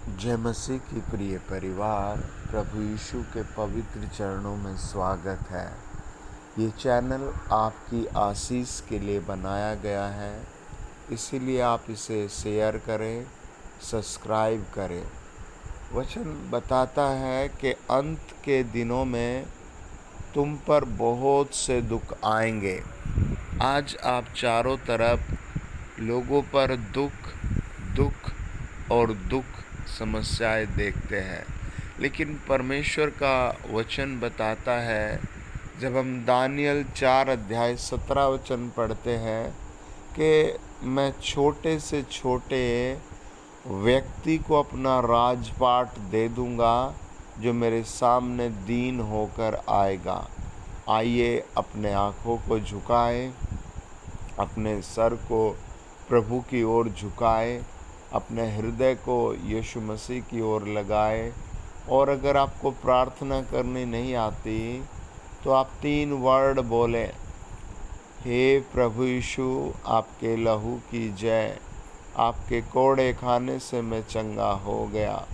जय मसीह की प्रिय परिवार, प्रभु यीशु के पवित्र चरणों में स्वागत है। ये चैनल आपकी आशीष के लिए बनाया गया है, इसीलिए आप इसे शेयर करें, सब्सक्राइब करें। वचन बताता है कि अंत के दिनों में तुम पर बहुत से दुख आएंगे। आज आप चारों तरफ लोगों पर दुख दुख और दुख समस्याएं देखते हैं, लेकिन परमेश्वर का वचन बताता है, जब हम दानियल 4 अध्याय 17 वचन पढ़ते हैं कि मैं छोटे से छोटे व्यक्ति को अपना राजपाट दे दूंगा जो मेरे सामने दीन होकर आएगा। आइए अपने आँखों को झुकाएं, अपने सर को प्रभु की ओर झुकाएं, अपने हृदय को यीशु मसीह की ओर लगाएं। और अगर आपको प्रार्थना करनी नहीं आती तो आप 3 वर्ड बोलें, हे प्रभु यीशु, आपके लहू की जय, आपके कोड़े खाने से मैं चंगा हो गया।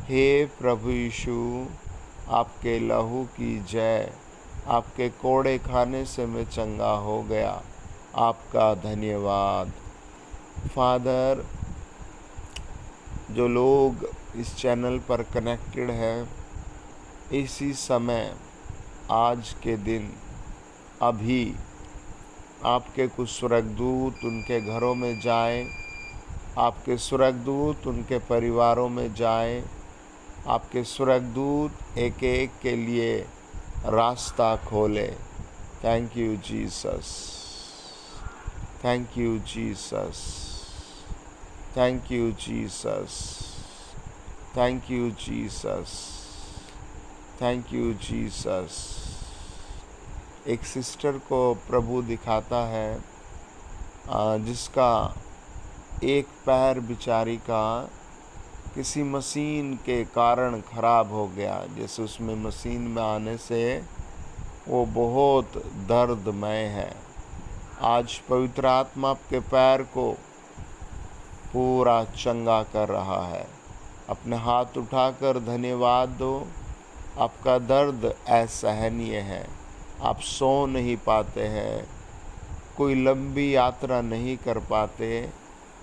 हे प्रभु यीशु, आपके लहू की जय, आपके कोड़े खाने से मैं चंगा हो गया। आपका धन्यवाद। फादर, जो लोग इस चैनल पर कनेक्टेड हैं, इसी समय आज के दिन अभी आपके कुछ स्वर्गदूत उनके घरों में जाएं, आपके स्वर्गदूत उनके परिवारों में जाएं, आपके स्वर्गदूत एक एक के लिए रास्ता खोले। Thank you Jesus, thank you Jesus, thank you Jesus, thank you Jesus, thank you Jesus. एक सिस्टर को प्रभु दिखाता है जिसका एक पैर बेचारी का किसी मशीन के कारण खराब हो गया। जैसे उसमें मशीन में आने से वो बहुत दर्दमय है। आज पवित्र आत्मा आपके पैर को पूरा चंगा कर रहा है। अपने हाथ उठाकर धन्यवाद दो। आपका दर्द असहनीय है, आप सो नहीं पाते हैं, कोई लंबी यात्रा नहीं कर पाते,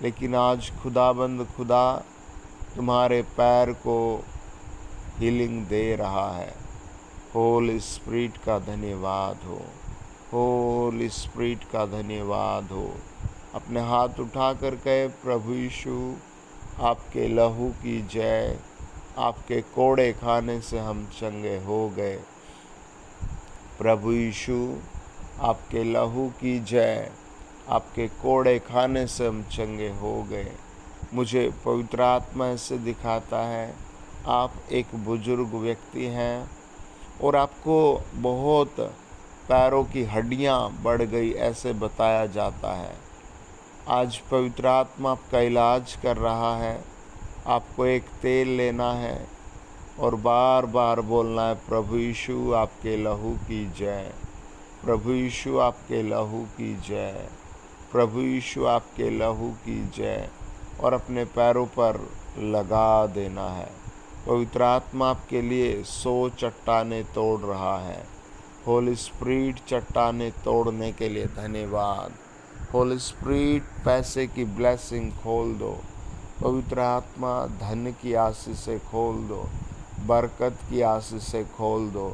लेकिन आज खुदाबंद खुदा तुम्हारे पैर को हीलिंग दे रहा है। होली स्पिरिट का धन्यवाद हो, होली स्पिरिट का धन्यवाद हो। अपने हाथ उठाकर कहे, प्रभु यीशु, आपके लहू की जय, आपके कोड़े खाने से हम चंगे हो गए। प्रभु यीशु, आपके लहू की जय, आपके कोड़े खाने से हम चंगे हो गए। मुझे पवित्र आत्मा ऐसे दिखाता है, आप एक बुजुर्ग व्यक्ति हैं और आपको बहुत पैरों की हड्डियां बढ़ गई ऐसे बताया जाता है। आज पवित्र आत्मा आपका इलाज कर रहा है। आपको एक तेल लेना है और बार बार बोलना है, प्रभु यीशु, आपके लहू की जय, प्रभु यीशु, आपके लहू की जय, प्रभु यीशु, आपके लहू की जय, और अपने पैरों पर लगा देना है। पवित्र आत्मा आपके लिए 100 चट्टाने तोड़ रहा है। होली स्पिरिट, चट्टाने तोड़ने के लिए धन्यवाद। होली स्पिरिट, पैसे की ब्लेसिंग खोल दो। पवित्र आत्मा, धन की आशीष से खोल दो, बरकत की आशीष से खोल दो।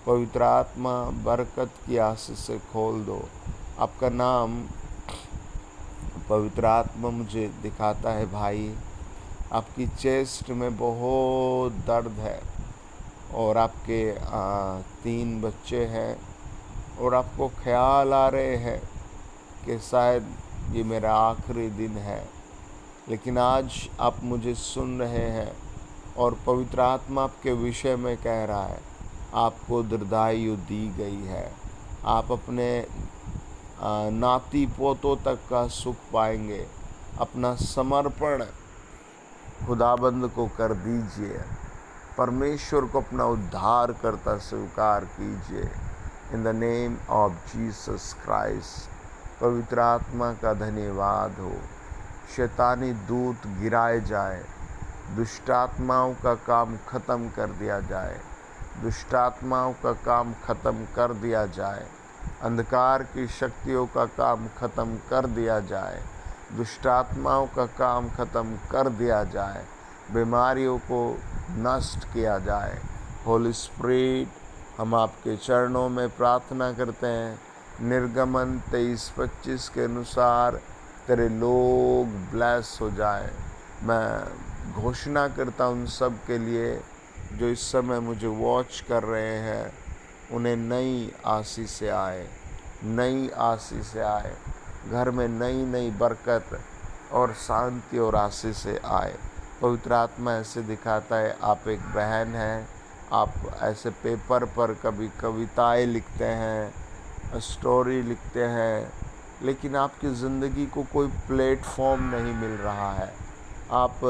पवित्र आत्मा, बरकत की आशीष से खोल दो। आपका नाम पवित्र आत्मा मुझे दिखाता है भाई, आपकी चेस्ट में बहुत दर्द है और आपके 3 बच्चे हैं और आपको ख्याल आ रहे हैं कि शायद ये मेरा आखिरी दिन है, लेकिन आज आप मुझे सुन रहे हैं और पवित्र आत्मा आपके विषय में कह रहा है, आपको दीर्घायु दी गई है। आप अपने नाती पोतों तक का सुख पाएंगे। अपना समर्पण खुदाबंद को कर दीजिए। परमेश्वर को अपना उद्धार करता स्वीकार कीजिए। इन the name of Jesus Christ. पवित्र आत्मा का धन्यवाद हो। शैतानी दूत गिराए जाए, दुष्ट आत्माओं का काम खत्म कर दिया जाए, दुष्ट आत्माओं का काम खत्म कर दिया जाए, अंधकार की शक्तियों का काम खत्म कर दिया जाए, दुष्ट आत्माओं का काम खत्म कर दिया जाए, बीमारियों को नष्ट किया जाए। होली स्पिरिट, हम आपके चरणों में प्रार्थना करते हैं, निर्गमन 23-25 के अनुसार तेरे लोग ब्लेस हो जाए। मैं घोषणा करता हूँ उन सब के लिए जो इस समय मुझे वॉच कर रहे हैं, उन्हें नई आशीष आए, नई आशीष आए, घर में नई नई बरकत और शांति और आशीष आए। पवित्र आत्मा ऐसे दिखाता है, आप एक बहन हैं, आप ऐसे पेपर पर कभी कविताएं लिखते हैं, स्टोरी लिखते हैं, लेकिन आपकी ज़िंदगी को कोई प्लेटफॉर्म नहीं मिल रहा है। आप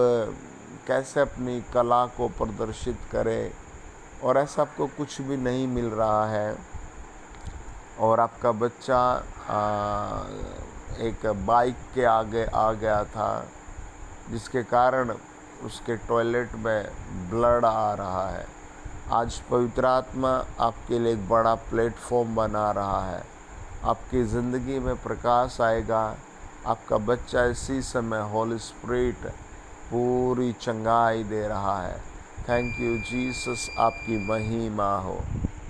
कैसे अपनी कला को प्रदर्शित करें, और ऐसा आपको कुछ भी नहीं मिल रहा है। और आपका बच्चा एक बाइक के आगे आ गया था, जिसके कारण उसके टॉयलेट में ब्लड आ रहा है। आज पवित्र आत्मा आपके लिए एक बड़ा प्लेटफॉर्म बना रहा है, आपकी ज़िंदगी में प्रकाश आएगा। आपका बच्चा इसी समय होली स्पिरिट पूरी चंगाई दे रहा है। थैंक यू जीसस, आपकी महिमा हो।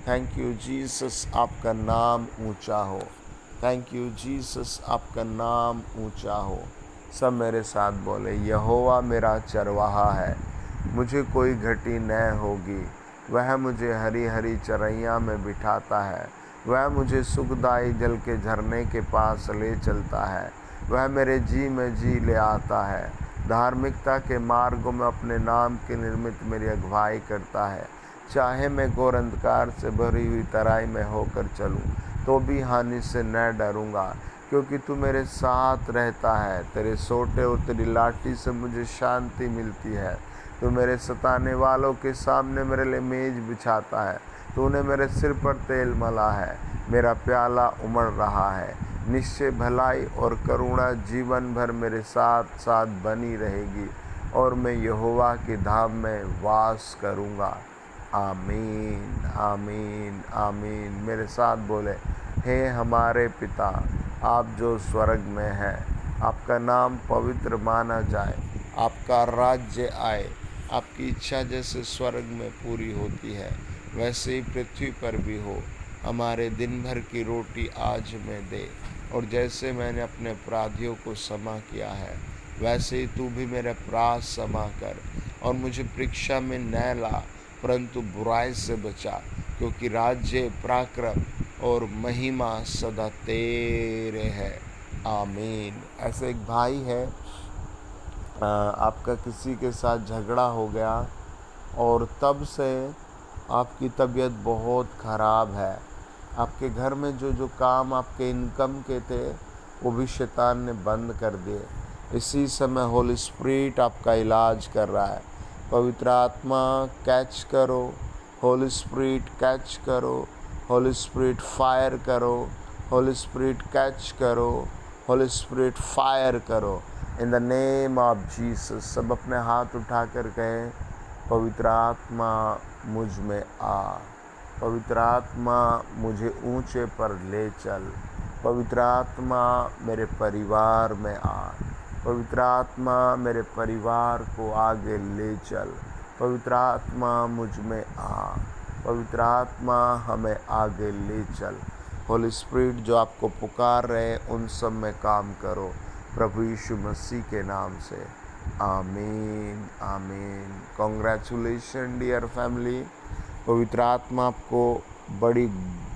थैंक यू जीसस, आपका नाम ऊंचा हो। थैंक यू जीसस, आपका नाम ऊंचा हो। सब मेरे साथ बोले, यहोवा मेरा चरवाहा है, मुझे कोई घटी न होगी। वह मुझे हरी हरी चरैया में बिठाता है, वह मुझे सुखदाई जल के झरने के पास ले चलता है। वह मेरे जी में जी ले आता है, धार्मिकता के मार्गों में अपने नाम के निमित्त मेरी अगुवाई करता है। चाहे मैं घोर अंधकार से भरी हुई तराई में होकर चलूं, तो भी हानि से न डरूंगा, क्योंकि तू मेरे साथ रहता है। तेरे सोटे और तेरी लाठी से मुझे शांति मिलती है। तू मेरे सताने वालों के सामने मेरे लिए मेज बिछाता है। तूने मेरे सिर पर तेल मला है, मेरा प्याला उमड़ रहा है। निश्चय भलाई और करुणा जीवन भर मेरे साथ साथ बनी रहेगी, और मैं यहोवा की धाम में वास करूँगा। आमीन, आमीन, आमीन। मेरे साथ बोले, हे हमारे पिता, आप जो स्वर्ग में हैं, आपका नाम पवित्र माना जाए, आपका राज्य आए, आपकी इच्छा जैसे स्वर्ग में पूरी होती है, वैसे ही पृथ्वी पर भी हो। हमारे दिन भर की रोटी आज हमें दे, और जैसे मैंने अपने अपराधियों को क्षमा किया है, वैसे ही तू भी मेरे अपराध क्षमा कर। और मुझे परीक्षा में न ला, परंतु बुराई से बचा, क्योंकि राज्य, पराक्रम और महिमा सदा तेरे है। आमीन। ऐसे एक भाई है, आपका किसी के साथ झगड़ा हो गया और तब से आपकी तबीयत बहुत ख़राब है। आपके घर में जो जो काम आपके इनकम के थे, वो भी शैतान ने बंद कर दिए। इसी समय होली स्पिरिट आपका इलाज कर रहा है। पवित्र आत्मा कैच करो, होली स्पिरिट कैच करो, होली स्पिरिट फायर करो, होली स्पिरिट कैच करो, होली स्पिरिट फायर करो। इन द नेम ऑफ जीसस। सब अपने हाथ उठाकर कहें, पवित्र आत्मा मुझ में आ, पवित्र आत्मा मुझे ऊंचे पर ले चल, पवित्र आत्मा मेरे परिवार में आ, पवित्र आत्मा मेरे परिवार को आगे ले चल, पवित्र आत्मा मुझ में आ, पवित्र आत्मा हमें आगे ले चल। होली स्पिरिट जो आपको पुकार रहे, उन सब में काम करो, प्रभु यीशु मसीह के नाम से। आमीन, आमीन। Congratulation dear family. पवित्र आत्मा आपको बड़ी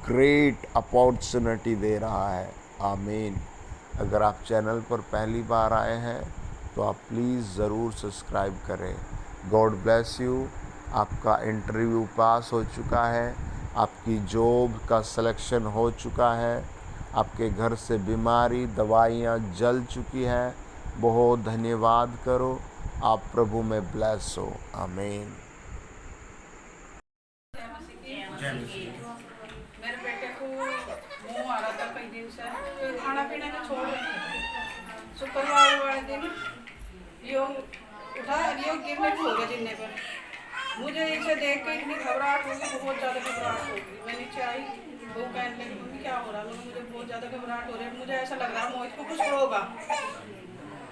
ग्रेट अपॉर्चुनिटी दे रहा है। आमीन। अगर आप चैनल पर पहली बार आए हैं, तो आप प्लीज़ ज़रूर सब्सक्राइब करें। God bless you. आपका इंटरव्यू पास हो चुका है, आपकी जॉब का सिलेक्शन हो चुका है, आपके घर से बीमारी दवाइयाँ जल चुकी हैं। बहुत धन्यवाद करो। आप प्रभु में ब्लेस हो। आमीन। मेरे बेटे को मुंह आ रहा था कई दिन से, खाना पीना ने छोड़ रखा था। शुक्रवार वाले दिन योग उठा लियो, गिरने को हो गया जिन्ने पर। मुझे इसे देख के इतनी घबराहट होगी, बहुत ज़्यादा घबराहट होगी। मैं नीचे आई, वो कहने लगी मम्मी क्या हो रहा है? मुझे बहुत ज़्यादा घबराहट हो रही है, मुझे ऐसा लग रहा है मोहित को कुछ होगा।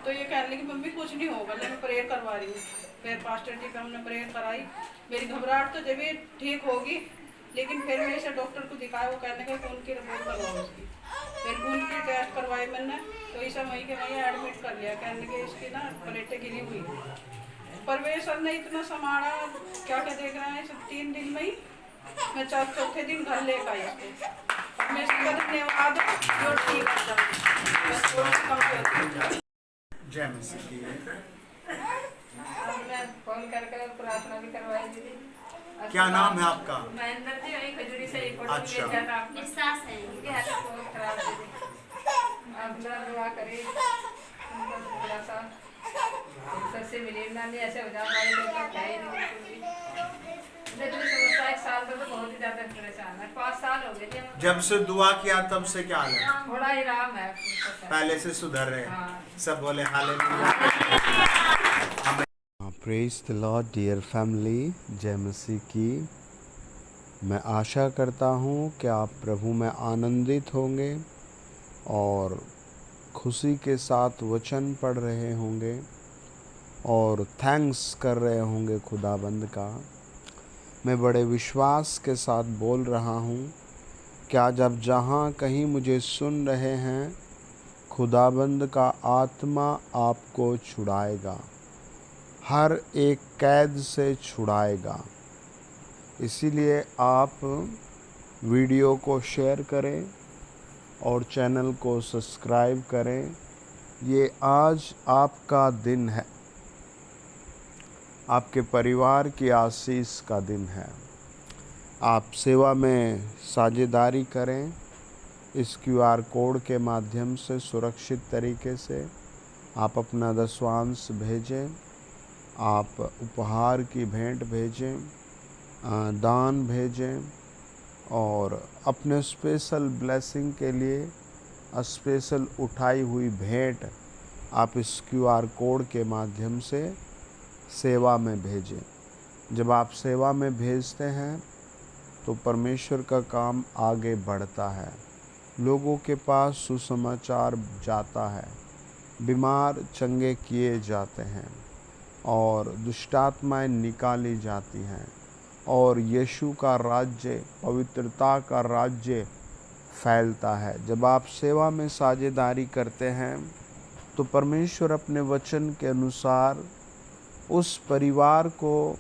तो ये कहने लगी मम्मी कुछ नहीं होगा, मैं प्रेयर करवा रही हूँ। फिर पास्टर जी पे हमने प्रेयर कराई। मेरी घबराहट तो जब भी ठीक होगी, लेकिन फिर मैं इसे डॉक्टर को दिखाया, वो कहने लगे खून की रिपोर्ट करवाओ उसकी। फिर खून की टेस्ट करवाई मैंने, तो इसे वहीं के वहीं एडमिट कर लिया। कहने लगे इसकी ना प्लेटें गिरी हुई है। परवेश सर ने इतना संभाला, क्या क्या देख रहे हैं, सब 3 दिन में ही मैं चौथे दिन घर ले आई इसको। मैं इसका धन्यवाद जो ठीक कर जाऊँ। मैं थोड़ा सा कम कर दी। जय मसीह की। अब मैं फोन करके प्रार्थना भी करवाई दीदी। क्या नाम है आपका? महेंद्र जी, वही खजूरी से एक फोटो अच्छा। भेजा था आपने। सास है इनके हाथ में बहुत खराब है दीदी। आप जरा दुआ करें, उनका थोड़ा सा सबसे मिले ना, नहीं ऐसे हो जाए हमारे लोग है ही नहीं बिल्कुल भी। मैं तो समझता 1 साल में तो बहुत ही ज़्यादा परेशान है। 5 साल हो गए थे। जब से दुआ किया तब से क्या हाल है? थोड़ा ही राम है उनका सर। पहले से सुधर रहे? हाँ। सब बोले हालेलुया। Praise the lord dear family, जय मसीह की। मैं आशा करता हूँ कि आप प्रभु में आनंदित होंगे और खुशी के साथ वचन पढ़ रहे होंगे और थैंक्स कर रहे होंगे खुदाबंद का। मैं बड़े विश्वास के साथ बोल रहा हूँ कि आज आप जहाँ कहीं मुझे सुन रहे हैं, खुदाबंद का आत्मा आपको छुड़ाएगा, हर एक कैद से छुड़ाएगा। इसीलिए आप वीडियो को शेयर करें और चैनल को सब्सक्राइब करें। ये आज आपका दिन है, आपके परिवार की आशीष का दिन है। आप सेवा में साझेदारी करें, इस QR कोड के माध्यम से सुरक्षित तरीके से आप अपना दशवांश भेजें, आप उपहार की भेंट भेजें, दान भेजें और अपने स्पेशल ब्लेसिंग के लिए स्पेशल उठाई हुई भेंट आप इस QR कोड के माध्यम से सेवा में भेजें। जब आप सेवा में भेजते हैं तो परमेश्वर का काम आगे बढ़ता है, लोगों के पास सुसमाचार जाता है, बीमार चंगे किए जाते हैं और दुष्टात्माएं निकाली जाती हैं और यीशु का राज्य, पवित्रता का राज्य फैलता है। जब आप सेवा में साझेदारी करते हैं तो परमेश्वर अपने वचन के अनुसार उस परिवार को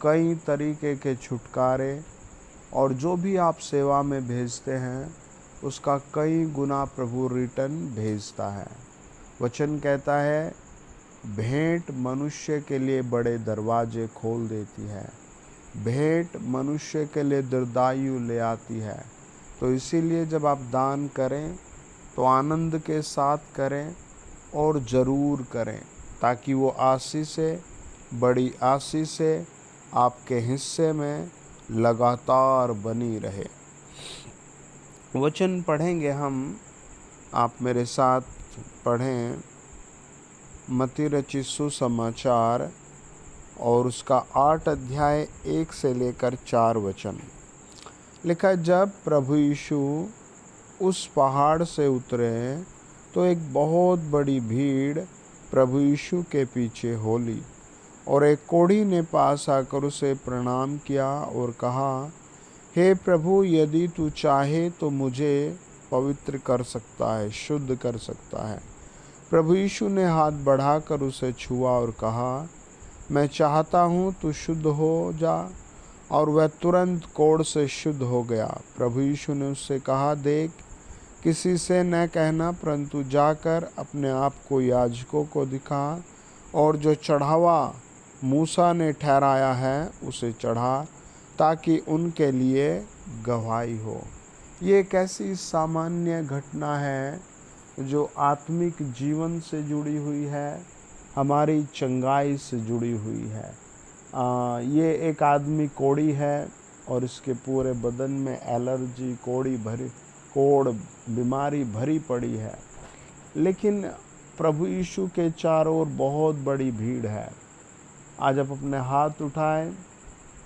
कई तरीके के छुटकारे और जो भी आप सेवा में भेजते हैं उसका कई गुना प्रभु रिटर्न भेजता है। वचन कहता है, भेंट मनुष्य के लिए बड़े दरवाजे खोल देती है, भेंट मनुष्य के लिए दीर्घायु ले आती है। तो इसीलिए जब आप दान करें तो आनंद के साथ करें और ज़रूर करें, ताकि वो आशीषें, बड़ी आशीषें आपके हिस्से में लगातार बनी रहे। वचन पढ़ेंगे हम, आप मेरे साथ पढ़ें मत्ती रचित सुसमाचार और उसका 8 अध्याय 1 से लेकर 4 वचन। लिखा है, जब प्रभु यीशु उस पहाड़ से उतरे तो एक बहुत बड़ी भीड़ प्रभु यीशु के पीछे हो ली और एक कोढ़ी ने पास आकर उसे प्रणाम किया और कहा, हे प्रभु, यदि तू चाहे तो मुझे पवित्र कर सकता है, शुद्ध कर सकता है। प्रभु यीशु ने हाथ बढ़ाकर उसे छुआ और कहा, मैं चाहता हूँ तू शुद्ध हो जा। और वह तुरंत कोढ़ से शुद्ध हो गया। प्रभु यीशु ने उससे कहा, देख, किसी से न कहना, परंतु जाकर अपने आप को याजकों को दिखा और जो चढ़ावा मूसा ने ठहराया है उसे चढ़ा, ताकि उनके लिए गवाही हो। ये एक ऐसी सामान्य घटना है जो आत्मिक जीवन से जुड़ी हुई है, हमारी चंगाई से जुड़ी हुई है। ये एक आदमी कोढ़ी है और इसके पूरे बदन में एलर्जी, कोढ़ बीमारी भरी पड़ी है। लेकिन प्रभु यीशु के चारों ओर बहुत बड़ी भीड़ है। आज आप अपने हाथ उठाएं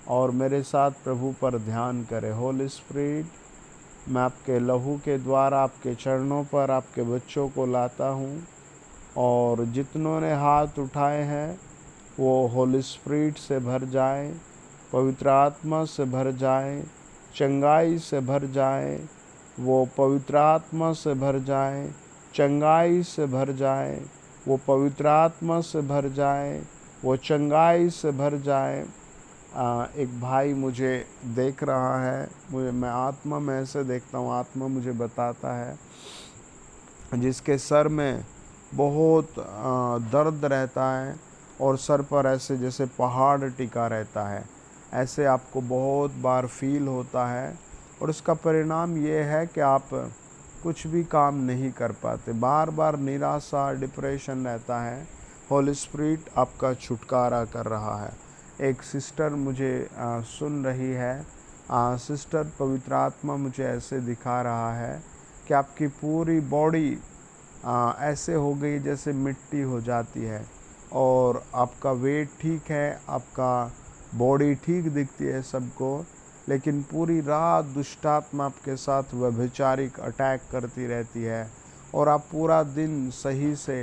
और मेरे साथ प्रभु पर ध्यान करें। होली स्पिरिट, मैं आपके लहू के द्वारा आपके चरणों पर आपके बच्चों को लाता हूँ, और जितनों ने हाथ उठाए हैं वो होली स्पिरिट से भर जाएं, पवित्र आत्मा से भर जाएं, चंगाई से भर जाएं, वो पवित्र आत्मा से भर जाएं, चंगाई से भर जाएं, वो पवित्र आत्मा से भर जाएं, वो चंगाई से भर जाएं। एक भाई मुझे देख रहा है, मैं आत्मा में ऐसे देखता हूँ, आत्मा मुझे बताता है, जिसके सर में बहुत दर्द रहता है और सर पर ऐसे जैसे पहाड़ टिका रहता है, ऐसे आपको बहुत बार फील होता है। और इसका परिणाम ये है कि आप कुछ भी काम नहीं कर पाते, बार बार निराशा, डिप्रेशन रहता है। होली स्पिरिट आपका छुटकारा कर रहा है। एक सिस्टर मुझे सुन रही है, सिस्टर, पवित्र आत्मा मुझे ऐसे दिखा रहा है कि आपकी पूरी बॉडी ऐसे हो गई जैसे मिट्टी हो जाती है, और आपका वेट ठीक है, आपका बॉडी ठीक दिखती है सबको, लेकिन पूरी रात दुष्टात्मा आपके साथ व्यभिचारिक अटैक करती रहती है, और आप पूरा दिन सही से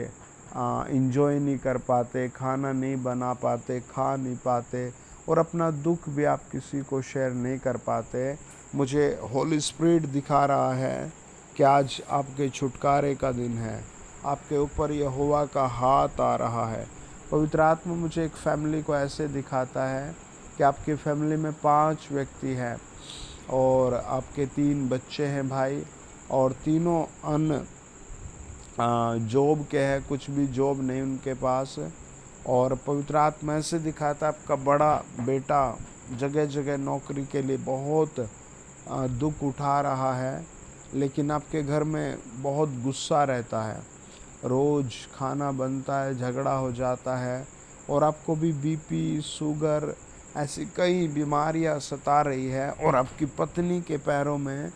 इंजॉय नहीं कर पाते, खाना नहीं बना पाते, खा नहीं पाते, और अपना दुख भी आप किसी को शेयर नहीं कर पाते। मुझे होली स्पिरिट दिखा रहा है कि आज आपके छुटकारे का दिन है, आपके ऊपर यहोवा का हाथ आ रहा है। पवित्र आत्मा मुझे एक फैमिली को ऐसे दिखाता है कि आपकी फैमिली में 5 व्यक्ति हैं और आपके 3 बच्चे हैं भाई, और तीनों अन जॉब के हैं, कुछ भी जॉब नहीं उनके पास। और पवित्र आत्मा ऐसे दिखाता है आपका बड़ा बेटा जगह जगह नौकरी के लिए बहुत दुख उठा रहा है, लेकिन आपके घर में बहुत गुस्सा रहता है, रोज़ खाना बनता है, झगड़ा हो जाता है, और आपको भी बीपी, शुगर, ऐसी कई बीमारियां सता रही है। और आपकी पत्नी के पैरों में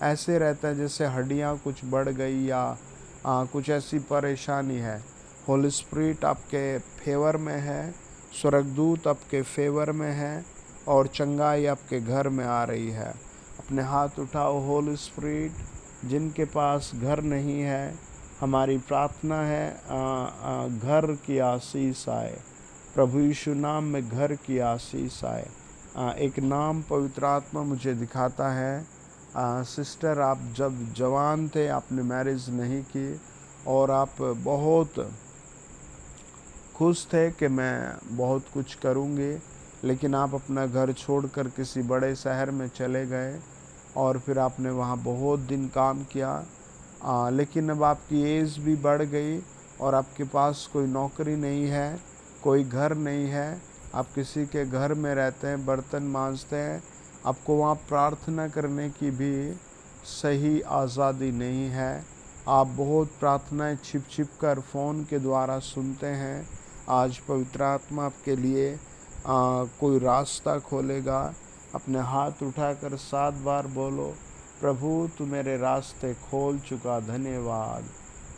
ऐसे रहता है जैसे हड्डियां कुछ बढ़ गई या कुछ ऐसी परेशानी है। होली स्पिरिट आपके फेवर में है, स्वर्गदूत आपके फेवर में है, और चंगाई आपके घर में आ रही है। अपने हाथ उठाओ। होली स्पिरिट, जिनके पास घर नहीं है, हमारी प्रार्थना है घर की आशीष आए, प्रभु यीशु नाम में घर की आशीष आए। एक नाम पवित्र आत्मा मुझे दिखाता है, सिस्टर, आप जब जवान थे, आपने मैरिज नहीं की, और आप बहुत खुश थे कि मैं बहुत कुछ करूँगी, लेकिन आप अपना घर छोड़कर किसी बड़े शहर में चले गए, और फिर आपने वहाँ बहुत दिन काम किया, लेकिन अब आपकी एज भी बढ़ गई और आपके पास कोई नौकरी नहीं है, कोई घर नहीं है, आप किसी के घर में रहते हैं, बर्तन मांजते हैं, आपको वहाँ प्रार्थना करने की भी सही आज़ादी नहीं है। आप बहुत प्रार्थनाएं छिप छिप कर फ़ोन के द्वारा सुनते हैं। आज पवित्र आत्मा आपके लिए कोई रास्ता खोलेगा। अपने हाथ उठाकर 7 बार बोलो, प्रभु तू मेरे रास्ते खोल चुका, धन्यवाद।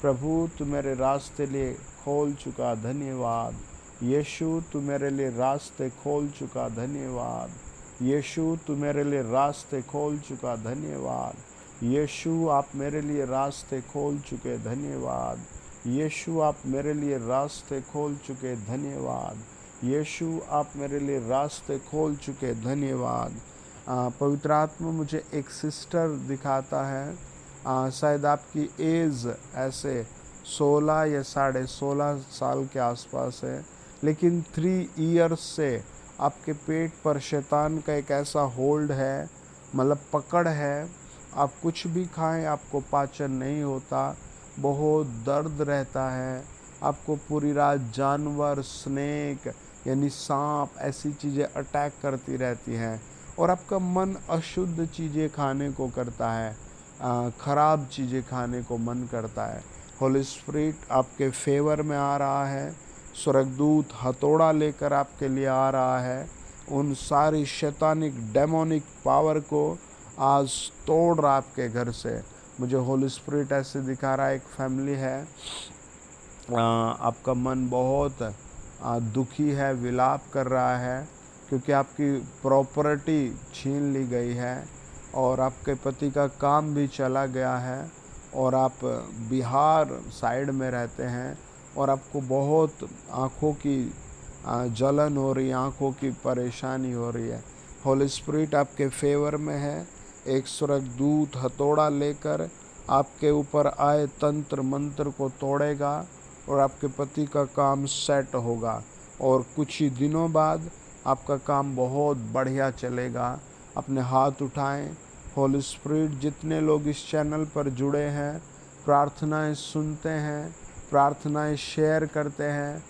प्रभु तू मेरे रास्ते लिए खोल चुका, धन्यवाद। यीशु तू मेरे लिए रास्ते खोल चुका, धन्यवाद। यीशु तू मेरे लिए रास्ते खोल चुका, धन्यवाद। यीशु आप मेरे लिए रास्ते खोल चुके, धन्यवाद। यीशु आप मेरे लिए रास्ते खोल चुके, धन्यवाद। यीशु आप मेरे लिए रास्ते खोल चुके, धन्यवाद। पवित्र आत्मा मुझे एक सिस्टर दिखाता है, शायद आपकी एज ऐसे 16 या 16.5 साल के आसपास है, लेकिन 3 इयर्स से आपके पेट पर शैतान का एक ऐसा होल्ड है, मतलब पकड़ है। आप कुछ भी खाएं आपको पाचन नहीं होता, बहुत दर्द रहता है, आपको पूरी रात जानवर, स्नेक यानी सांप, ऐसी चीज़ें अटैक करती रहती हैं, और आपका मन अशुद्ध चीज़ें खाने को करता है, ख़राब चीज़ें खाने को मन करता है। होली स्पिरिट आपके फेवर में आ रहा है, स्वर्गदूत हथौड़ा लेकर आपके लिए आ रहा है, उन सारी शैतानिक डेमोनिक पावर को आज तोड़ रहा आपके घर से। मुझे होली स्पिरिट ऐसे दिखा रहा है, एक फैमिली है, आपका मन बहुत दुखी है, विलाप कर रहा है, क्योंकि आपकी प्रॉपर्टी छीन ली गई है और आपके पति का काम भी चला गया है और आप बिहार साइड में रहते हैं और आपको बहुत आँखों की जलन हो रही है, आँखों की परेशानी हो रही है। होली स्पिरिट आपके फेवर में है। एक स्वर्गदूत हथौड़ा लेकर आपके ऊपर आए तंत्र मंत्र को तोड़ेगा और आपके पति का काम सेट होगा और कुछ ही दिनों बाद आपका काम बहुत बढ़िया चलेगा। अपने हाथ उठाएं। होली स्पिरिट, जितने लोग इस चैनल पर जुड़े हैं, प्रार्थनाएं सुनते हैं, प्रार्थनाएं शेयर करते हैं,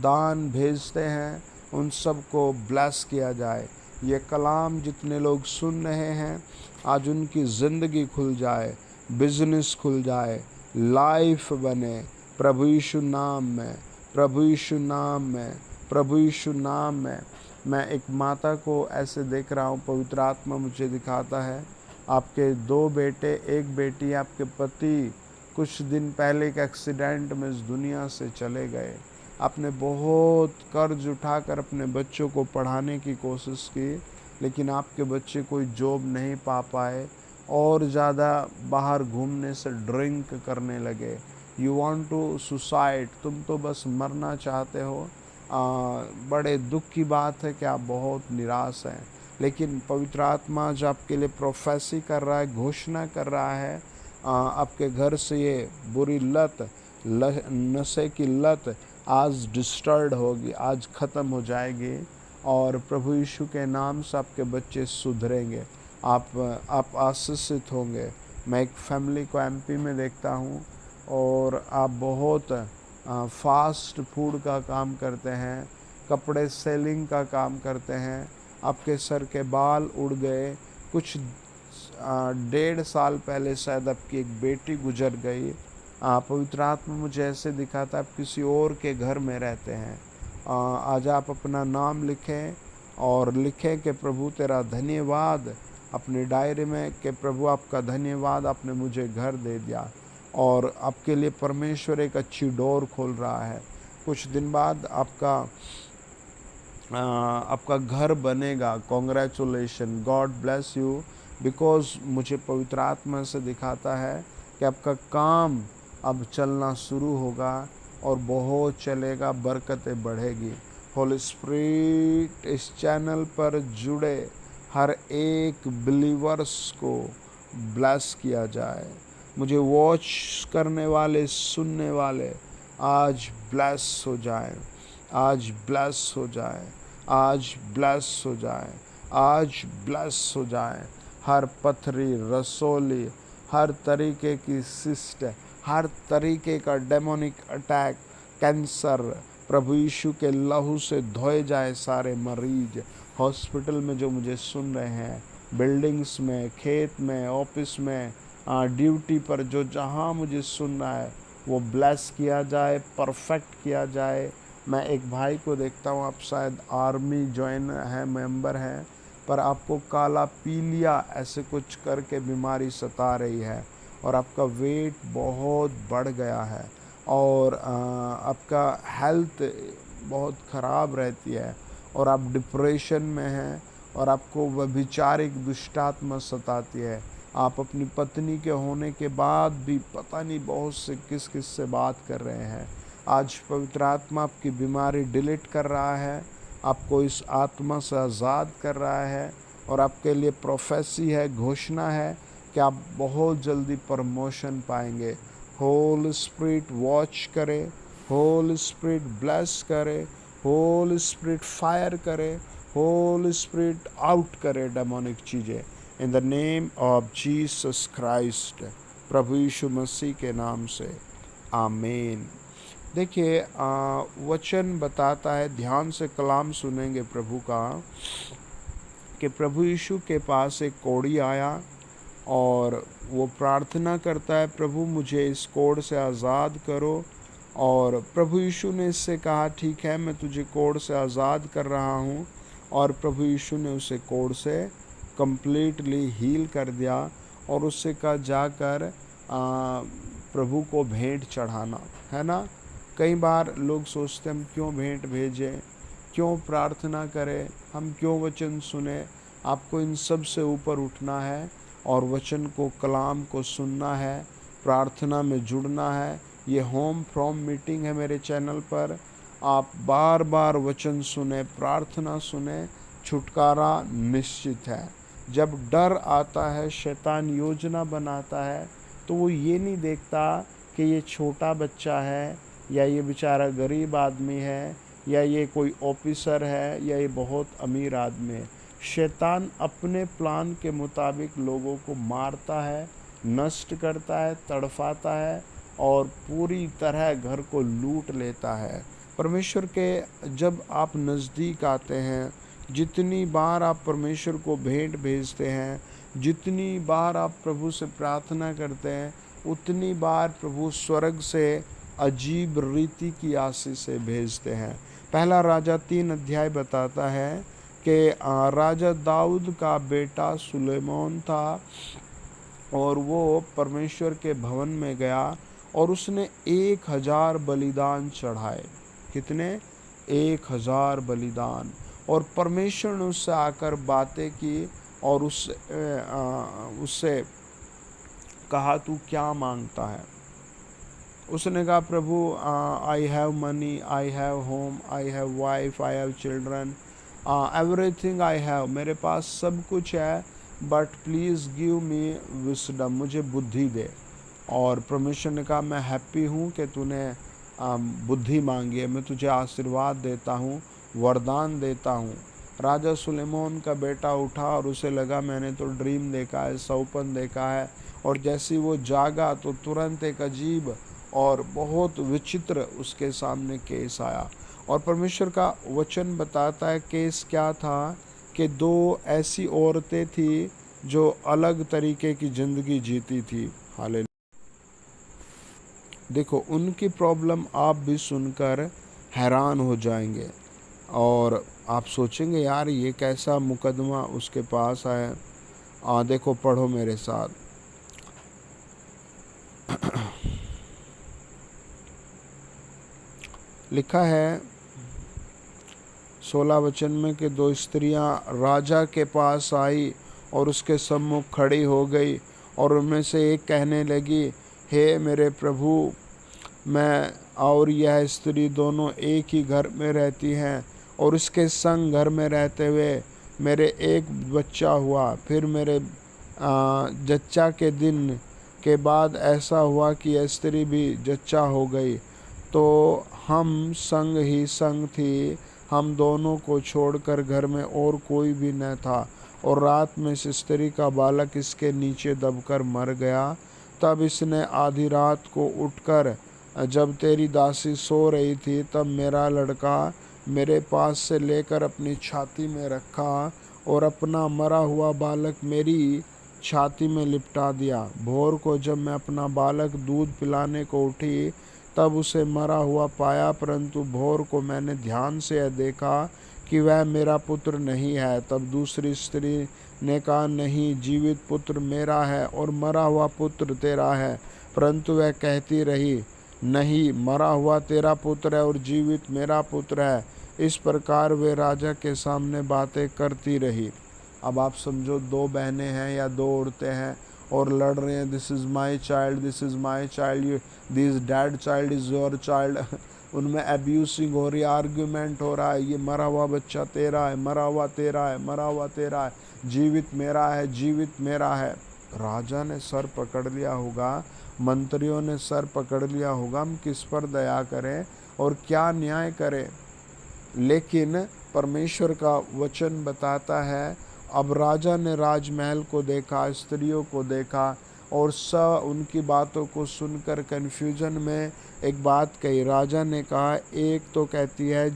दान भेजते हैं, उन सब को ब्लेस किया जाए। ये कलाम जितने लोग सुन रहे हैं, आज उनकी ज़िंदगी खुल जाए, बिजनेस खुल जाए, लाइफ बने प्रभु यीशु नाम में, प्रभु यीशु नाम में, प्रभु यीशु नाम में। मैं एक माता को ऐसे देख रहा हूँ, पवित्र आत्मा मुझे दिखाता है, आपके 2 बेटे 1 बेटी, आपके पति कुछ दिन पहले एक एक्सीडेंट में इस दुनिया से चले गए। आपने बहुत कर्ज उठाकर अपने बच्चों को पढ़ाने की कोशिश की, लेकिन आपके बच्चे कोई जॉब नहीं पा पाए और ज़्यादा बाहर घूमने से ड्रिंक करने लगे। यू वांट टू सुसाइड, तुम तो बस मरना चाहते हो। बड़े दुख की बात है कि आप बहुत निराश हैं, लेकिन पवित्र आत्मा आज आपके लिए प्रोफेसी कर रहा है, घोषणा कर रहा है, आपके घर से ये बुरी लत, नशे की लत आज डिस्टर्ड होगी, आज ख़त्म हो जाएगी और प्रभु यीशु के नाम से आपके बच्चे सुधरेंगे, आप आशीषित होंगे। मैं एक फैमिली को एमपी में देखता हूँ और आप बहुत फास्ट फूड का काम करते हैं, कपड़े सेलिंग का काम करते हैं, आपके सर के बाल उड़ गए। कुछ 1.5 साल पहले शायद आपकी एक बेटी गुजर गई। पवित्र आत्मा मुझे ऐसे दिखाता आप किसी और के घर में रहते हैं। आज आप अपना नाम लिखें और लिखें कि प्रभु तेरा धन्यवाद अपनी डायरी में, कि प्रभु आपका धन्यवाद, आपने मुझे घर दे दिया और आपके लिए परमेश्वर एक अच्छी डोर खोल रहा है। कुछ दिन बाद आपका घर बनेगा। Congratulation, God bless you, because मुझे पवित्र आत्मा से दिखाता है कि आपका काम अब चलना शुरू होगा और बहुत चलेगा, बरकतें बढ़ेगी। होली स्पिरिट, इस चैनल पर जुड़े हर एक बिलीवर्स को ब्लेस किया जाए। मुझे वॉच करने वाले, सुनने वाले आज ब्लेस हो जाए, आज ब्लेस हो जाए, आज ब्लेस हो जाए, आज ब्लेस हो जाए। हर पथरी, रसोली, हर तरीके की सिस्ट, हर तरीके का डेमोनिक अटैक, कैंसर, प्रभु यीशु के लहू से धोए जाए। सारे मरीज हॉस्पिटल में जो मुझे सुन रहे हैं, बिल्डिंग्स में, खेत में, ऑफिस में, ड्यूटी पर जो जहाँ मुझे सुनना है, वो ब्लेस किया जाए, परफेक्ट किया जाए। मैं एक भाई को देखता हूँ, आप शायद आर्मी ज्वाइन है, मेंबर हैं, पर आपको काला पीलिया ऐसे कुछ करके बीमारी सता रही है और आपका वेट बहुत बढ़ गया है और आपका हेल्थ बहुत ख़राब रहती है और आप डिप्रेशन में हैं और आपको व्यभिचारिक दुष्टात्मा सताती है। आप अपनी पत्नी के होने के बाद भी पता नहीं बहुत से किस से बात कर रहे हैं। आज पवित्र आत्मा आपकी बीमारी डिलीट कर रहा है, आपको इस आत्मा से आज़ाद कर रहा है और आपके लिए प्रोफेसी है, घोषणा है कि आप बहुत जल्दी प्रमोशन पाएंगे। होली स्पिरिट वॉच करे, होली स्पिरिट ब्लेस करे, होली स्पिरिट फायर करे, होली स्पिरिट आउट करे डेमोनिक चीज़ें in the name of Jesus Christ, प्रभु यीशु मसीह के नाम से, आमीन। देखिए, वचन बताता है, ध्यान से कलाम सुनेंगे प्रभु का, कि प्रभु यीशु के पास एक कोढ़ी आया और वो प्रार्थना करता है, प्रभु मुझे इस कोढ़ से आज़ाद करो। और प्रभु यीशु ने इससे कहा, ठीक है, मैं तुझे कोढ़ से आज़ाद कर रहा हूँ। और प्रभु यीशु ने उसे कोढ़ से कंप्लीटली हील कर दिया और उससे कहा, जाकर प्रभु को भेंट चढ़ाना, है ना। कई बार लोग सोचते हम क्यों भेंट भेजें, क्यों प्रार्थना करें, हम क्यों वचन सुने। आपको इन सब से ऊपर उठना है और वचन को, कलाम को सुनना है, प्रार्थना में जुड़ना है। ये होम फ्रॉम मीटिंग है मेरे चैनल पर। आप बार बार वचन सुने, प्रार्थना सुने, छुटकारा निश्चित है। जब डर आता है, शैतान योजना बनाता है, तो वो ये नहीं देखता कि ये छोटा बच्चा है या ये बेचारा गरीब आदमी है या ये कोई ऑफिसर है या ये बहुत अमीर आदमी है। शैतान अपने प्लान के मुताबिक लोगों को मारता है, नष्ट करता है, तड़फाता है और पूरी तरह घर को लूट लेता है। परमेश्वर के जब आप नज़दीक आते हैं, जितनी बार आप परमेश्वर को भेंट भेजते हैं, जितनी बार आप प्रभु से प्रार्थना करते हैं, उतनी बार प्रभु स्वर्ग से अजीब रीति की आशीषें भेजते हैं। पहला राजा 3 अध्याय बताता है कि राजा दाऊद का बेटा सुलेमान था और वो परमेश्वर के भवन में गया और उसने 1000 बलिदान चढ़ाए। कितने? 1000 बलिदान। और परमेश्वर ने उससे आकर बातें की और उससे कहा तू क्या मांगता है। उसने कहा प्रभु I have money, I have home, I have wife, I have children, everything I have, मेरे पास सब कुछ है, but please give me wisdom, मुझे बुद्धि दे। और परमेश्वर ने कहा मैं हैप्पी हूँ कि तूने बुद्धि मांगी है, मैं तुझे आशीर्वाद देता हूँ, वरदान देता हूँ। राजा सुलेमान का बेटा उठा और उसे लगा मैंने तो ड्रीम देखा है, सपन देखा है। और जैसे वो जागा तो तुरंत एक अजीब और बहुत विचित्र उसके सामने केस आया। और परमेश्वर का वचन बताता है केस क्या था कि 2 ऐसी औरतें थी जो अलग तरीके की ज़िंदगी जीती थी। हालेलुया। देखो उनकी प्रॉब्लम आप भी सुनकर हैरान हो जाएंगे और आप सोचेंगे यार ये कैसा मुकदमा उसके पास है। देखो पढ़ो मेरे साथ। लिखा है 16 वचन में कि 2 स्त्रियां राजा के पास आई और उसके सम्मुख खड़ी हो गई और उनमें से एक कहने लगी, हे मेरे प्रभु, मैं और यह स्त्री दोनों एक ही घर में रहती हैं और उसके संग घर में रहते हुए मेरे एक बच्चा हुआ। फिर मेरे जच्चा के दिन के बाद ऐसा हुआ कि यह स्त्री भी जच्चा हो गई, तो हम संग ही संग थी, हम दोनों को छोड़कर घर में और कोई भी न था। और रात में इस स्त्री का बालक इसके नीचे दबकर मर गया। तब इसने आधी रात को उठकर जब तेरी दासी सो रही थी तब मेरा लड़का मेरे पास से लेकर अपनी छाती में रखा और अपना मरा हुआ बालक मेरी छाती में लिपटा दिया। भोर को जब मैं अपना बालक दूध पिलाने को उठी तब उसे मरा हुआ पाया, परंतु भोर को मैंने ध्यान से यह देखा कि वह मेरा पुत्र नहीं है। तब दूसरी स्त्री ने कहा, नहीं, जीवित पुत्र मेरा है और मरा हुआ पुत्र तेरा है। परंतु वह कहती रही, नहीं, मरा हुआ तेरा पुत्र है और जीवित मेरा पुत्र है। इस प्रकार वे राजा के सामने बातें करती रही। अब आप समझो 2 बहनें हैं या 2 औरतें हैं और लड़ रहे हैं, this is my child, this is my child, this dad child is your child. उनमें अब्यूसिंग हो रही है, आर्ग्यूमेंट हो रहा है, ये मरा हुआ बच्चा तेरा है, मरा हुआ तेरा है, मरा हुआ तेरा है, जीवित मेरा है, जीवित मेरा है। राजा ने सर पकड़ लिया होगा, मंत्रियों ने सर पकड़ लिया होगा, हम किस पर दया करें और क्या न्याय करें। लेकिन परमेश्वर का वचन बताता है, अब राजा ने राजमहल को देखा, स्त्रियों को देखा और सब उनकी बातों को सुनकर कन्फ्यूजन में एक बात कही। राजा ने कहा, एक तो कहती है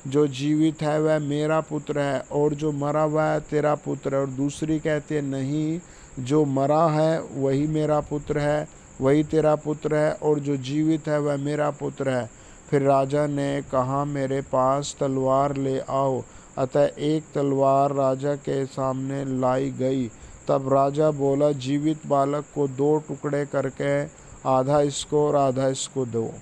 जो जीवित है वह मेरा पुत्र है और जो मरा हुआ है तेरा पुत्र है, और दूसरी कहती है नहीं, जो मरा है वही मेरा पुत्र है, वही तेरा पुत्र है, और जो जीवित है वह मेरा पुत्र है। फिर राजा ने कहा, मेरे पास तलवार ले आओ। अतः एक तलवार राजा के सामने लाई गई। तब राजा बोला, जीवित बालक को 2 टुकड़े करके आधा इसको और आधा इसको दो।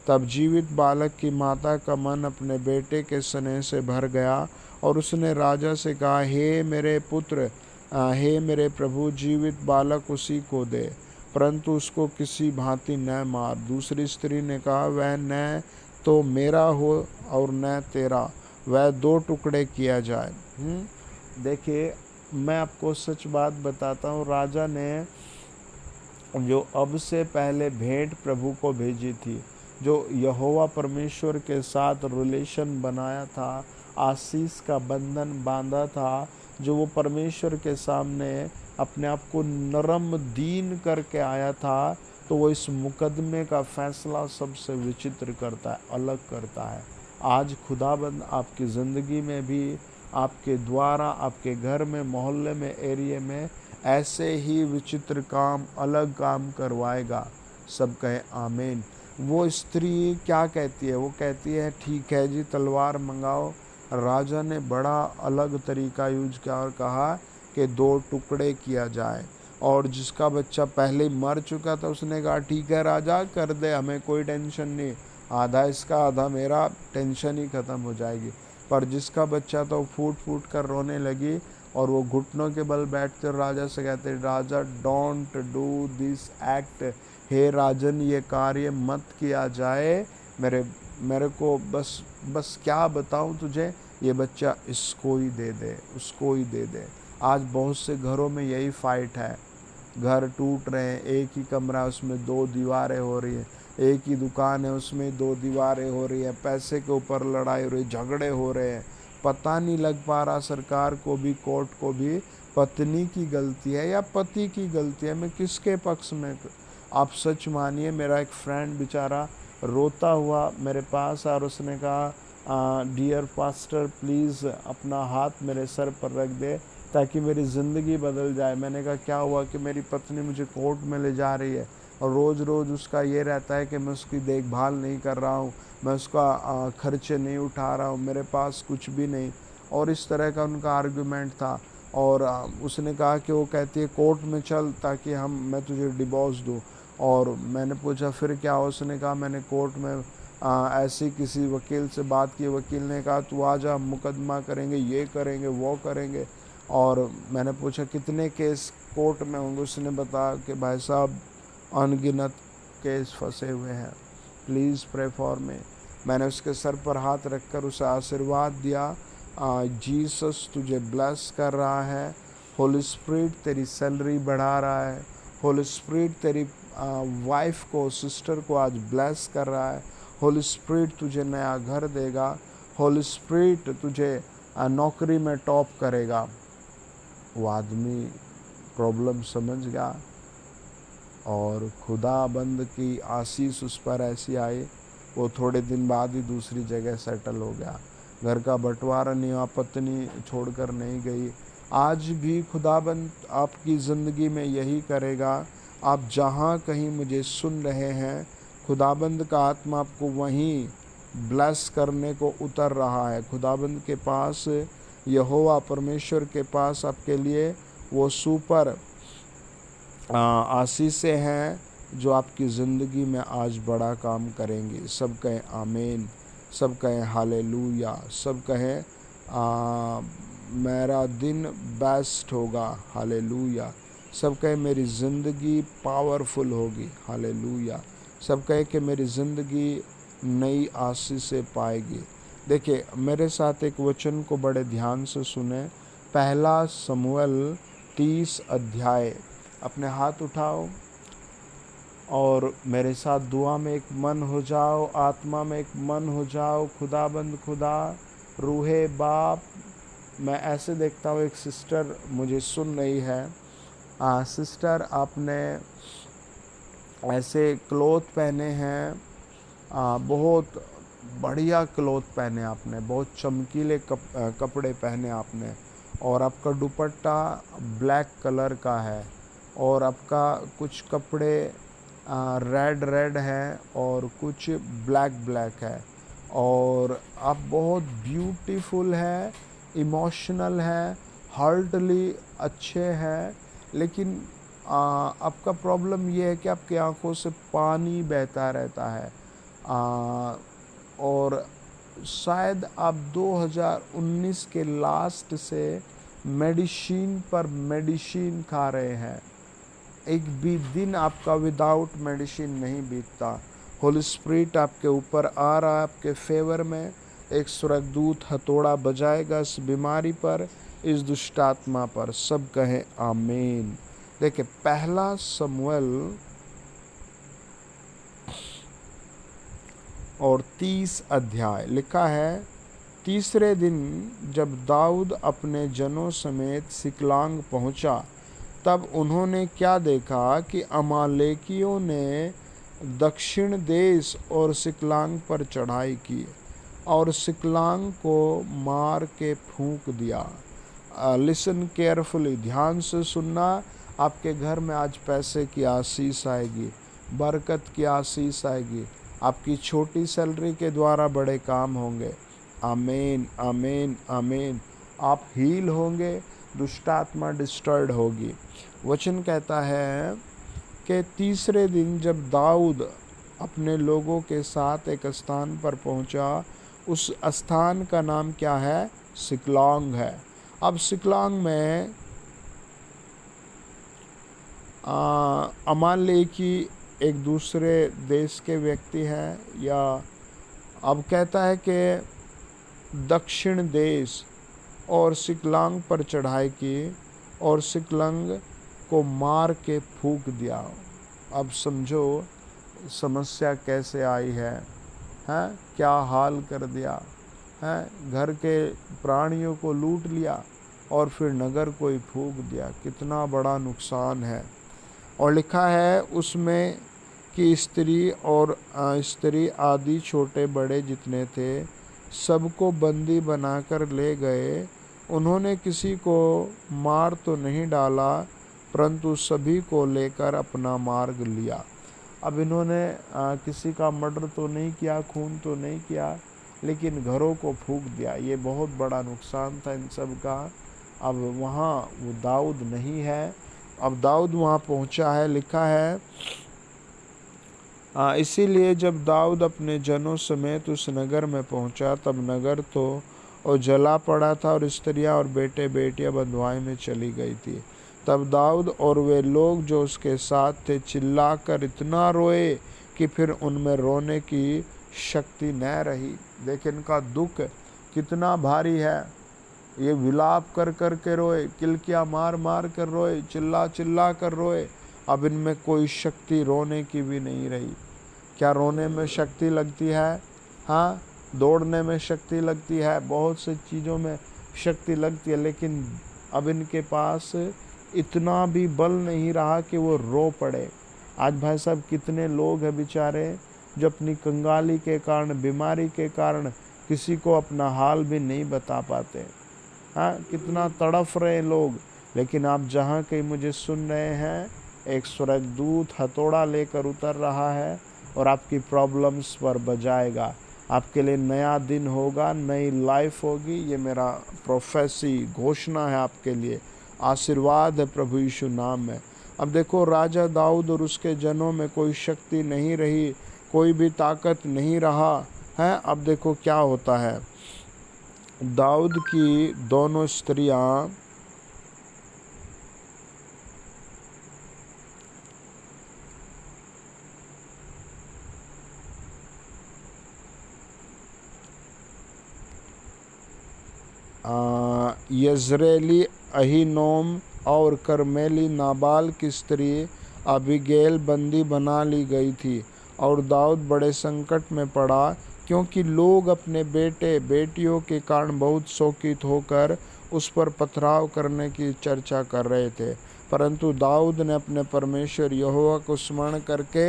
तब जीवित बालक की माता का मन अपने बेटे के स्नेह से भर गया और उसने राजा से कहा, हे मेरे पुत्र, हे मेरे प्रभु, जीवित बालक उसी को दे, परंतु उसको किसी भांति न मार। दूसरी स्त्री ने कहा, वह न तो मेरा हो और न तेरा, वह 2 टुकड़े किया जाए। देखिए, मैं आपको सच बात बताता हूँ, राजा ने जो अब से पहले भेंट प्रभु को भेजी थी, जो यहोवा परमेश्वर के साथ रिलेशन बनाया था, आशीष का बंधन बांधा था, जो वो परमेश्वर के सामने अपने आप को नरम दीन करके आया था, तो वो इस मुकदमे का फैसला सबसे विचित्र करता है, अलग करता है। आज खुदाबंद आपकी ज़िंदगी में भी, आपके द्वारा, आपके घर में, मोहल्ले में, एरिया में ऐसे ही विचित्र काम, अलग काम करवाएगा। सब कहे आमीन। वो स्त्री क्या कहती है? वो कहती है, ठीक है जी, तलवार मंगाओ। राजा ने बड़ा अलग तरीका यूज किया और कहा कि 2 टुकड़े किया जाए। और जिसका बच्चा पहले ही मर चुका था, उसने कहा, ठीक है राजा, कर दे, हमें कोई टेंशन नहीं, आधा इसका आधा मेरा, टेंशन ही ख़त्म हो जाएगी। पर जिसका बच्चा था वो फूट फूट कर रोने लगी और वो घुटनों के बल बैठते और राजा से कहते, राजा डोंट डू दिस एक्ट, हे राजन ये कार्य मत किया जाए, मेरे को बस क्या बताऊं तुझे, ये बच्चा इसको ही दे दे, उसको ही दे दे। आज बहुत से घरों में यही फाइट है, घर टूट रहे हैं, एक ही कमरा उसमें 2 दीवारें हो रही है, एक ही दुकान है उसमें 2 दीवारें हो रही है, पैसे के ऊपर लड़ाई हो रही, झगड़े हो रहे हैं, पता नहीं लग पा रहा सरकार को भी, कोर्ट को भी, पत्नी की गलती है या पति की गलती है, मैं किसके पक्ष में। आप सच मानिए, मेरा एक फ्रेंड बेचारा रोता हुआ मेरे पास और उसने कहा, डियर पास्टर प्लीज़ अपना हाथ मेरे सर पर रख दे ताकि मेरी ज़िंदगी बदल जाए। मैंने कहा क्या हुआ? कि मेरी पत्नी मुझे कोर्ट में ले जा रही है और रोज़ रोज़ उसका ये रहता है कि मैं उसकी देखभाल नहीं कर रहा हूँ, मैं उसका खर्चे नहीं उठा रहा हूँ, मेरे पास कुछ भी नहीं, और इस तरह का उनका आर्गुमेंट था। और उसने कहा कि वो कहती है कोर्ट में चल ताकि मैं तुझे डिवोर्स दूँ। और मैंने पूछा फिर क्या? उसने कहा मैंने कोर्ट में ऐसी किसी वकील से बात की, वकील ने कहा तू आ जा, मुकदमा करेंगे, ये करेंगे, वो करेंगे। और मैंने पूछा कितने केस कोर्ट में होंगे? उसने बताया कि भाई साहब अनगिनत केस फंसे हुए हैं, प्लीज़ प्रे फॉर मी। मैंने उसके सर पर हाथ रखकर उसे आशीर्वाद दिया, जीसस तुझे ब्लेस कर रहा है, होली स्पिरिट तेरी सैलरी बढ़ा रहा है, होली स्पिरिट तेरी वाइफ को, सिस्टर को आज ब्लेस कर रहा है, होली स्पिरिट तुझे नया घर देगा, होली स्पिरिट तुझे नौकरी में टॉप करेगा। वो आदमी प्रॉब्लम समझ गया और खुदाबंद की आशीष उस पर ऐसी आई, वो थोड़े दिन बाद ही दूसरी जगह सेटल हो गया, घर का बंटवारा नहीं हुआ, पत्नी छोड़कर नहीं गई। आज भी खुदाबंद आपकी ज़िंदगी में यही करेगा। आप जहाँ कहीं मुझे सुन रहे हैं, खुदाबंद का आत्मा आपको वहीं ब्लेस करने को उतर रहा है। खुदाबंद के पास, यहोवा परमेश्वर के पास आपके लिए वो सुपर आशीषें हैं जो आपकी ज़िंदगी में आज बड़ा काम करेंगी। सब कहें आमीन, सब कहें हालेलुया, सब कहें मेरा दिन बेस्ट होगा, हालेलुया। सब कहें मेरी ज़िंदगी पावरफुल होगी, हालेलुया। सब कहें कि मेरी ज़िंदगी नई आशीषें पाएगी। देखिए, मेरे साथ एक वचन को बड़े ध्यान से सुने। 1 शमूएल 30 अध्याय। अपने हाथ उठाओ और मेरे साथ दुआ में एक मन हो जाओ, आत्मा में एक मन हो जाओ। खुदाबंद खुदा, रूहे बाप, मैं ऐसे देखता हूँ एक सिस्टर मुझे सुन रही है। सिस्टर, आपने ऐसे क्लोथ पहने हैं, बहुत बढ़िया क्लोथ पहने आपने, बहुत चमकीले कपड़े पहने आपने, और आपका दुपट्टा ब्लैक कलर का है, और आपका कुछ कपड़े रेड है और कुछ ब्लैक है, और आप बहुत ब्यूटीफुल है, इमोशनल है, हार्टली अच्छे हैं। लेकिन आपका प्रॉब्लम ये है कि आपकी आंखों से पानी बहता रहता है। और शायद आप 2019 के लास्ट से मेडिसिन पर मेडिसिन खा रहे हैं। एक भी दिन आपका विदाउट मेडिसिन नहीं बीतता। होली स्पिरिट आपके ऊपर आ रहा है, आपके फेवर में। एक स्वर्गदूत हथौड़ा बजाएगा इस बीमारी पर, इस दुष्ट आत्मा पर। सब कहें आमीन। देखिए, पहला शमूएल और 30 अध्याय लिखा है, तीसरे दिन जब दाऊद अपने जनों समेत सिकलाग पहुंचा, तब उन्होंने क्या देखा कि अमालेकियों ने दक्षिण देश और सिकलाग पर चढ़ाई की और सिकलाग को मार के फूंक दिया। लिसन केयरफुली, ध्यान से सुनना। आपके घर में आज पैसे की आशीष आएगी, बरकत की आशीष आएगी। आपकी छोटी सैलरी के द्वारा बड़े काम होंगे। आमीन, आमीन, आमीन। आप हील होंगे, दुष्ट आत्मा डिस्ट्रॉयड होगी। वचन कहता है कि तीसरे दिन जब दाऊद अपने लोगों के साथ एक स्थान पर पहुंचा, उस स्थान का नाम क्या है? सिकलाग है। अब सिकलाग में अमालेकी एक दूसरे देश के व्यक्ति हैं, या अब कहता है कि दक्षिण देश और सिकलाग पर चढ़ाई की और सिकलाग को मार के फूंक दिया। अब समझो समस्या कैसे आई है, हैं? क्या हाल कर दिया है। घर के प्राणियों को लूट लिया और फिर नगर को ही फूंक दिया। कितना बड़ा नुकसान है। और लिखा है उसमें कि स्त्री आदि छोटे बड़े जितने थे, सबको बंदी बनाकर ले गए। उन्होंने किसी को मार तो नहीं डाला, परंतु सभी को लेकर अपना मार्ग लिया। अब इन्होंने किसी का मर्डर तो नहीं किया, खून तो नहीं किया, लेकिन घरों को फूंक दिया। ये बहुत बड़ा नुकसान था इन सब का। अब वहाँ वो दाऊद नहीं है। अब दाऊद वहाँ पहुँचा है। लिखा है इसीलिए जब दाऊद अपने जनों समेत उस नगर में पहुँचा, तब नगर तो और जला पड़ा था और स्त्रियाँ और बेटे बेटियाँ बंधुआई में चली गई थी। तब दाऊद और वे लोग जो उसके साथ थे चिल्लाकर इतना रोए कि फिर उनमें रोने की शक्ति न रही। देखिए इनका दुख कितना भारी है। ये विलाप कर कर के रोए, किलकियाँ मार मार कर रोए, चिल्ला चिल्ला कर रोए। अब इनमें कोई शक्ति रोने की भी नहीं रही। क्या रोने में शक्ति लगती है? हाँ, दौड़ने में शक्ति लगती है, बहुत सी चीज़ों में शक्ति लगती है, लेकिन अब इनके पास इतना भी बल नहीं रहा कि वो रो पड़े। आज भाई साहब कितने लोग हैं बेचारे जो अपनी कंगाली के कारण, बीमारी के कारण किसी को अपना हाल भी नहीं बता पाते। हाँ, कितना तड़फ रहे लोग। लेकिन आप जहाँ कहीं मुझे सुन रहे हैं, एक स्वर्गदूत हथौड़ा लेकर उतर रहा है और आपकी प्रॉब्लम्स पर बजाएगा। आपके लिए नया दिन होगा, नई लाइफ होगी। ये मेरा प्रोफेसी घोषणा है आपके लिए। आशीर्वाद है प्रभु यीशु नाम में। अब देखो, राजा दाऊद और उसके जनों में कोई शक्ति नहीं रही, कोई भी ताकत नहीं रहा है। अब देखो क्या होता है। दाऊद की दोनों स्त्रियां यजरेली अहीनोम और करमेली नाबाल की स्त्री अबीगैल बंदी बना ली गई थी। और दाऊद बड़े संकट में पड़ा, क्योंकि लोग अपने बेटे बेटियों के कारण बहुत शोकित होकर उस पर पथराव करने की चर्चा कर रहे थे। परंतु दाऊद ने अपने परमेश्वर यहोवा को स्मरण करके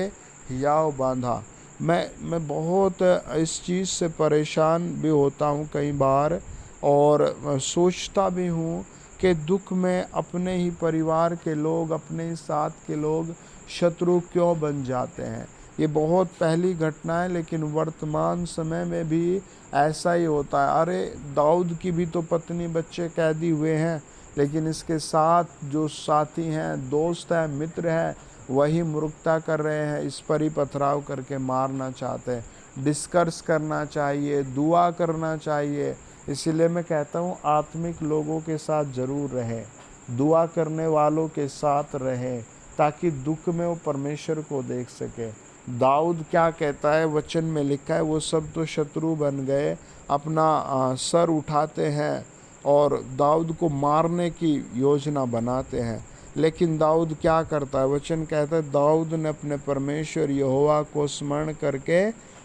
हियाव बांधा। मैं बहुत इस चीज़ से परेशान भी होता हूँ कई बार, और सोचता भी हूँ कि दुख में अपने ही परिवार के लोग, अपने ही साथ के लोग शत्रु क्यों बन जाते हैं। ये बहुत पहली घटना है, लेकिन वर्तमान समय में भी ऐसा ही होता है। अरे, दाऊद की भी तो पत्नी बच्चे कैदी हुए हैं, लेकिन इसके साथ जो साथी हैं, दोस्त हैं, मित्र हैं, वही मूर्खता कर रहे हैं, इस पर ही पथराव करके मारना चाहते हैं। डिस्कस करना चाहिए, दुआ करना चाहिए। इसीलिए मैं कहता हूँ आत्मिक लोगों के साथ ज़रूर रहें, दुआ करने वालों के साथ रहें, ताकि दुख में वो परमेश्वर को देख सके। दाऊद क्या कहता है, वचन में लिखा है, वो सब तो शत्रु बन गए, अपना सर उठाते हैं और दाऊद को मारने की योजना बनाते हैं। लेकिन दाऊद क्या करता है, वचन कहता है दाऊद ने अपने परमेश्वर यहोवा को स्मरण करके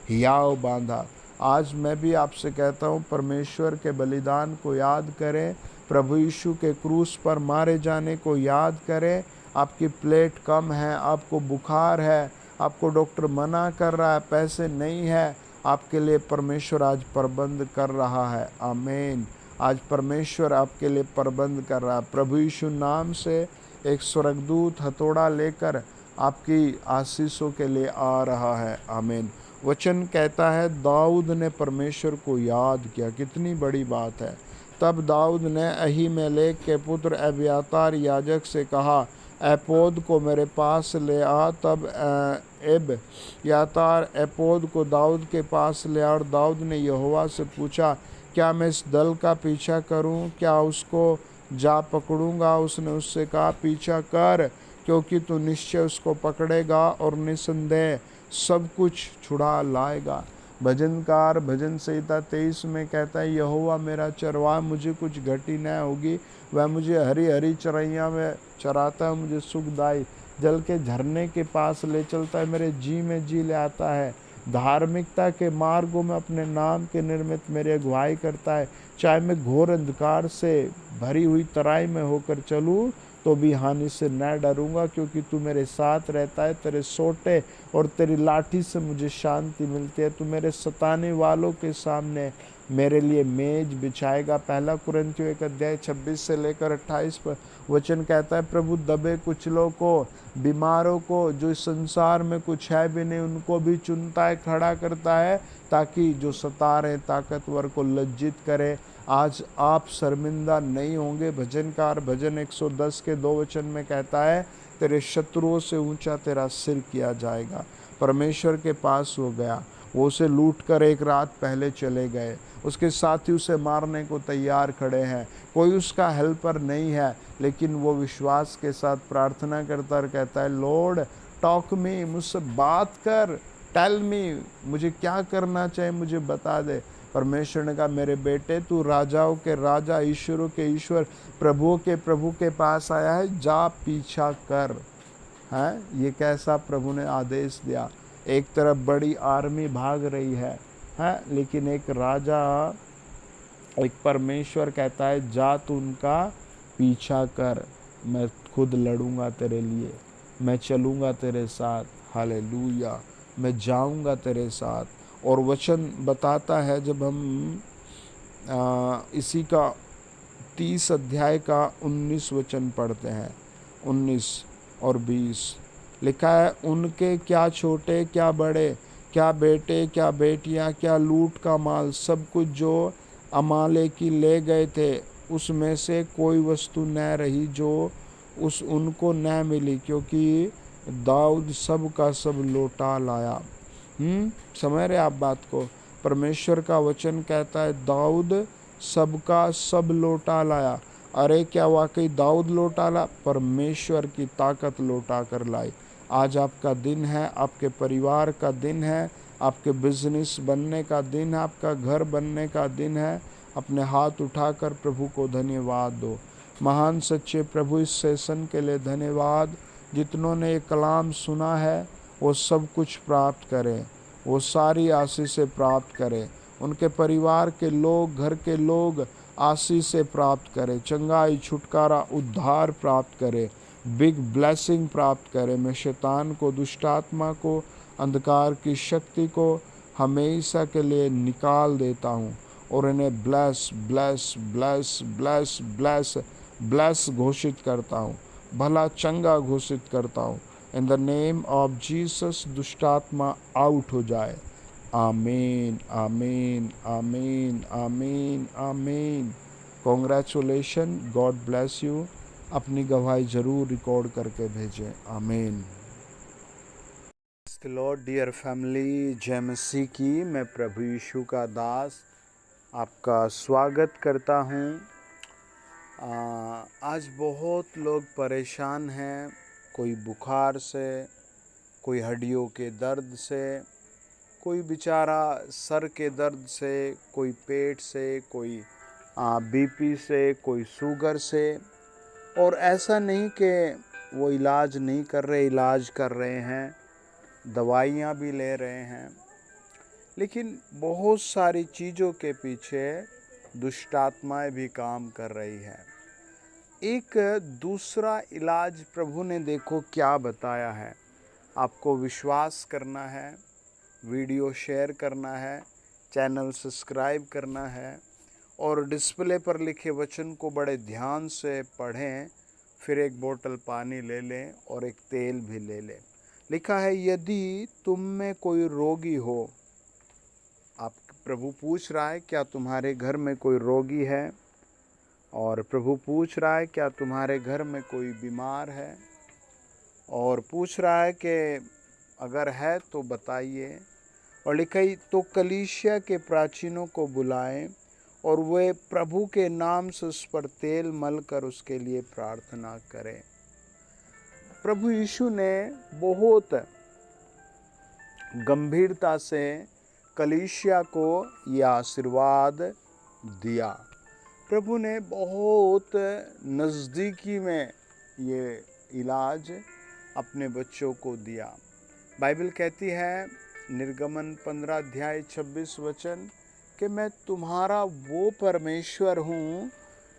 हियाव बांधा। आज मैं भी आपसे कहता हूँ परमेश्वर के बलिदान को याद करें, प्रभु यीशु के क्रूस पर मारे जाने को याद करें। आपकी प्लेट कम है, आपको बुखार है, आपको डॉक्टर मना कर रहा है, पैसे नहीं है, आपके लिए परमेश्वर आज प्रबंध कर रहा है। आमीन। आज परमेश्वर आपके लिए प्रबंध कर रहा है। प्रभु यीशु नाम से एक स्वर्गदूत हथौड़ा लेकर आपकी आशीषों के लिए आ रहा है। आमीन। वचन कहता है दाऊद ने परमेश्वर को याद किया, कितनी बड़ी बात है। तब दाऊद ने अहीमेलेक के पुत्र अब्यातार याजक से कहा, एपोद को मेरे पास ले आ। तब अब्यातार एपोद को दाऊद के पास ले आ, और दाऊद ने यहोवा से पूछा, क्या मैं इस दल का पीछा करूं? क्या उसको जा पकड़ूंगा? उसने उससे कहा, पीछा कर, क्योंकि तू निश्चय उसको पकड़ेगा और निसंदेह सब कुछ छुड़ा लाएगा। भजनकार भजन संहिता 23 में कहता है, यहोवा मेरा चरवाहा, मुझे कुछ घटी न होगी। वह मुझे हरी हरी चरैया में चराता है, मुझे सुखदाई जल के झरने के पास ले चलता है, मेरे जी में जी ले आता है। धार्मिकता के मार्गों में अपने नाम के निर्मित मेरी अगुवाई करता है। चाहे मैं घोर अंधकार से भरी हुई तराई में होकर चलूँ तो भी हानि से न डरूंगा, क्योंकि तू मेरे साथ रहता है। तेरे सोटे और तेरी लाठी से मुझे शांति मिलती है। तू मेरे सताने वालों के सामने मेरे लिए मेज बिछाएगा। पहला कुरिन्थियों 1:26 से लेकर 28 पर वचन कहता है, प्रभु दबे कुचलों को, बीमारों को, जो इस संसार में कुछ है भी नहीं, उनको भी चुनता है, खड़ा करता है, ताकि जो सता रहे ताकतवर को लज्जित करे। आज आप शर्मिंदा नहीं होंगे। भजनकार भजन 110 के 2 वचन में कहता है, तेरे शत्रुओं से ऊंचा तेरा सिर किया जाएगा। परमेश्वर के पास वो गया, वो उसे लूट कर एक रात पहले चले गए, उसके साथी उसे मारने को तैयार खड़े हैं, कोई उसका हेल्पर नहीं है, लेकिन वो विश्वास के साथ प्रार्थना करता और कहता है, लॉर्ड टॉक मी, मुझसे बात कर, टेल मी, मुझे क्या करना चाहिए, मुझे बता दे। परमेश्वर ने कहा, मेरे बेटे, तू राजाओं के राजा, ईश्वरों के ईश्वर, प्रभुओं के प्रभु के पास आया है, जा पीछा कर। हैं, ये कैसा प्रभु ने आदेश दिया। एक तरफ बड़ी आर्मी भाग रही है, लेकिन एक राजा, एक परमेश्वर कहता है, जा तू उनका पीछा कर, मैं खुद लड़ूंगा तेरे लिए, मैं चलूंगा तेरे साथ। हालेलुया, मैं जाऊंगा तेरे साथ। और वचन बताता है, जब हम इसी का 30 अध्याय का 19 वचन पढ़ते हैं, 19 और 20 लिखा है, उनके क्या छोटे क्या बड़े, क्या बेटे क्या बेटियां, क्या लूट का माल, सब कुछ जो अमालेकी ले गए थे, उसमें से कोई वस्तु न रही जो उनको न मिली, क्योंकि दाऊद सब का सब लौटा लाया। समझ रहे आप बात को? परमेश्वर का वचन कहता है दाऊद सबका सब लौटा लाया। अरे क्या वाकई दाऊद लौटा ला? परमेश्वर की ताकत लौटा कर लाई। आज आपका दिन है, आपके परिवार का दिन है, आपके बिजनेस बनने का दिन है, आपका घर बनने का दिन है। अपने हाथ उठाकर प्रभु को धन्यवाद दो। महान सच्चे प्रभु, इस सेशन के लिए धन्यवाद। जितनों ने ये कलाम सुना है वो सब कुछ प्राप्त करें, वो सारी आशीषें प्राप्त करें। उनके परिवार के लोग, घर के लोग आशीषें प्राप्त करें, चंगाई, छुटकारा, उद्धार प्राप्त करें, बिग ब्लेसिंग प्राप्त करें। मैं शैतान को, दुष्टात्मा को, अंधकार की शक्ति को हमेशा के लिए निकाल देता हूँ और इन्हें bless bless bless bless bless bless घोषित करता हूँ, भला चंगा घोषित करता हूँ। In the name of Jesus दुष्टात्मा आउट हो जाए। आमीन आमीन आमीन आमीन आमीन। Congratulation, God bless you. अपनी गवाही ज़रूर रिकॉर्ड करके भेजें। आमीन। Praise the lord dear family, जय मसीह की। मैं प्रभु यीशु का दास आपका स्वागत करता हूँ। आज बहुत लोग परेशान हैं, कोई बुखार से, कोई हड्डियों के दर्द से, कोई बेचारा सर के दर्द से, कोई पेट से, कोई बीपी से, कोई शुगर से। और ऐसा नहीं कि वो इलाज नहीं कर रहे, इलाज कर रहे हैं, दवाइयाँ भी ले रहे हैं, लेकिन बहुत सारी चीज़ों के पीछे दुष्ट आत्माएं भी काम कर रही है। एक दूसरा इलाज प्रभु ने देखो क्या बताया है। आपको विश्वास करना है, वीडियो शेयर करना है, चैनल सब्सक्राइब करना है और डिस्प्ले पर लिखे वचन को बड़े ध्यान से पढ़ें। फिर एक बोतल पानी ले लें और एक तेल भी ले लें। लिखा है, यदि तुम में कोई रोगी हो, आप प्रभु पूछ रहा है क्या तुम्हारे घर में कोई रोगी है, और प्रभु पूछ रहा है क्या तुम्हारे घर में कोई बीमार है, और पूछ रहा है कि अगर है तो बताइए। और लिखा है, तो कलीसिया के प्राचीनों को बुलाएं और वे प्रभु के नाम से उस पर तेल मल कर उसके लिए प्रार्थना करें। प्रभु यीशु ने बहुत गंभीरता से कलीसिया को यह आशीर्वाद दिया। प्रभु ने बहुत नज़दीकी में ये इलाज अपने बच्चों को दिया। बाइबल कहती है, निर्गमन 15 अध्याय 26 वचन, कि मैं तुम्हारा वो परमेश्वर हूँ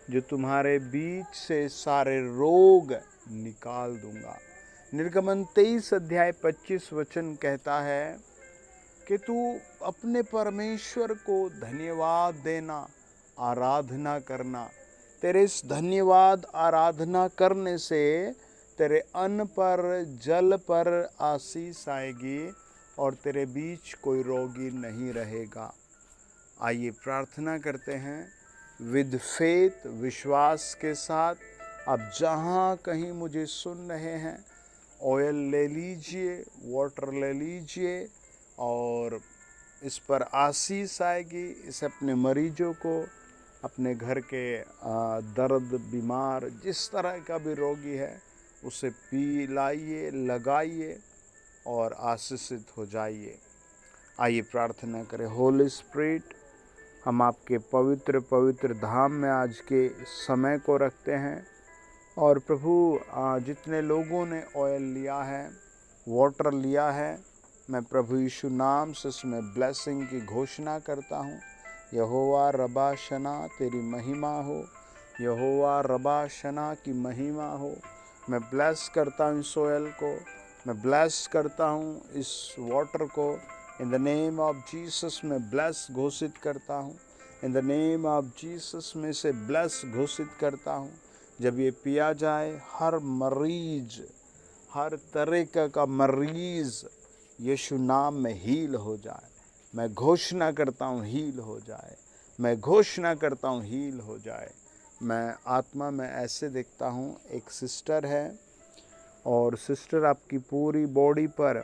जो तुम्हारे बीच से सारे रोग निकाल दूंगा। निर्गमन 23 अध्याय 25 वचन कहता है कि तू अपने परमेश्वर को धन्यवाद देना, आराधना करना। तेरे इस धन्यवाद आराधना करने से तेरे अन्न पर, जल पर आशीष आएगी और तेरे बीच कोई रोगी नहीं रहेगा। आइए प्रार्थना करते हैं विद फेथ, विश्वास के साथ। आप जहाँ कहीं मुझे सुन रहे हैं, ऑयल ले लीजिए, वाटर ले लीजिए और इस पर आशीष आएगी। इसे अपने मरीजों को, अपने घर के दर्द, बीमार, जिस तरह का भी रोगी है, उसे पिलाइए, लगाइए और आशीषित हो जाइए। आइए प्रार्थना करें। होली स्पिरिट, हम आपके पवित्र पवित्र धाम में आज के समय को रखते हैं। और प्रभु, जितने लोगों ने ऑयल लिया है, वाटर लिया है, मैं प्रभु यीशु नाम से उसमें ब्लेसिंग की घोषणा करता हूँ। यहोवा रबा शना तेरी महिमा हो, यहोवा रबा शना की महिमा हो। मैं ब्लेस करता हूँ इस ऑयल को, मैं ब्लेस करता हूँ इस वाटर को। इन द नेम ऑफ जीसस में ब्लेस घोषित करता हूँ। In the name of Jesus में से ब्लेस घोषित करता हूँ। जब ये पिया जाए, हर मरीज, हर तरह का मरीज यीशु नाम में हील हो जाए। मैं घोषणा करता हूँ हील हो जाए, मैं घोषणा करता हूँ हील हो जाए। मैं आत्मा में ऐसे देखता हूँ, एक सिस्टर है और सिस्टर आपकी पूरी बॉडी पर,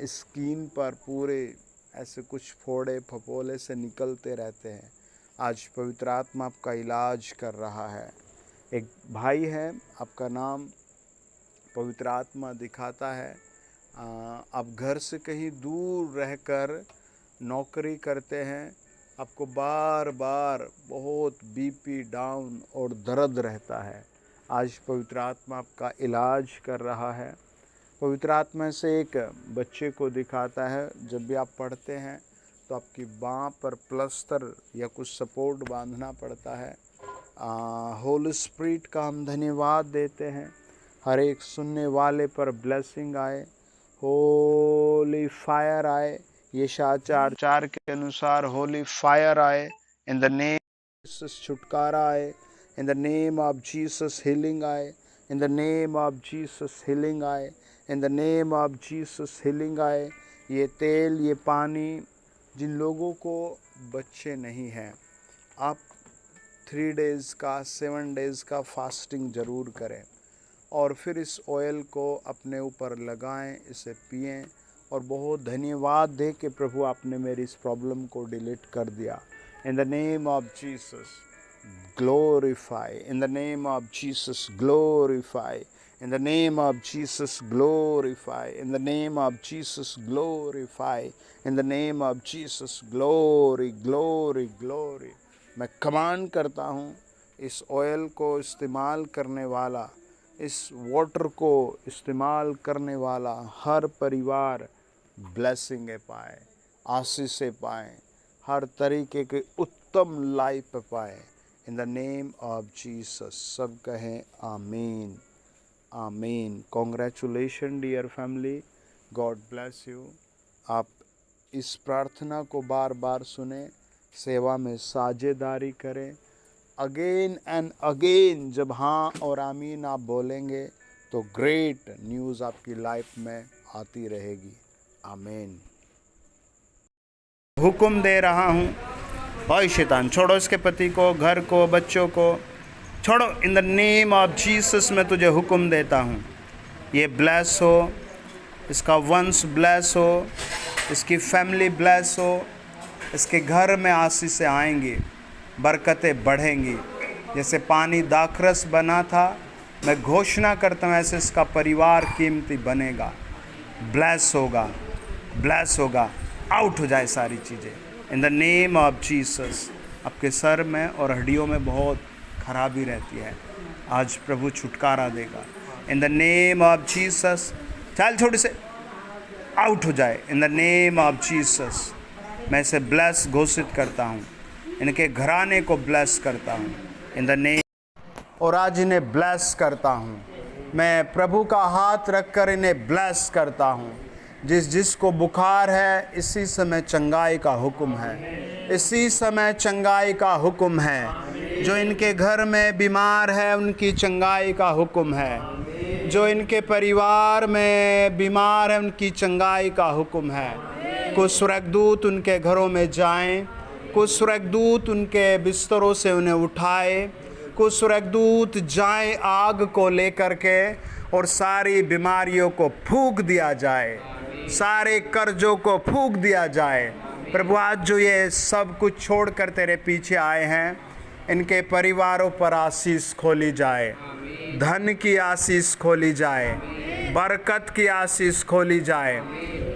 स्किन पर पूरे ऐसे कुछ फोड़े फपोले से निकलते रहते हैं। आज पवित्र आत्मा आपका इलाज कर रहा है। एक भाई है, आपका नाम पवित्र आत्मा दिखाता है। आप घर से कहीं दूर रहकर नौकरी करते हैं, आपको बार बार बहुत बीपी डाउन और दर्द रहता है। आज पवित्र आत्मा आपका इलाज कर रहा है। पवित्र आत्मा से एक बच्चे को दिखाता है, जब भी आप पढ़ते हैं तो आपकी बाँह पर प्लास्टर या कुछ सपोर्ट बांधना पड़ता है। होली स्पिरिट का हम धन्यवाद देते हैं। हर एक सुनने वाले पर ब्लेसिंग आए, होली फायर आए। यशायाह 4:4 के अनुसार होली फायर आए। In the name of Jesus छुटकारा आए। In the name of Jesus healing आए। In the name of Jesus healing आए। In the name of Jesus healing आए। ये तेल, ये पानी, जिन लोगों को बच्चे नहीं हैं, आप 3 डेज़ का, 7 डेज़ का फास्टिंग ज़रूर करें। और फिर इस ऑयल को अपने ऊपर लगाएं, इसे पिएं और बहुत धन्यवाद दे कि प्रभु आपने मेरी इस प्रॉब्लम को डिलीट कर दिया। इन the name of Jesus glorify, in the name of Jesus glorify, in the name of Jesus glorify, in the name of Jesus glorify, in the name of Jesus glory glory glory। मैं command करता हूँ इस oil को इस्तेमाल करने वाला, इस water को इस्तेमाल करने वाला हर परिवार ब्लेसिंग पाए, आशीषें पाएँ, हर तरीके के उत्तम लाइफ पाए। In the name of Jesus सब कहें आमीन आमीन। Congratulation dear family, God bless you. आप इस प्रार्थना को बार बार सुने, सेवा में साझेदारी करें। अगेन एंड अगेन जब हाँ और आमीन आप बोलेंगे तो ग्रेट न्यूज़ आपकी लाइफ में आती रहेगी। आमीन। हुक्म दे रहा हूँ, ओए शैतान छोड़ो इसके पति को, घर को, बच्चों को छोड़ो। इन द नेम ऑफ जीसस मैं तुझे हुक्म देता हूँ, ये ब्लेस हो, इसका वंश ब्लेस हो, इसकी फैमिली ब्लेस हो, इसके घर में आशीषें आएंगी, बरकतें बढ़ेंगी। जैसे पानी दाखरस बना था, मैं घोषणा करता हूँ ऐसे इसका परिवार कीमती बनेगा, ब्लेस होगा, ब्लेस होगा। आउट हो जाए सारी चीज़ें in the name of Jesus. आपके सर में और हड्डियों में बहुत खराबी रहती है, आज प्रभु छुटकारा देगा इन द नेम ऑफ जीसस। चल छोटे से आउट हो जाए इन द नेम ऑफ जीसस। मैं इसे ब्लेस घोषित करता हूँ, इनके घराने को ब्लेस करता हूँ इन द नेम, और आज इन्हें ब्लेस करता हूँ। मैं प्रभु का हाथ रखकर इन्हें ब्लेस करता हूँ। जिसको बुखार है इसी समय चंगाई का हुक्म है, इसी समय चंगाई का हुक्म है। जो इनके घर में बीमार है उनकी चंगाई का हुक्म है, जो इनके परिवार में बीमार है उनकी चंगाई का हुक्म है। कुछ स्वर्गदूत उनके घरों में जाएं, कुछ स्वर्गदूत उनके बिस्तरों से उन्हें उठाए, कुछ स्वर्गदूत जाएं आग को लेकर के और सारी बीमारियों को फूंक दिया जाए, सारे कर्जों को फूंक दिया जाए। प्रभु आज जो ये सब कुछ छोड़कर तेरे पीछे आए हैं, इनके परिवारों पर आशीष खोली जाए, धन की आशीष खोली जाए, बरकत की आशीष खोली जाए।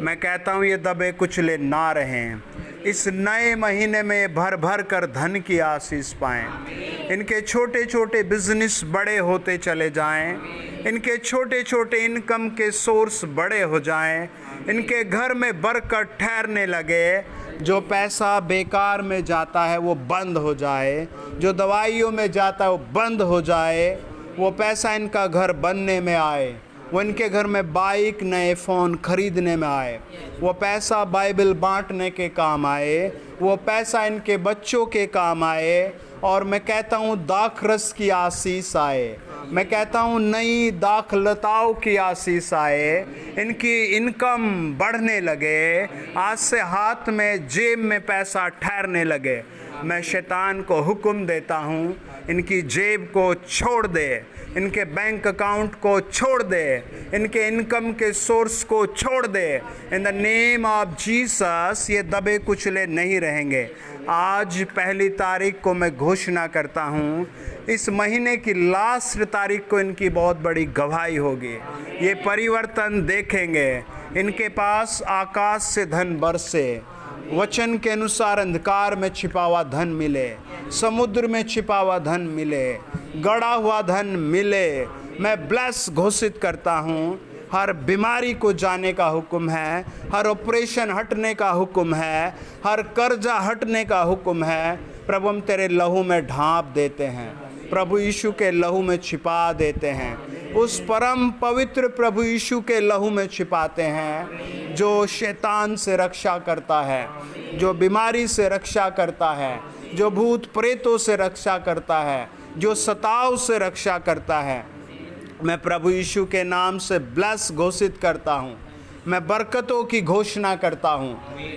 मैं कहता हूँ ये दबे कुचले ना रहें, इस नए महीने में भर भर कर धन की आशीष पाएं। इनके छोटे छोटे बिजनेस बड़े होते चले जाएं, इनके छोटे छोटे इनकम के सोर्स बड़े हो जाएं, इनके घर में बरकत ठहरने लगे। जो पैसा बेकार में जाता है वो बंद हो जाए, जो दवाइयों में जाता है वो बंद हो जाए, वो पैसा इनका घर बनने में आए, वो इनके घर में बाइक नए फ़ोन खरीदने में आए, वो पैसा बाइबल बांटने के काम आए, वो पैसा इनके बच्चों के काम आए। और मैं कहता हूँ दाखरस की आशीष आए, मैं कहता हूँ नई दाखलताओं की आशीष आए, इनकी इनकम बढ़ने लगे, आज से हाथ में जेब में पैसा ठहरने लगे। मैं शैतान को हुक्म देता हूँ इनकी जेब को छोड़ दे, इनके बैंक अकाउंट को छोड़ दे, इनके इनकम के सोर्स को छोड़ दे। In the name of Jesus ये दबे कुचले नहीं रहेंगे। आज पहली तारीख को मैं घोषणा करता हूँ, इस महीने की लास्ट तारीख को इनकी बहुत बड़ी गवाही होगी, ये परिवर्तन देखेंगे। इनके पास आकाश से धन बरसे, वचन के अनुसार अंधकार में छिपा हुआ धन मिले, समुद्र में छिपा हुआ धन मिले, गड़ा हुआ धन मिले। मैं ब्लेस घोषित करता हूँ, हर बीमारी को जाने का हुक्म है, हर ऑपरेशन हटने का हुक्म है, हर कर्जा हटने का हुक्म है। प्रभु हम तेरे लहू में ढाँप देते हैं, प्रभु यीशु के लहू में छिपा देते हैं, उस परम पवित्र प्रभु यीशु के लहू में छिपाते हैं, जो शैतान से रक्षा करता है, जो बीमारी से रक्षा करता है, जो भूत प्रेतों से रक्षा करता है, जो सताव से रक्षा करता है। मैं प्रभु यीशु के नाम से ब्लेस घोषित करता हूँ, मैं बरकतों की घोषणा करता हूँ।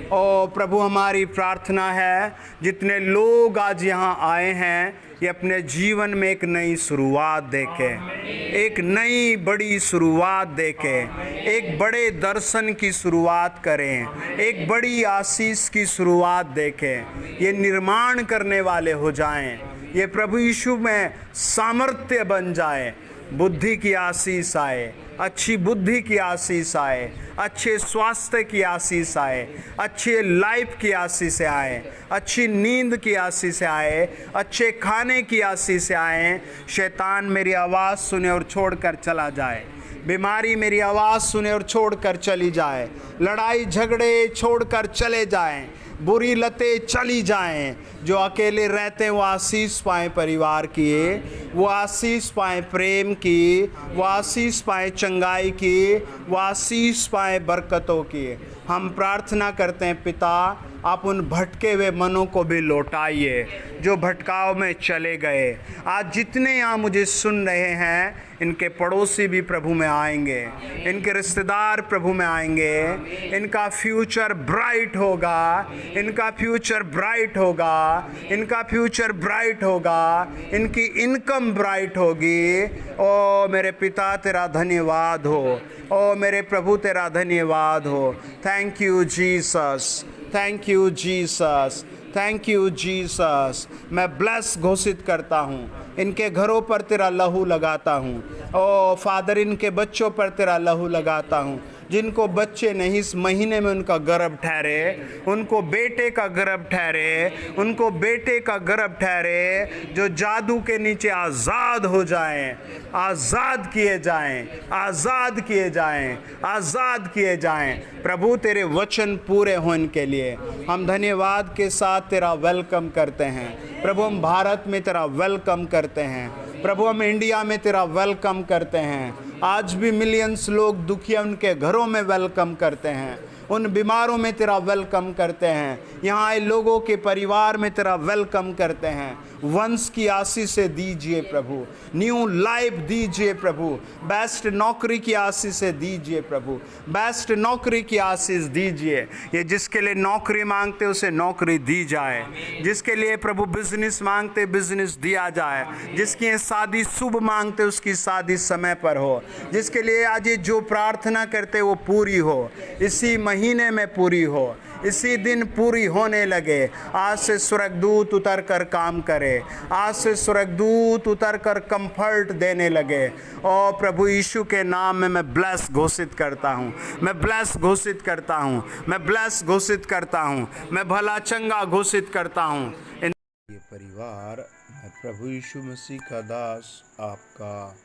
ओ प्रभु, हमारी प्रार्थना है जितने लोग आज यहाँ आए हैं ये अपने जीवन में एक नई शुरुआत देखें, एक नई बड़ी शुरुआत देखें, एक बड़े दर्शन की शुरुआत करें, एक बड़ी आशीष की शुरुआत देखें। ये निर्माण करने वाले हो जाएं, ये प्रभु यीशु में सामर्थ्य बन जाए। बुद्धि की आशीष आए, अच्छी बुद्धि की आशीष आए, अच्छे स्वास्थ्य की आशीष आए, अच्छे लाइफ की आशीष आए, अच्छी नींद की आशीष आए, अच्छे खाने की आशीष आए। शैतान मेरी आवाज़ सुने और छोड़कर चला जाए, बीमारी मेरी आवाज़ सुने और छोड़कर चली जाए, लड़ाई झगड़े छोड़कर चले जाएं, बुरी लतें चली जाएं। जो अकेले रहते हैं वो आशीष पाएँ परिवार की, वो आशीष पाएँ प्रेम की, वो आशीष पाएँ चंगाई की, वो आशीष पाएँ बरकतों की। हम प्रार्थना करते हैं पिता, आप उन भटके हुए मनों को भी लौटाइए जो भटकाव में चले गए। आज जितने यहाँ मुझे सुन रहे हैं इनके पड़ोसी भी प्रभु में आएंगे, इनके रिश्तेदार प्रभु में आएंगे, इनका फ्यूचर ब्राइट होगा, इनका फ्यूचर ब्राइट होगा, इनका फ्यूचर ब्राइट होगा, इनकी इनकम ब्राइट होगी। ओ मेरे पिता तेरा धन्यवाद हो, ओ मेरे प्रभु तेरा धन्यवाद हो। Thank you Jesus, thank you Jesus, thank you Jesus. मैं ब्लेस घोषित करता हूँ, इनके घरों पर तेरा लहू लगाता हूँ। ओ फादर, इनके बच्चों पर तेरा लहू लगाता हूँ। जिनको बच्चे नहीं, इस महीने में उनका गर्भ ठहरे, उनको बेटे का गर्भ ठहरे, उनको बेटे का गर्भ ठहरे। जो जादू के नीचे आज़ाद हो जाएं, आज़ाद किए जाएं, आज़ाद किए जाएं, आज़ाद किए जाएं। प्रभु तेरे वचन पूरे हो इनके लिए। हम धन्यवाद के साथ तेरा वेलकम करते हैं प्रभु। हम भारत में तेरा वेलकम करते हैं प्रभु, हम इंडिया में तेरा वेलकम करते हैं। आज भी मिलियंस लोग दुखी हैं, उनके घरों में वेलकम करते हैं, उन बीमारों में तेरा वेलकम करते हैं, यहाँ आए लोगों के परिवार में तेरा वेलकम करते हैं। वंश की आशीष से दीजिए प्रभु, न्यू लाइफ दीजिए प्रभु, बेस्ट नौकरी की आशीष से दीजिए प्रभु, बेस्ट नौकरी की आशीष दीजिए। ये जिसके लिए नौकरी मांगते उसे नौकरी दी जाए, जिसके लिए प्रभु बिजनेस मांगते बिजनेस दिया जाए, जिसकी शादी शुभ मांगते उसकी शादी समय पर हो, जिसके लिए आज ये जो प्रार्थना करते वो पूरी हो, इसी महीने में पूरी हो, इसी दिन पूरी होने लगे। आज से स्वर्गदूत उतर कर काम करे, आज से स्वर्गदूत उतर कर कंफर्ट देने लगे। और प्रभु यीशु के नाम में मैं ब्लेस घोषित करता हूँ, मैं ब्लेस घोषित करता हूँ, मैं ब्लेस घोषित करता हूँ, मैं भला चंगा घोषित करता हूँ। ये परिवार, मैं प्रभु यीशु मसीह का दास आपका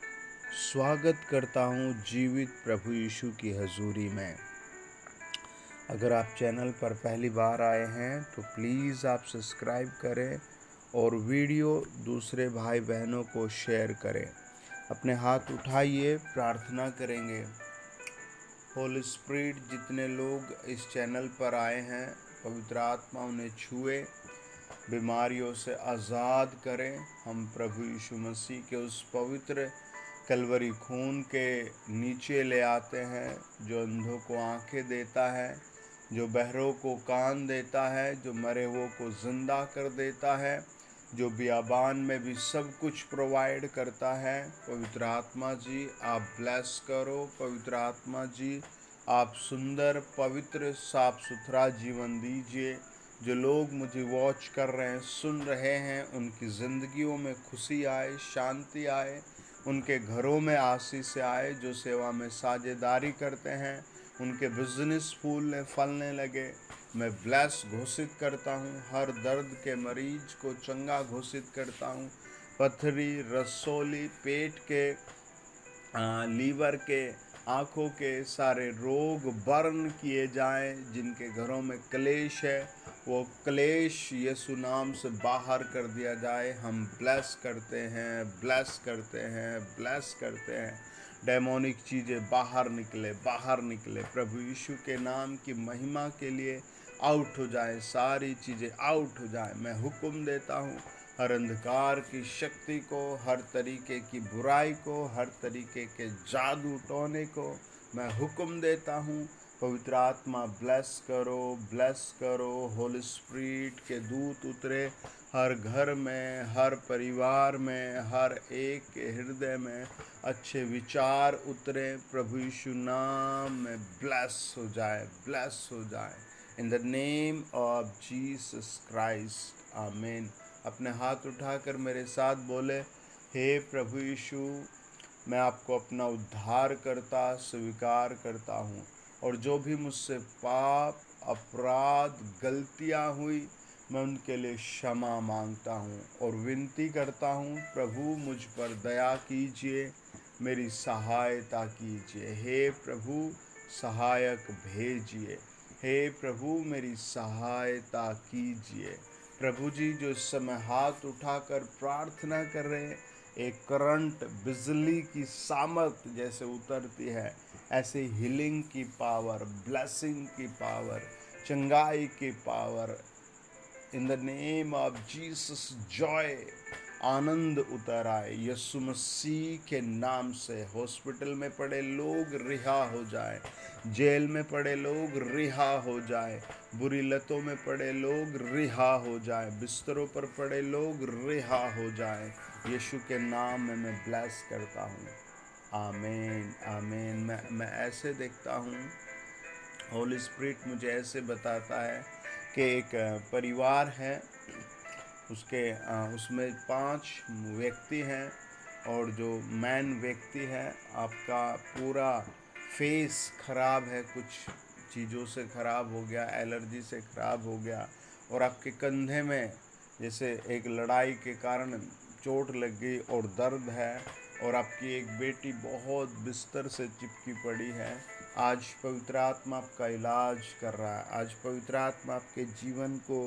स्वागत करता हूँ जीवित प्रभु यीशु की हजूरी में। अगर आप चैनल पर पहली बार आए हैं तो प्लीज़ आप सब्सक्राइब करें और वीडियो दूसरे भाई बहनों को शेयर करें। अपने हाथ उठाइए, प्रार्थना करेंगे। होली स्पिरिट, जितने लोग इस चैनल पर आए हैं पवित्र आत्मा उन्हें छुए, बीमारियों से आज़ाद करें। हम प्रभु यीशु मसीह के उस पवित्र कलवरी खून के नीचे ले आते हैं, जो अंधों को आंखें देता है, जो बहरों को कान देता है, जो मरे हुओं को जिंदा कर देता है, जो बियाबान में भी सब कुछ प्रोवाइड करता है। पवित्र आत्मा जी आप ब्लेस करो, पवित्र आत्मा जी आप सुंदर पवित्र साफ सुथरा जीवन दीजिए। जो लोग मुझे वॉच कर रहे हैं, सुन रहे हैं, उनकी ज़िंदगियों में खुशी आए, शांति आए, उनके घरों में आशीष आए। जो सेवा में साझेदारी करते हैं उनके बिजनेस फलने लगे। मैं ब्लेस घोषित करता हूँ, हर दर्द के मरीज को चंगा घोषित करता हूँ। पथरी, रसोली, पेट के, लीवर के, आँखों के सारे रोग बर्न किए जाएं। जिनके घरों में क्लेश है वो क्लेश यीशु नाम से बाहर कर दिया जाए। हम ब्लेस करते हैं, ब्लेस करते हैं, ब्लेस करते हैं। डेमोनिक चीज़ें बाहर निकले, बाहर निकले। प्रभु यीशु के नाम की महिमा के लिए आउट हो जाए, सारी चीज़ें आउट हो जाए। मैं हुक्म देता हूँ हर अंधकार की शक्ति को, हर तरीके की बुराई को, हर तरीके के जादू टोने को मैं हुक्म देता हूँ। पवित्र आत्मा ब्लेस करो। होली स्पिरिट के दूत उतरे हर घर में, हर परिवार में, हर एक के हृदय में अच्छे विचार उतरे। प्रभु यीशु नाम में ब्लेस हो जाए इन the name of Jesus Christ, आमीन। अपने हाथ उठाकर मेरे साथ बोले, हे प्रभु यीशु, मैं आपको अपना उद्धारकर्ता स्वीकार करता हूँ, और जो भी मुझसे पाप, अपराध, गलतियाँ हुई, मैं उनके लिए क्षमा मांगता हूँ और विनती करता हूँ, प्रभु मुझ पर दया कीजिए, मेरी सहायता कीजिए। हे प्रभु, सहायक भेजिए। हे प्रभु, मेरी सहायता कीजिए। प्रभु जी, जो इस समय हाथ उठाकर प्रार्थना कर रहे हैं, एक करंट बिजली की सामर्थ जैसे उतरती है, ऐसे हीलिंग की पावर, ब्लेसिंग की पावर, चंगाई की power, in the name of Jesus joy, आनंद उतर आए यीशु मसीह के नाम से। हॉस्पिटल में पड़े लोग रिहा हो जाए, जेल में पड़े लोग रिहा हो जाए, बुरी लतों में पड़े लोग रिहा हो जाए, बिस्तरों पर पड़े लोग रिहा हो जाए। यीशु के नाम में मैं ब्लेस करता हूँ। आमीन, आमीन। मैं ऐसे देखता हूँ, होली स्पिरिट मुझे ऐसे बताता है कि एक परिवार है, उसमें 5 व्यक्ति हैं, और जो मैन व्यक्ति है, आपका पूरा फेस खराब है, कुछ चीज़ों से ख़राब हो गया, एलर्जी से ख़राब हो गया, और आपके कंधे में जैसे एक लड़ाई के कारण चोट लग गई और दर्द है, और आपकी एक बेटी बहुत बिस्तर से चिपकी पड़ी है। आज पवित्र आत्मा आपका इलाज कर रहा है, आज पवित्र आत्मा आपके जीवन को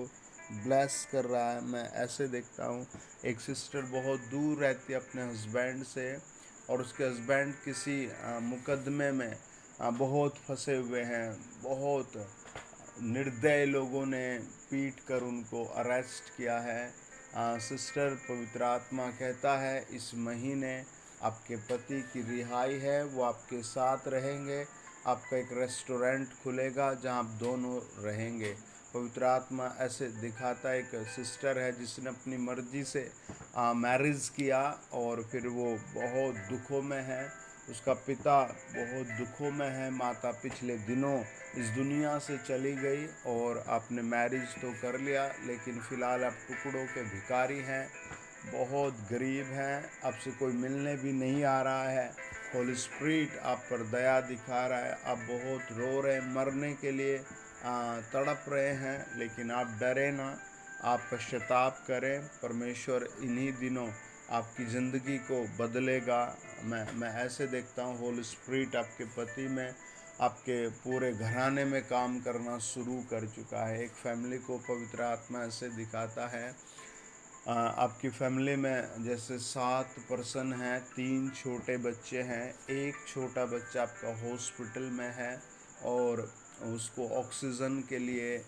ब्लेस कर रहा है। मैं ऐसे देखता हूँ, एक सिस्टर बहुत दूर रहती है अपने हस्बैंड से, और उसके हस्बैंड किसी मुकदमे में बहुत फंसे हुए हैं, बहुत निर्दय लोगों ने पीट कर उनको अरेस्ट किया है। सिस्टर, पवित्र आत्मा कहता है इस महीने आपके पति की रिहाई है, वो आपके साथ रहेंगे, आपका एक रेस्टोरेंट खुलेगा जहां आप दोनों रहेंगे। पवित्र आत्मा ऐसे दिखाता है, एक सिस्टर है जिसने अपनी मर्जी से मैरिज किया, और फिर वो बहुत दुखों में है, उसका पिता बहुत दुखों में है, माता पिछले दिनों इस दुनिया से चली गई, और आपने मैरिज तो कर लिया, लेकिन फ़िलहाल आप टुकड़ों के भिखारी हैं, बहुत गरीब हैं, आपसे कोई मिलने भी नहीं आ रहा है। होली स्पिरिट आप पर दया दिखा रहा है, आप बहुत रो रहे हैं, मरने के लिए तड़प रहे हैं, लेकिन आप डरे ना, आप पश्चाताप करें, परमेश्वर इन्हीं दिनों आपकी ज़िंदगी को बदलेगा। मैं ऐसे देखता हूँ, होली स्पिरिट आपके पति में, आपके पूरे घराने में काम करना शुरू कर चुका है। एक फैमिली को पवित्र आत्मा ऐसे दिखाता है, आपकी फैमिली में जैसे 7 पर्सन हैं, 3 छोटे बच्चे हैं, एक छोटा बच्चा आपका हॉस्पिटल में है, और उसको ऑक्सीजन के लिए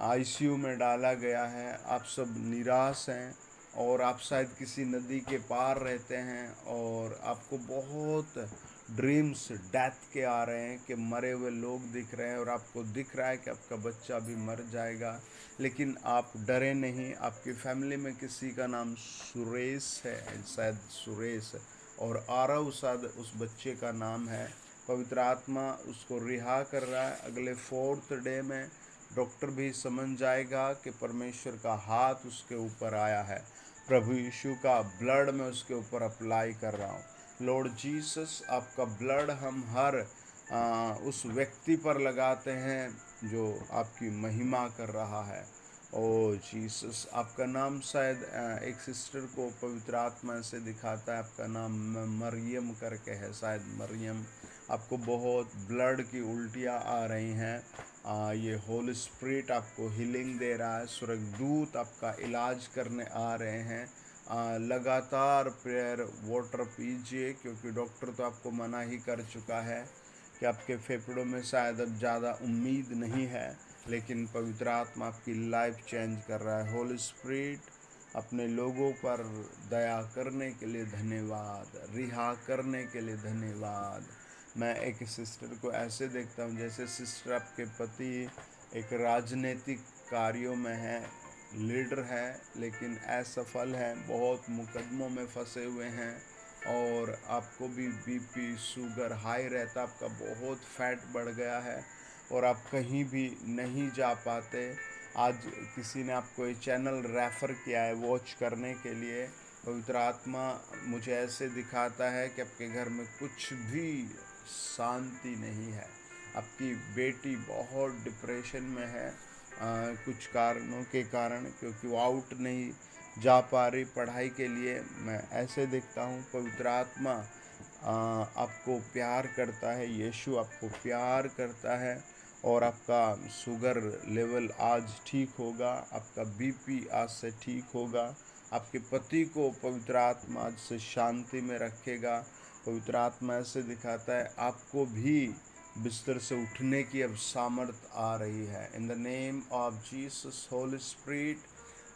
आईसीयू में डाला गया है। आप सब निराश हैं, और आप शायद किसी नदी के पार रहते हैं, और आपको बहुत ड्रीम्स डेथ के आ रहे हैं कि मरे हुए लोग दिख रहे हैं, और आपको दिख रहा है कि आपका बच्चा भी मर जाएगा, लेकिन आप डरे नहीं। आपकी फैमिली में किसी का नाम सुरेश है, शायद सुरेश, और आरव शायद उस बच्चे का नाम है। पवित्र आत्मा उसको रिहा कर रहा है। अगले 4th डे में डॉक्टर भी समझ जाएगा कि परमेश्वर का हाथ उसके ऊपर आया है। प्रभु यीशु का ब्लड मैं उसके ऊपर अप्लाई कर रहा हूँ। लॉर्ड जीसस, आपका ब्लड हम हर उस व्यक्ति पर लगाते हैं जो आपकी महिमा कर रहा है। ओ जीसस, आपका नाम शायद एक सिस्टर को पवित्र आत्मा से दिखाता है, आपका नाम मरियम करके है, शायद मरियम। आपको बहुत ब्लड की उल्टियाँ आ रही हैं, ये होली स्पिरिट आपको हीलिंग दे रहा है, स्वर्गदूत आपका इलाज करने आ रहे हैं। लगातार प्रेयर वाटर पीजिए, क्योंकि डॉक्टर तो आपको मना ही कर चुका है कि आपके फेफड़ों में शायद अब ज़्यादा उम्मीद नहीं है, लेकिन पवित्र आत्मा आपकी लाइफ चेंज कर रहा है। होली स्पिरिट, अपने लोगों पर दया करने के लिए धन्यवाद, रिहा करने के लिए धन्यवाद। मैं एक सिस्टर को ऐसे देखता हूँ जैसे सिस्टर आपके पति एक राजनीतिक कार्यों में है, लीडर है, लेकिन असफल है, बहुत मुकदमों में फंसे हुए हैं, और आपको भी बीपी शुगर हाई रहता, आपका बहुत फैट बढ़ गया है और आप कहीं भी नहीं जा पाते। आज किसी ने आपको ये चैनल रेफ़र किया है वॉच करने के लिए। पवित्र आत्मा मुझे ऐसे दिखाता है कि आपके घर में कुछ भी शांति नहीं है। आपकी बेटी बहुत डिप्रेशन में है, कुछ कारणों के कारण, क्योंकि वो आउट नहीं जा पा रही पढ़ाई के लिए। मैं ऐसे देखता हूँ पवित्र आत्मा आपको प्यार करता है, यीशु आपको प्यार करता है, और आपका शुगर लेवल आज ठीक होगा, आपका बीपी आज से ठीक होगा, आपके पति को पवित्र आत्मा आज से शांति में रखेगा। पवित्र आत्मा ऐसे दिखाता है आपको भी बिस्तर से उठने की अब सामर्थ आ रही है। इन the name of Jesus, Holi spirit,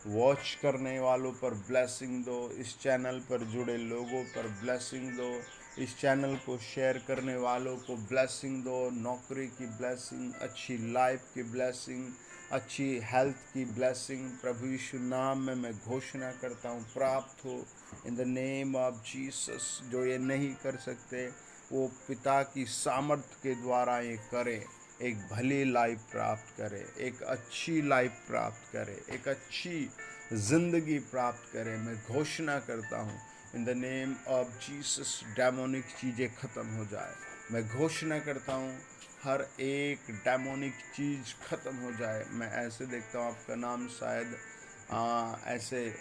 watch करने वालों पर ब्लेसिंग दो, इस चैनल पर जुड़े लोगों पर ब्लेसिंग दो, इस चैनल को शेयर करने वालों को ब्लेसिंग दो, नौकरी की ब्लेसिंग, अच्छी लाइफ की ब्लेसिंग, अच्छी हेल्थ की ब्लेसिंग प्रभु यीशु नाम में मैं घोषणा करता हूँ प्राप्त हो। इन द नेम ऑफ जीसस, जो ये नहीं कर सकते वो पिता की सामर्थ के द्वारा ये करें, एक भली लाइफ प्राप्त करे, एक अच्छी लाइफ प्राप्त करे, एक अच्छी ज़िंदगी प्राप्त करे। मैं घोषणा करता हूँ in the name of Jesus, demonic चीज़ें ख़त्म हो जाए। मैं घोषणा करता हूँ हर एक डेमोनिक चीज़ ख़त्म हो जाए। मैं ऐसे देखता हूँ आपका नाम शायद ऐसे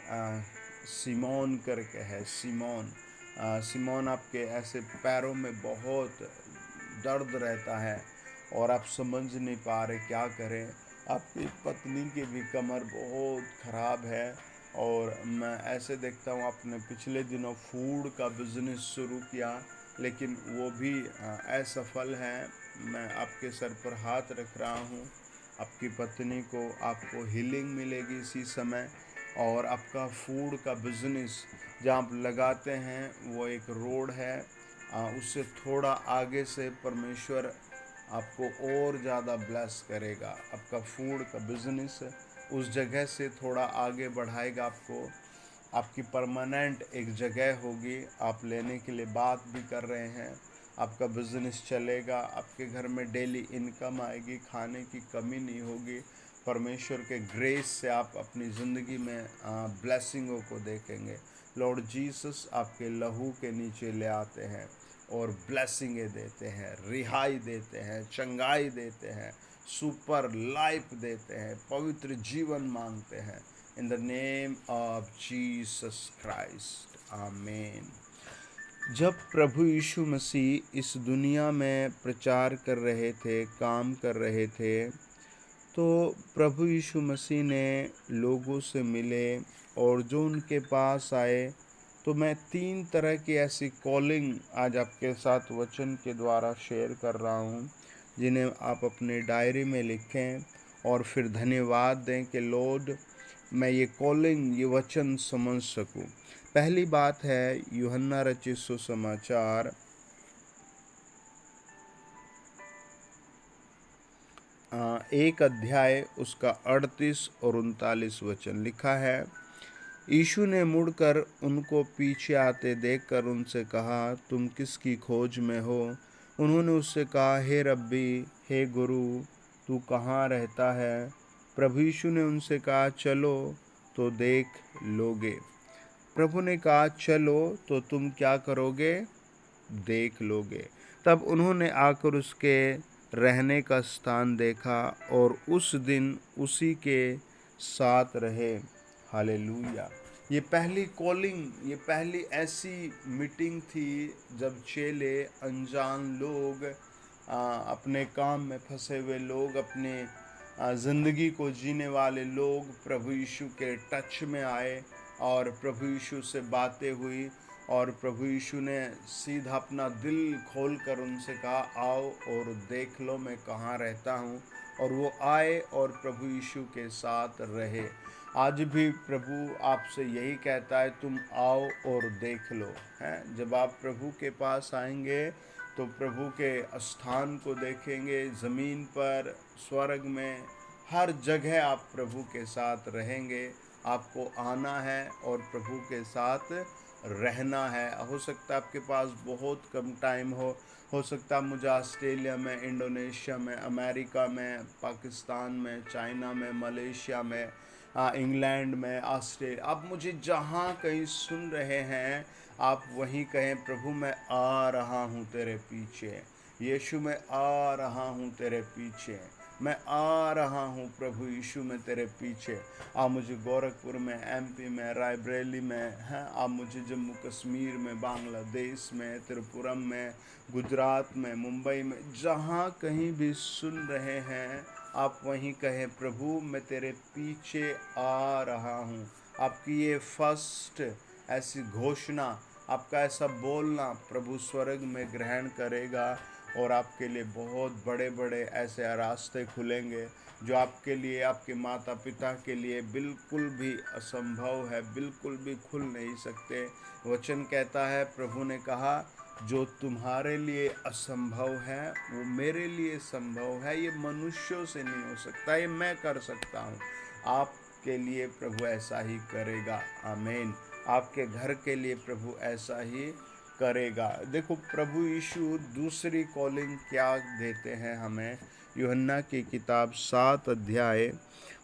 सिमोन करके है, सिमोन आपके ऐसे पैरों में बहुत दर्द रहता है और आप समझ नहीं पा रहे क्या करें। आपकी पत्नी की भी कमर बहुत ख़राब है, और मैं ऐसे देखता हूँ आपने पिछले दिनों फूड का बिज़नेस शुरू किया, लेकिन वो भी असफल है। मैं आपके सर पर हाथ रख रहा हूँ, आपकी पत्नी को, आपको हीलिंग मिलेगी इसी समय। और आपका फूड का बिज़नेस जहाँ आप लगाते हैं वो एक रोड है, उससे थोड़ा आगे से परमेश्वर आपको और ज़्यादा ब्लेस करेगा। आपका फूड का बिज़नेस उस जगह से थोड़ा आगे बढ़ाएगा आपको। आपकी परमानेंट एक जगह होगी, आप लेने के लिए बात भी कर रहे हैं। आपका बिज़नेस चलेगा, आपके घर में डेली इनकम आएगी, खाने की कमी नहीं होगी। परमेश्वर के ग्रेस से आप अपनी ज़िंदगी में ब्लेसिंगों को देखेंगे। लॉर्ड जीसस आपके लहू के नीचे ले आते हैं और ब्लेसिंगें देते हैं, रिहाई देते हैं, चंगाई देते हैं, सुपर लाइफ देते हैं, पवित्र जीवन मांगते हैं। इन the name of Jesus Christ, आमीन। जब प्रभु यीशु मसीह इस दुनिया में प्रचार कर रहे थे, काम कर रहे थे, तो प्रभु यीशु मसीह ने लोगों से मिले, और जो उनके पास आए, तो मैं 3 तरह की ऐसी कॉलिंग आज आपके साथ वचन के द्वारा शेयर कर रहा हूँ, जिन्हें आप अपने डायरी में लिखें और फिर धन्यवाद दें कि लॉर्ड मैं ये कॉलिंग, ये वचन समझ सकूँ। पहली बात है यूहन्ना रचित सुसमाचार 1 अध्याय उसका 38 और 39 वचन लिखा है। यीशु ने मुड़कर उनको पीछे आते देखकर उनसे कहा, तुम किसकी खोज में हो? उन्होंने उससे कहा, हे रब्बी, हे गुरु, तू कहाँ रहता है? प्रभु यीशु ने उनसे कहा, चलो तो देख लोगे। प्रभु ने कहा, चलो तो तुम क्या करोगे? देख लोगे। तब उन्होंने आकर उसके रहने का स्थान देखा और उस दिन उसी के साथ रहे। हालेलुया। ये पहली कॉलिंग, ये पहली ऐसी मीटिंग थी जब चेले, अनजान लोग, अपने काम में फंसे हुए लोग, अपने ज़िंदगी को जीने वाले लोग प्रभु यीशु के टच में आए और प्रभु यीशु से बातें हुई, और प्रभु यीशु ने सीधा अपना दिल खोल कर उनसे कहा, आओ और देख लो मैं कहाँ रहता हूँ। और वो आए और प्रभु यीशु के साथ रहे। आज भी प्रभु आपसे यही कहता है, तुम आओ और देख लो। हैं, जब आप प्रभु के पास आएंगे तो प्रभु के स्थान को देखेंगे। ज़मीन पर, स्वर्ग में, हर जगह आप प्रभु के साथ रहेंगे। आपको आना है और प्रभु के साथ रहना है। हो सकता है आपके पास बहुत कम टाइम हो सकता है मुझे ऑस्ट्रेलिया में, इंडोनेशिया में, अमेरिका में, पाकिस्तान में, चाइना में, मलेशिया में, इंग्लैंड में, ऑस्ट्रेलिया, आप मुझे जहाँ कहीं सुन रहे हैं, आप वहीं कहें, प्रभु मैं आ रहा हूँ तेरे पीछे। यीशु मैं आ रहा हूँ तेरे पीछे। मैं आ रहा हूँ प्रभु यीशु मैं तेरे पीछे। आप मुझे गोरखपुर में, एमपी में, रायबरेली में हैं, आप मुझे जम्मू कश्मीर में, बांग्लादेश में, त्रिपुरम में, गुजरात में, मुंबई में, जहाँ कहीं भी सुन रहे हैं, आप वहीं कहें, प्रभु मैं तेरे पीछे आ रहा हूँ। आपकी ये फर्स्ट ऐसी घोषणा, आपका ऐसा बोलना प्रभु स्वर्ग में ग्रहण करेगा और आपके लिए बहुत बड़े बड़े ऐसे रास्ते खुलेंगे जो आपके लिए, आपके माता पिता के लिए बिल्कुल भी असंभव है, बिल्कुल भी खुल नहीं सकते। वचन कहता है, प्रभु ने कहा, जो तुम्हारे लिए असंभव है वो मेरे लिए संभव है। ये मनुष्यों से नहीं हो सकता, ये मैं कर सकता हूँ। आपके लिए प्रभु ऐसा ही करेगा। आमीन। आपके घर के लिए प्रभु ऐसा ही करेगा। देखो प्रभु यीशु दूसरी कॉलिंग क्या देते हैं हमें। यूहन्ना की किताब 7 अध्याय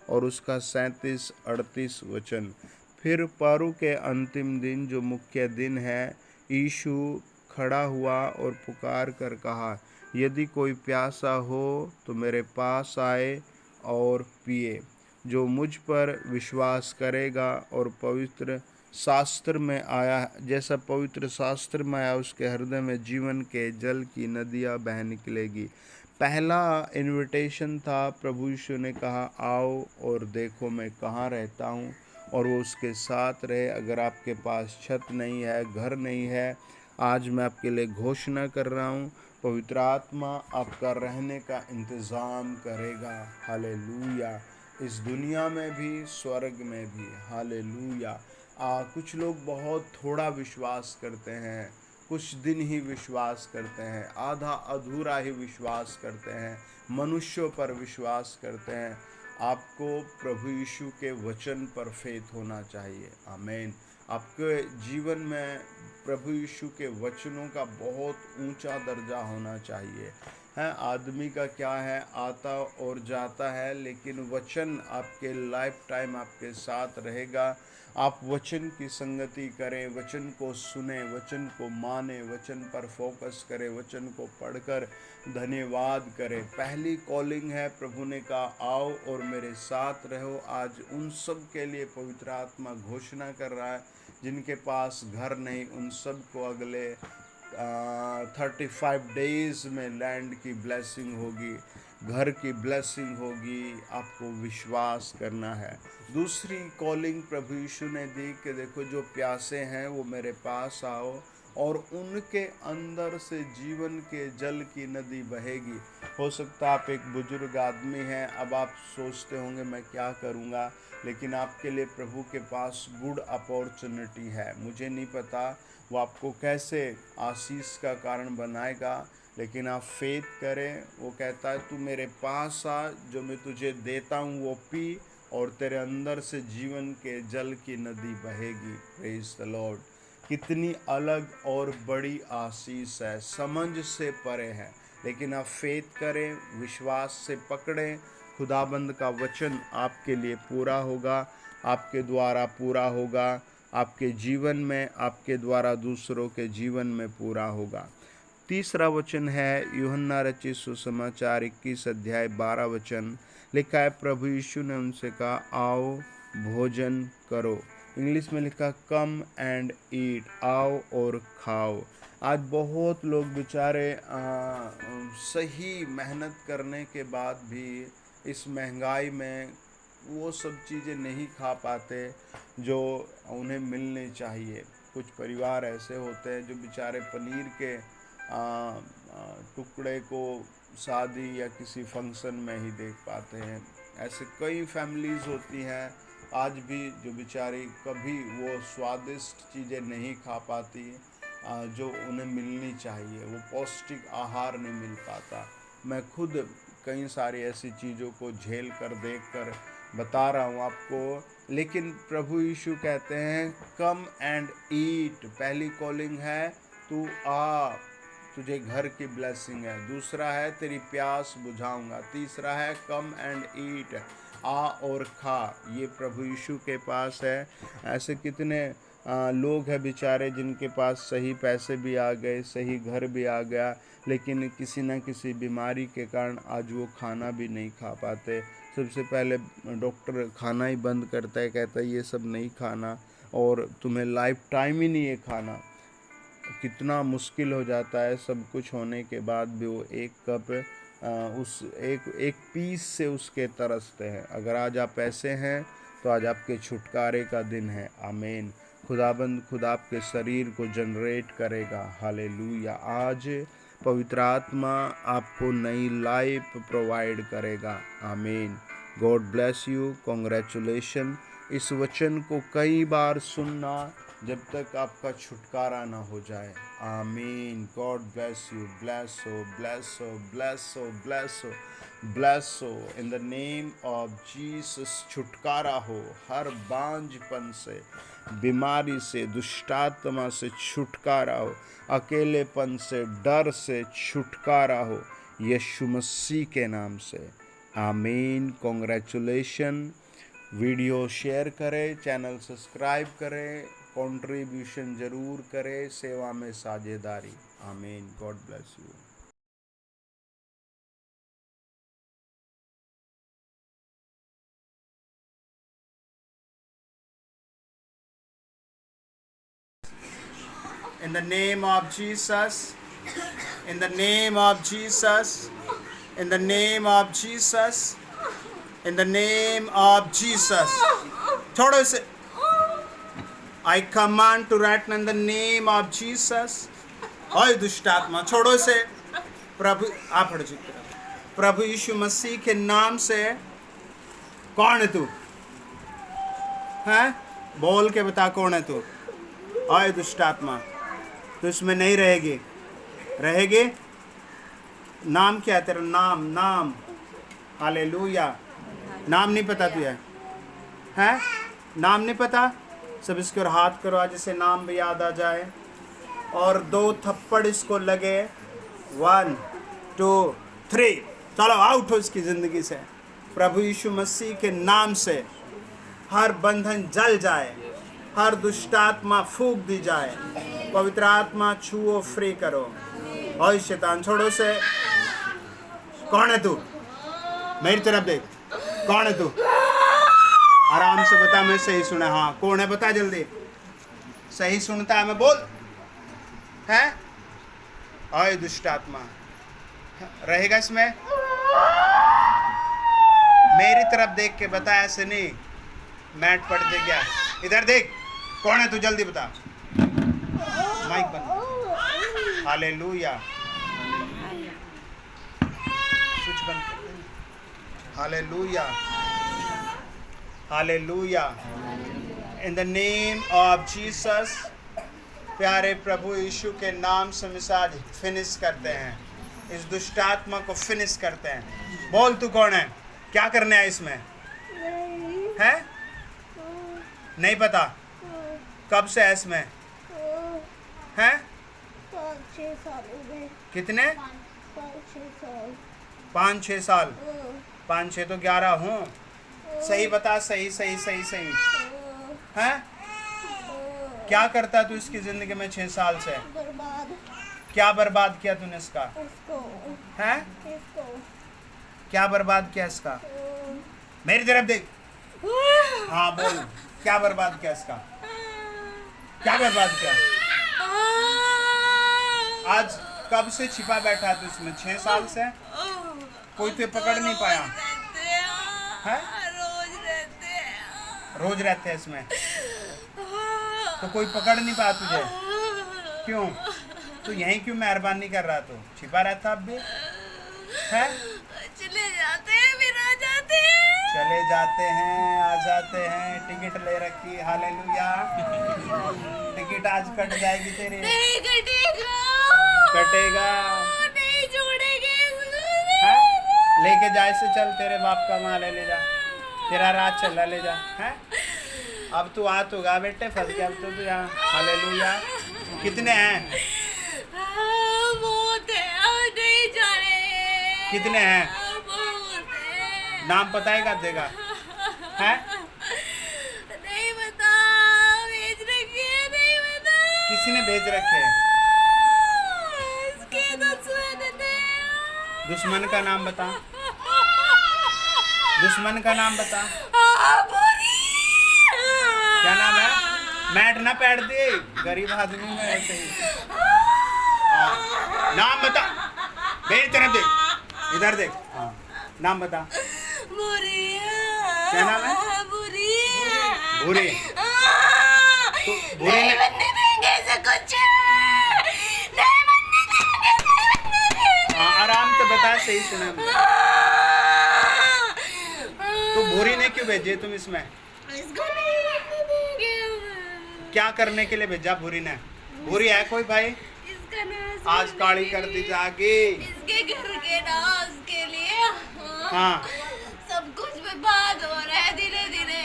और उसका 37-38 वचन। फिर पारू के अंतिम दिन, जो मुख्य दिन है, यीशु खड़ा हुआ और पुकार कर कहा, यदि कोई प्यासा हो तो मेरे पास आए और पिए। जो मुझ पर विश्वास करेगा और पवित्र शास्त्र में आया, जैसा पवित्र शास्त्र में आया, उसके हृदय में जीवन के जल की नदियाँ बह निकलेगी। पहला इनविटेशन था, प्रभु यीशु ने कहा, आओ और देखो मैं कहाँ रहता हूँ, और वो उसके साथ रहे। अगर आपके पास छत नहीं है, घर नहीं है, आज मैं आपके लिए घोषणा कर रहा हूँ, पवित्र आत्मा आपका रहने का इंतज़ाम करेगा। हालेलुया। इस दुनिया में भी, स्वर्ग में भी। हालेलुया। कुछ लोग बहुत थोड़ा विश्वास करते हैं, कुछ दिन ही विश्वास करते हैं, आधा अधूरा ही विश्वास करते हैं, मनुष्यों पर विश्वास करते हैं। आपको प्रभु यीशु के वचन पर फेथ होना चाहिए। आमीन। आपके जीवन में प्रभु यीशु के वचनों का बहुत ऊंचा दर्जा होना चाहिए। है, आदमी का क्या है, आता और जाता है, लेकिन वचन आपके लाइफ टाइम आपके साथ रहेगा। आप वचन की संगति करें, वचन को सुने, वचन को माने, वचन पर फोकस करें, वचन को पढ़कर धन्यवाद करें। पहली कॉलिंग है, प्रभु ने कहा, आओ और मेरे साथ रहो। आज उन सब के लिए पवित्र आत्मा घोषणा कर रहा है जिनके पास घर नहीं, उन सब को अगले 35 डेज में लैंड की ब्लेसिंग होगी, घर की ब्लेसिंग होगी। आपको विश्वास करना है। दूसरी कॉलिंग प्रभु यीशु ने दी कि देखो, जो प्यासे हैं वो मेरे पास आओ और उनके अंदर से जीवन के जल की नदी बहेगी। हो सकता है आप एक बुजुर्ग आदमी हैं, अब आप सोचते होंगे मैं क्या करूँगा, लेकिन आपके लिए प्रभु के पास गुड अपॉर्चुनिटी है। मुझे नहीं पता वो आपको कैसे आशीष का कारण बनाएगा, लेकिन आप फेथ करें। वो कहता है, तू मेरे पास आ, जो मैं तुझे देता हूँ वो पी, और तेरे अंदर से जीवन के जल की नदी बहेगी। Praise the Lord. कितनी अलग और बड़ी आशीष है, समझ से परे है, लेकिन आप फेथ करें, विश्वास से पकड़ें। खुदाबंद का वचन आपके लिए पूरा होगा, आपके द्वारा पूरा होगा, आपके जीवन में, आपके द्वारा दूसरों के जीवन में पूरा होगा। तीसरा वचन है यूहन्ना रचित सुसमाचार 21 अध्याय 12 वचन। लिखा है, प्रभु यीशु ने उनसे कहा, आओ भोजन करो। इंग्लिश में लिखा, कम एंड ईट, आओ और खाओ। आज बहुत लोग बेचारे सही मेहनत करने के बाद भी इस महंगाई में वो सब चीज़ें नहीं खा पाते जो उन्हें मिलनी चाहिए। कुछ परिवार ऐसे होते हैं जो बेचारे पनीर के टुकड़े को शादी या किसी फंक्शन में ही देख पाते हैं। ऐसे कई फैमिलीज़ होती हैं आज भी जो बेचारी कभी वो स्वादिष्ट चीज़ें नहीं खा पाती। जो उन्हें मिलनी चाहिए, वो पौष्टिक आहार नहीं मिल पाता। मैं खुद कई सारी ऐसी चीज़ों को झेल कर देख कर बता रहा हूँ आपको, लेकिन प्रभु यीशु कहते हैं कम एंड ईट। पहली कॉलिंग है तू आ, तुझे घर की ब्लेसिंग है। दूसरा है तेरी प्यास बुझाऊंगा। तीसरा है कम एंड ईट, आ और खा। ये प्रभु यीशु के पास है। ऐसे कितने लोग हैं बेचारे जिनके पास सही पैसे भी आ गए, सही घर भी आ गया, लेकिन किसी न किसी बीमारी के कारण आज वो खाना भी नहीं खा पाते। सबसे पहले डॉक्टर खाना ही बंद करता है, कहता है ये सब नहीं खाना और तुम्हें लाइफ टाइम ही नहीं है खाना। कितना मुश्किल हो जाता है, सब कुछ होने के बाद भी वो एक कप उस एक पीस से उसके तरसते हैं। अगर आज आप ऐसे हैं तो आज आपके छुटकारे का दिन है। आमीन। खुदाबंद खुद आपके शरीर को जनरेट करेगा। हालेलुया। आज पवित्र आत्मा आपको नई लाइफ प्रोवाइड करेगा। आमीन। God bless you. कॉन्ग्रेचुलेशन। इस वचन को कई बार सुनना जब तक आपका छुटकारा ना हो जाए। आमीन। God bless you. ब्लेस हो, ब्लेस हो, ब्लेस हो, ब्लेस हो, ब्लेस हो। इन द नेम ऑफ जीसस छुटकारा हो हर बांझपन से, बीमारी से, दुष्टात्मा से छुटकारा हो, अकेलेपन से, डर से छुटकारा हो यीशु मसीह के नाम से। आमीन। कॉन्ग्रेचुलेशन। वीडियो शेयर करें, चैनल सब्सक्राइब करें, कंट्रीब्यूशन जरूर करें, सेवा में साझेदारी। आमीन। God bless you. In the name of Jesus, in the name of Jesus, in the name of Jesus, in the name of Jesus. छोड़ो इसे। I command to right now in the name of Jesus. ओए दुष्ट आत्मा छोड़ो इसे। प्रभु आप हट जाओ। प्रभु यीशु मसीह के नाम से। कौन है तू? हैं? बोल के बता कौन है तू? ओए दुष्ट आत्मा, तो इसमें नहीं रहेगी। रहेगी? नाम क्या है तेरा? नाम। हालेलुया। नाम नहीं पता तुझे? हैं? नाम नहीं पता? सब इसके और हाथ करो, आज इसे नाम भी याद आ जाए। और 2 थप्पड़ इसको लगे। 1 2 3। चलो आउट हो इसकी ज़िंदगी से। प्रभु यीशु मसीह के नाम से हर बंधन जल जाए, हर दुष्टात्मा फूंक दी जाए। पवित्र आत्मा छुओ, फ्री करो। और शैतान छोड़ो से। कौन है तू? मेरी तरफ देख। कौन है तू? आराम से बता, मैं सही सुना। हाँ कौन है बता जल्दी। सही सुनता है मैं, बोल। है? ओए दुष्ट आत्मा रहेगा इसमें? मेरी तरफ देख के बता, ऐसे नहीं मैट पड़ दे क्या। इधर देख। कौन है तू? जल्दी बता। माइक बंद। हालेलुया। स्विच बंद कर दे। Hallelujah. Hallelujah. In the name of Jesus. प्यारे प्रभु यीशु के नाम से मिसाज फिनिश करते हैं। इस दुष्टात्मा को फिनिश करते हैं। बोल तू कौन है? क्या करने आया इसमें? है? नहीं पता? कब से है इसमें? हैं? 5-6 साल हो गए। कितने? 5-6 साल। 5-6 साल। 5-6 तो 11 हूँ। सही बता। सही। हैं? क्या करता तू इसकी जिंदगी में 6 साल से? बर्बाद। क्या बर्बाद किया तूने इसका? उसको। हैं? इसको। क्या बर्बाद किया इसका? मेरी तरफ देख। हाँ बोल। क्या बर्बाद किया इसका? क्या बर्बाद किया? आज कब से छिपा बैठा तू इसमें? 6 साल से? कोई तुझे पकड़ नहीं पाया? है? रोज रहते हैं इसमें? तो कोई पकड़ नहीं पाया तुझे? क्यों? तू यहीं क्यों मेहरबानी कर रहा? तू छिपा रहता अब भी? है? चले जाते हैं, फिर आ जाते हैं। चले जाते हैं, आ जाते हैं। टिकट ले रखी, हालेलुया। टिकट आज कट जाएगी तेरी। नहीं कटेगा, कटेगा। नहीं छोड़ेंगे। हैं? लेके जा इसे, चल तेरे बाप का माल है, ले जा। तेरा राज चला, ले जा। हैं? अब तू आ तो गा बेटे, फंस गया अब तो तू यहाँ। हालेलुया। कितने हैं? बहुत है, अब नहीं जाने। कितने हैं? बहुत है। नाम पता है गाधे का? हैं? नहीं बता, भेज रखे, नहीं बता। किसी ने भेज रखे हैं? इसके दुश्मन ने। दुश्मन का नाम बता। दुश्मन का नाम बता। क्या नाम है? मैट ना पैर दे, गरीब आदमी में ऐसे ही। हाँ, नाम बता। मेरी तरफ देख, इधर देख। हाँ, नाम बता। क्या नाम है? भूरी। तो भूरी ने हाँ, आराम से बता, सही सुना मुझे। तो भूरी ने क्यों भेजे तुम इसमें? क्या करने के लिए भेजा भूरी ने? भूरी है कोई भाई? आज काली कर दी जागी। इसके घर के ना उसके लिए हाँ, सब कुछ बर्बाद हो रहा है धीरे धीरे।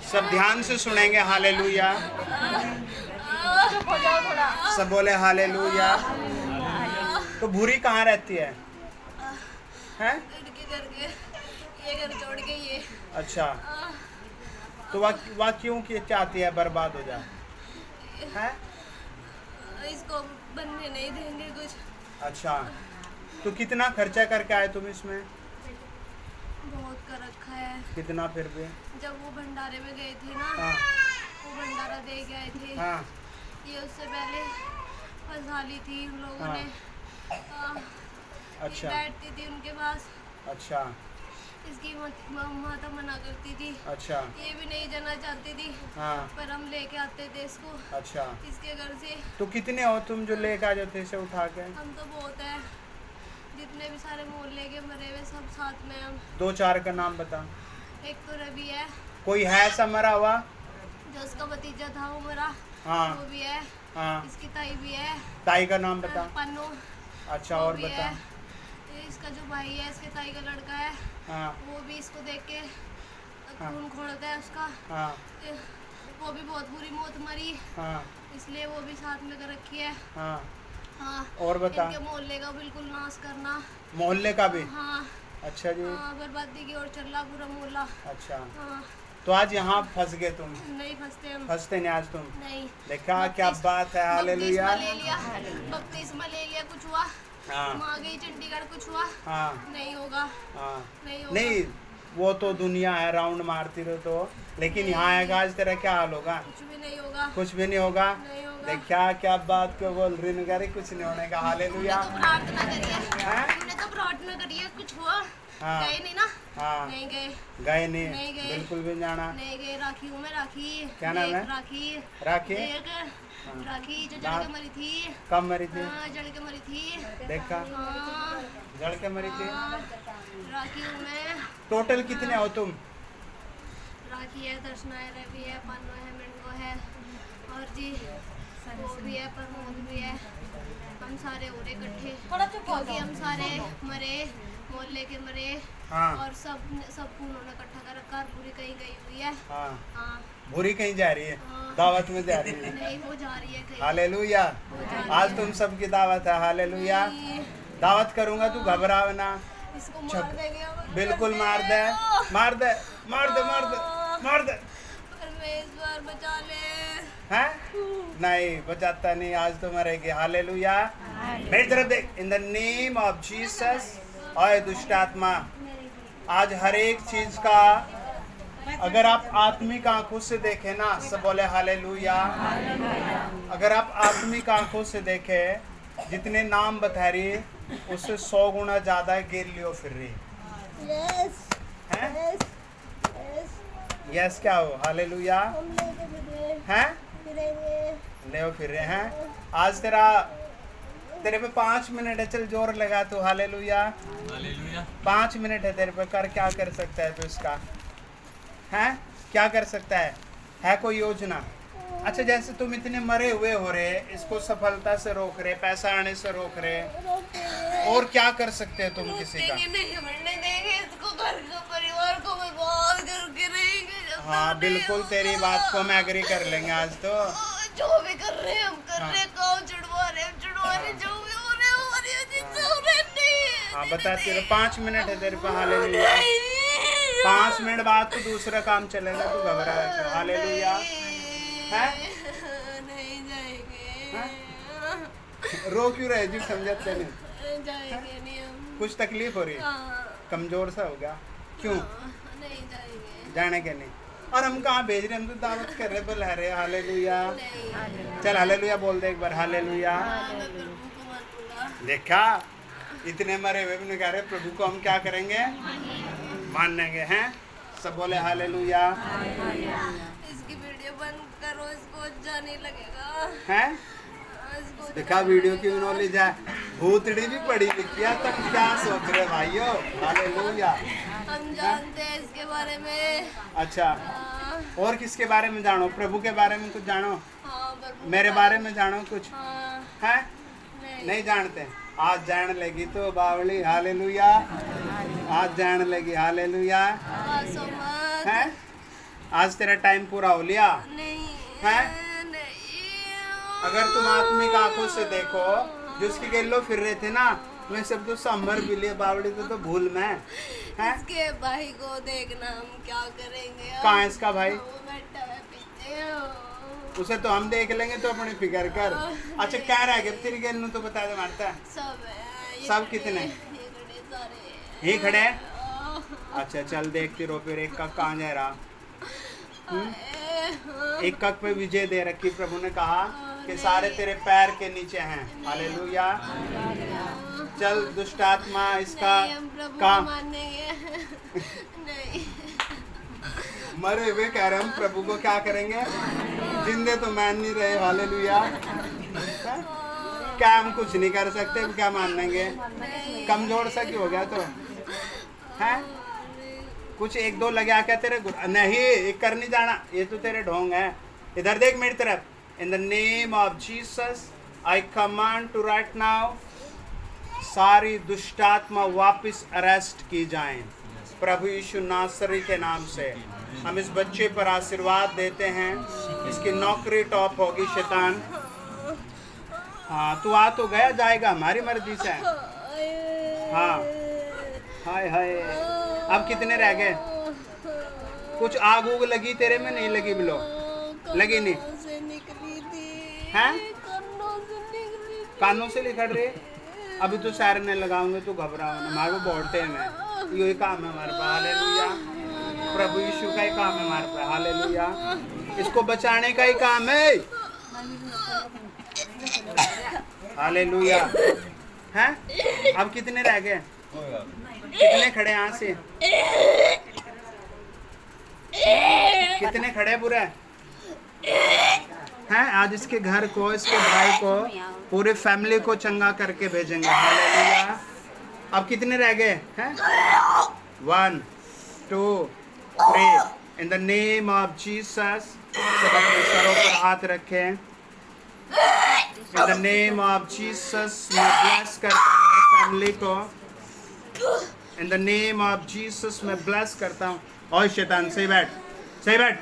सब ध्यान से सुनेंगे। हालेलुया। सब बोले हालेलुया। तो भूरी कहाँ रहती है? हैं? इनके घर के, ये घर छोड़ के ये। अच्छा, तो वह क्यों चाहती है बर्बाद हो जाए? हैं? इसको बनने नहीं देंगे कुछ। अच्छा, तो कितना खर्चा करके आए तुम इसमें? बहुत कर रखा है। कितना फिर भी? जब वो भंडारे में गए थे ना, हाँ, वो भंडारा दे के आए थे। हाँ, ये उससे पहले फंसा ली थी उन लोगों हाँ। ने। अच्छा, बैठती थी उनके पास, अच्छा, इसकी माता मना करती थी। अच्छा, ये भी नहीं जाना चाहती थी, हाँ, पर हम लेके आते थे इसको अच्छा। इसके घर से। तो कितने हो तुम जो लेकर आ जाते इसे उठा के? हम तो बहुत है, जितने भी सारे मोहल्ले के मरे हुए सब साथ में हम। 2-4 का नाम बता। एक तो रवि है, कोई है ऐसा मरा हुआ? जो उसका भतीजा था वो मरा, हाँ, वो भी है। हाँ। इसकी ताई भी है, ताई का नाम बता। पन्नू। अच्छा, वो और भी बता। है। ये इसका जो भाई है, इसके ताई का लड़का है, हाँ, वो भी इसको देख के हाँ। खून खोलता है उसका। हाँ, वो भी बहुत बुरी मौत मरी, हाँ, इसलिए वो भी साथ में कर रखी है। हाँ, हाँ, और बता। इनके मोहल्ले का बिल्कुल नाश करना। मोहल्ले का भी? हाँ, अच्छा जी। हाँ, बर्बादी की ओर चल रहा पूरा मोहल्ला। अच्छा, हाँ, तो आज यहाँ फंस गए तुम? नहीं फंसते हम। फंसते नहीं आज तुम? नहीं। देखा क्या बात है। हालेलुया। बपतिस्मा ले लिया, कुछ हुआ? हाँ, वहाँ गई चंडीगढ़, कुछ हुआ? हाँ, नहीं होगा, हाँ। नहीं होगा। नहीं, वो तो दुनिया है, राउंड मारती रहो तो। लेकिन यहाँ आएगा आज तेरा क्या हाल होगा? कुछ भी नहीं होगा। कुछ भी नहीं होगा। नहीं होगा। देखा क्या बात क्यों बोल रही नगारी? कुछ नहीं होने का। हालेलुया। तो प्रार्थना करिए, हैं? हमने तो प्रार्थना करिए, कुछ हुआ? हाँ। गए नहीं ना? हाँ, नहीं गए, गए नहीं? नहीं गए। बिल्कुल भी जाना। नहीं गए। राखी हूँ मैं, राखी। क्या नाम है? राखी। राखी? देख, राखी जो जल के मरी थी। कब मरी थी? हाँ, जल के मरी थी। देखा, हाँ, जड़ के मरी थी। हाँ, राखी हूँ मैं। टोटल कितने हो तुम? राखी है, दर्शना है, रवि है, पन्नो है, मिंगो है, और जी वो भी है, प्रमोद भी है। हम सारे हो रहे इकट्ठे, क्योंकि हम सारे मरे, मोहल्ले के मरे। हाँ, और सब उन्होंने इकट्ठा कर रखा, पूरी कहीं गई हुई है। हाँ। हाँ, बुरी कहीं जा रही है? हाँ। दावत में जा रही है? नहीं, वो जा रही है कहीं। हालेलुया। वो जा रही आज है। तुम सबकी दावत है। हालेलुया। नहीं, दावत करूंगा, तू घबराओ ना। इसको मार देंगे हम। बिल्कुल मार दे, मार दे, मार दे, मार दे, मार दे। परमेश्वर बचा ले। हैं? नहीं, बचाता नहीं। आज तो मरेगी। हालेलुया। मेरी तरफ देख। इन द नेम ऑफ जीसस। और दुष्ट आत्मा, आज हर एक चीज का अगर आप आत्मिक आंखों से देखें ना, सब बोले हालेलुया। अगर आप आत्मिक आंखों से देखें, जितने नाम बता रही है उससे 100 गुना ज्यादा गिर लियो फिर रही यस, हैं? Yes, yes. यस क्या हो? हालेलुया। हम लेके हैं? फिरेंगे। ले फिर रहे हैं। आज तेरा तेरे पे 5 मिनट है, चल जोर लगा तू, हालेलुया। 5 मिनट है तेरे पे, कर, क्या कर सकता है तू इसका? हैं, क्या कर सकता है कोई योजना? अच्छा, जैसे तुम इतने मरे हुए हो रहे, इसको सफलता से रोक रहे, पैसा आने से रोक रहे, और क्या कर सकते हो तुम किसी का? नहीं मरने देंगे इसको, घर को, परिवार को बर्बाद करके रहेंगे जब तक हाँ, नहीं बिल्कुल होगा। तेरी बात को मैं एग्री कर लेंगे आज तो। जो भी कर रहे हैं हम कर रहे हैं, काम छुड़वा रहे हम छुड़वा रहे, जो भी हो रहे हैं जिससे हो रहे नहीं। हाँ, बता, तेरे 5 मिनट है तेरे पे, हालेलुया। 5 मिनट बाद तो दूसरा काम चलेगा, तू घबरा है, हालेलुया। हैं? नहीं जाएंगे। रो क्यों रहे जी, समझते नहीं? जाएंगे नहीं हम। कुछ तकलीफ हो रही है, हाँ, कमजोर सा हो गया, क्यों? नहीं जाएंगे। जाने के नहीं, और हम कहाँ भेज रहे, हम तो दावत कर रहे, बुला रहे, हालेलुया। नहीं, चल हालेलुया बोल दे एक बार, हालेलुया। मैं प्रभु को मानूंगा। देखा, इतने मरे हुए भी कह रहे प्रभु को हम क्या करेंगे, मानेंगे। हैं, सब बोले हालेलुया। इसकी वीडियो बंद करो, इसको अच्छा नहीं लगेगा। हैं, इसको देखा वीडियो की नॉलेज है, भूतड़ी भी पढ़ी लिखी है, तुम क्या सोच रहे भाइयों, हालेलुया। हम जानते हैं इसके बारे में। अच्छा, हाँ, और किसके बारे में जानो? प्रभु के बारे में कुछ जानो? हाँ, प्रभु मेरे बारे में जानो कुछ? हाँ, हैं, नहीं जानते? आज जान लगी तो बावली, हालेलुया। आज जान लगी, हालेलुया। हंसो मत। हैं, आज तेरा टाइम पूरा हो लिया। नहीं, हैं? नहीं। अगर तुम आत्मिक आंखों से देखो, जो उसके गेलो फिर रहे थे ना, मैं सब तो समर भी लिए, बावली तो भूल में। हैं, इसके भाई को देखना, हम क्या करेंगे? कहाँ है इसका भाई? वो बैठा है पीछे। उसे तो हम देख लेंगे, तो अपनी फिक्र कर। अच्छा, क्या रह गया तेरी गेल नु, तो बता दे मारता। सब है। सब कितने? ये खड़े सारे। यही खड़े हैं? अच्छा, चल देखती रहो फिर, एक कक कहाँ जा रहा? एक कक पे विजय दे रखी, प्रभु ने कहा कि सारे तेरे पैर के नीचे हैं, हालेलुया। चल दुष्ट आत्मा इसका नहीं, हम प्रभु को काम, मानेंगे। नहीं, मरे हुए कह रहे हम प्रभु को क्या करेंगे, जिंदे तो मान नहीं रहे, हालेलुया। क्या हम कुछ नहीं कर सकते, क्या मानेंगे? कमजोर सा क्यों हो गया तो? हैं, कुछ 1-2 लगा क्या तेरे नहीं, एक कर नहीं जाना, ये तो तेरे ढोंग है। इधर देख मेरी तरफ। In the name of Jesus I command to right now, सारी दुष्टात्मा वापस अरेस्ट की जाएं प्रभु यीशु नासरी के नाम से। हम इस बच्चे पर आशीर्वाद देते हैं, इसकी नौकरी टॉप होगी। शैतान, हाँ तू आ तो गया, जाएगा हमारी मर्जी से। हाँ, हाय हाय, अब कितने रह गए? कुछ आग उग लगी तेरे में? नहीं लगी बिलो, लगी नहीं से निकली थी। हैं? कानों से निकली थी। कानों से लिखड़ रहे। अभी तो सैर ने लगाऊंगे, तो घबराओ ना, हमारे को बोलते हैं, यही काम है हमारे पास, हालेलुया। प्रभु यीशु का ही काम है हमारे पास, हालेलुया। इसको बचाने का ही काम है, हालेलुया। हैं, अब कितने रह गए? कितने खड़े यहाँ से? कितने खड़े बुरे हैं? आज इसके घर को, इसके भाई को, पूरे फैमिली को चंगा करके भेजेंगे, हालेलुया। अब कितने रह गए हैं? 1 2 3 इन द नेम ऑफ जीसस। सब अपने सरों पर हाथ रखें। इन द नेम ऑफ जीसस मैं ब्लेस करता हूँ फैमिली को। इन द नेम ऑफ जीसस मैं ब्लेस करता हूँ। और शैतान सही बैठ, सही बैठ,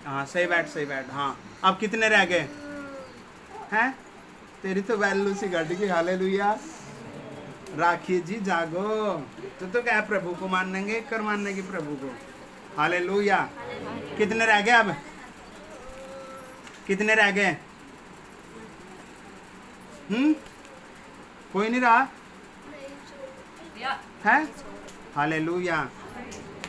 हाँ सही बैठ, सही बैठ। हाँ, अब कितने रह गए हैं? तेरी तो वैल्यू सी घट गई, हालेलुया। राखी जी जागो, तो क्या प्रभु को मानेंगे, कर मानने की प्रभु को, हालेलुया। कितने रह गए? अब कितने रह गए? कोई नहीं रहा है, हालेलुया।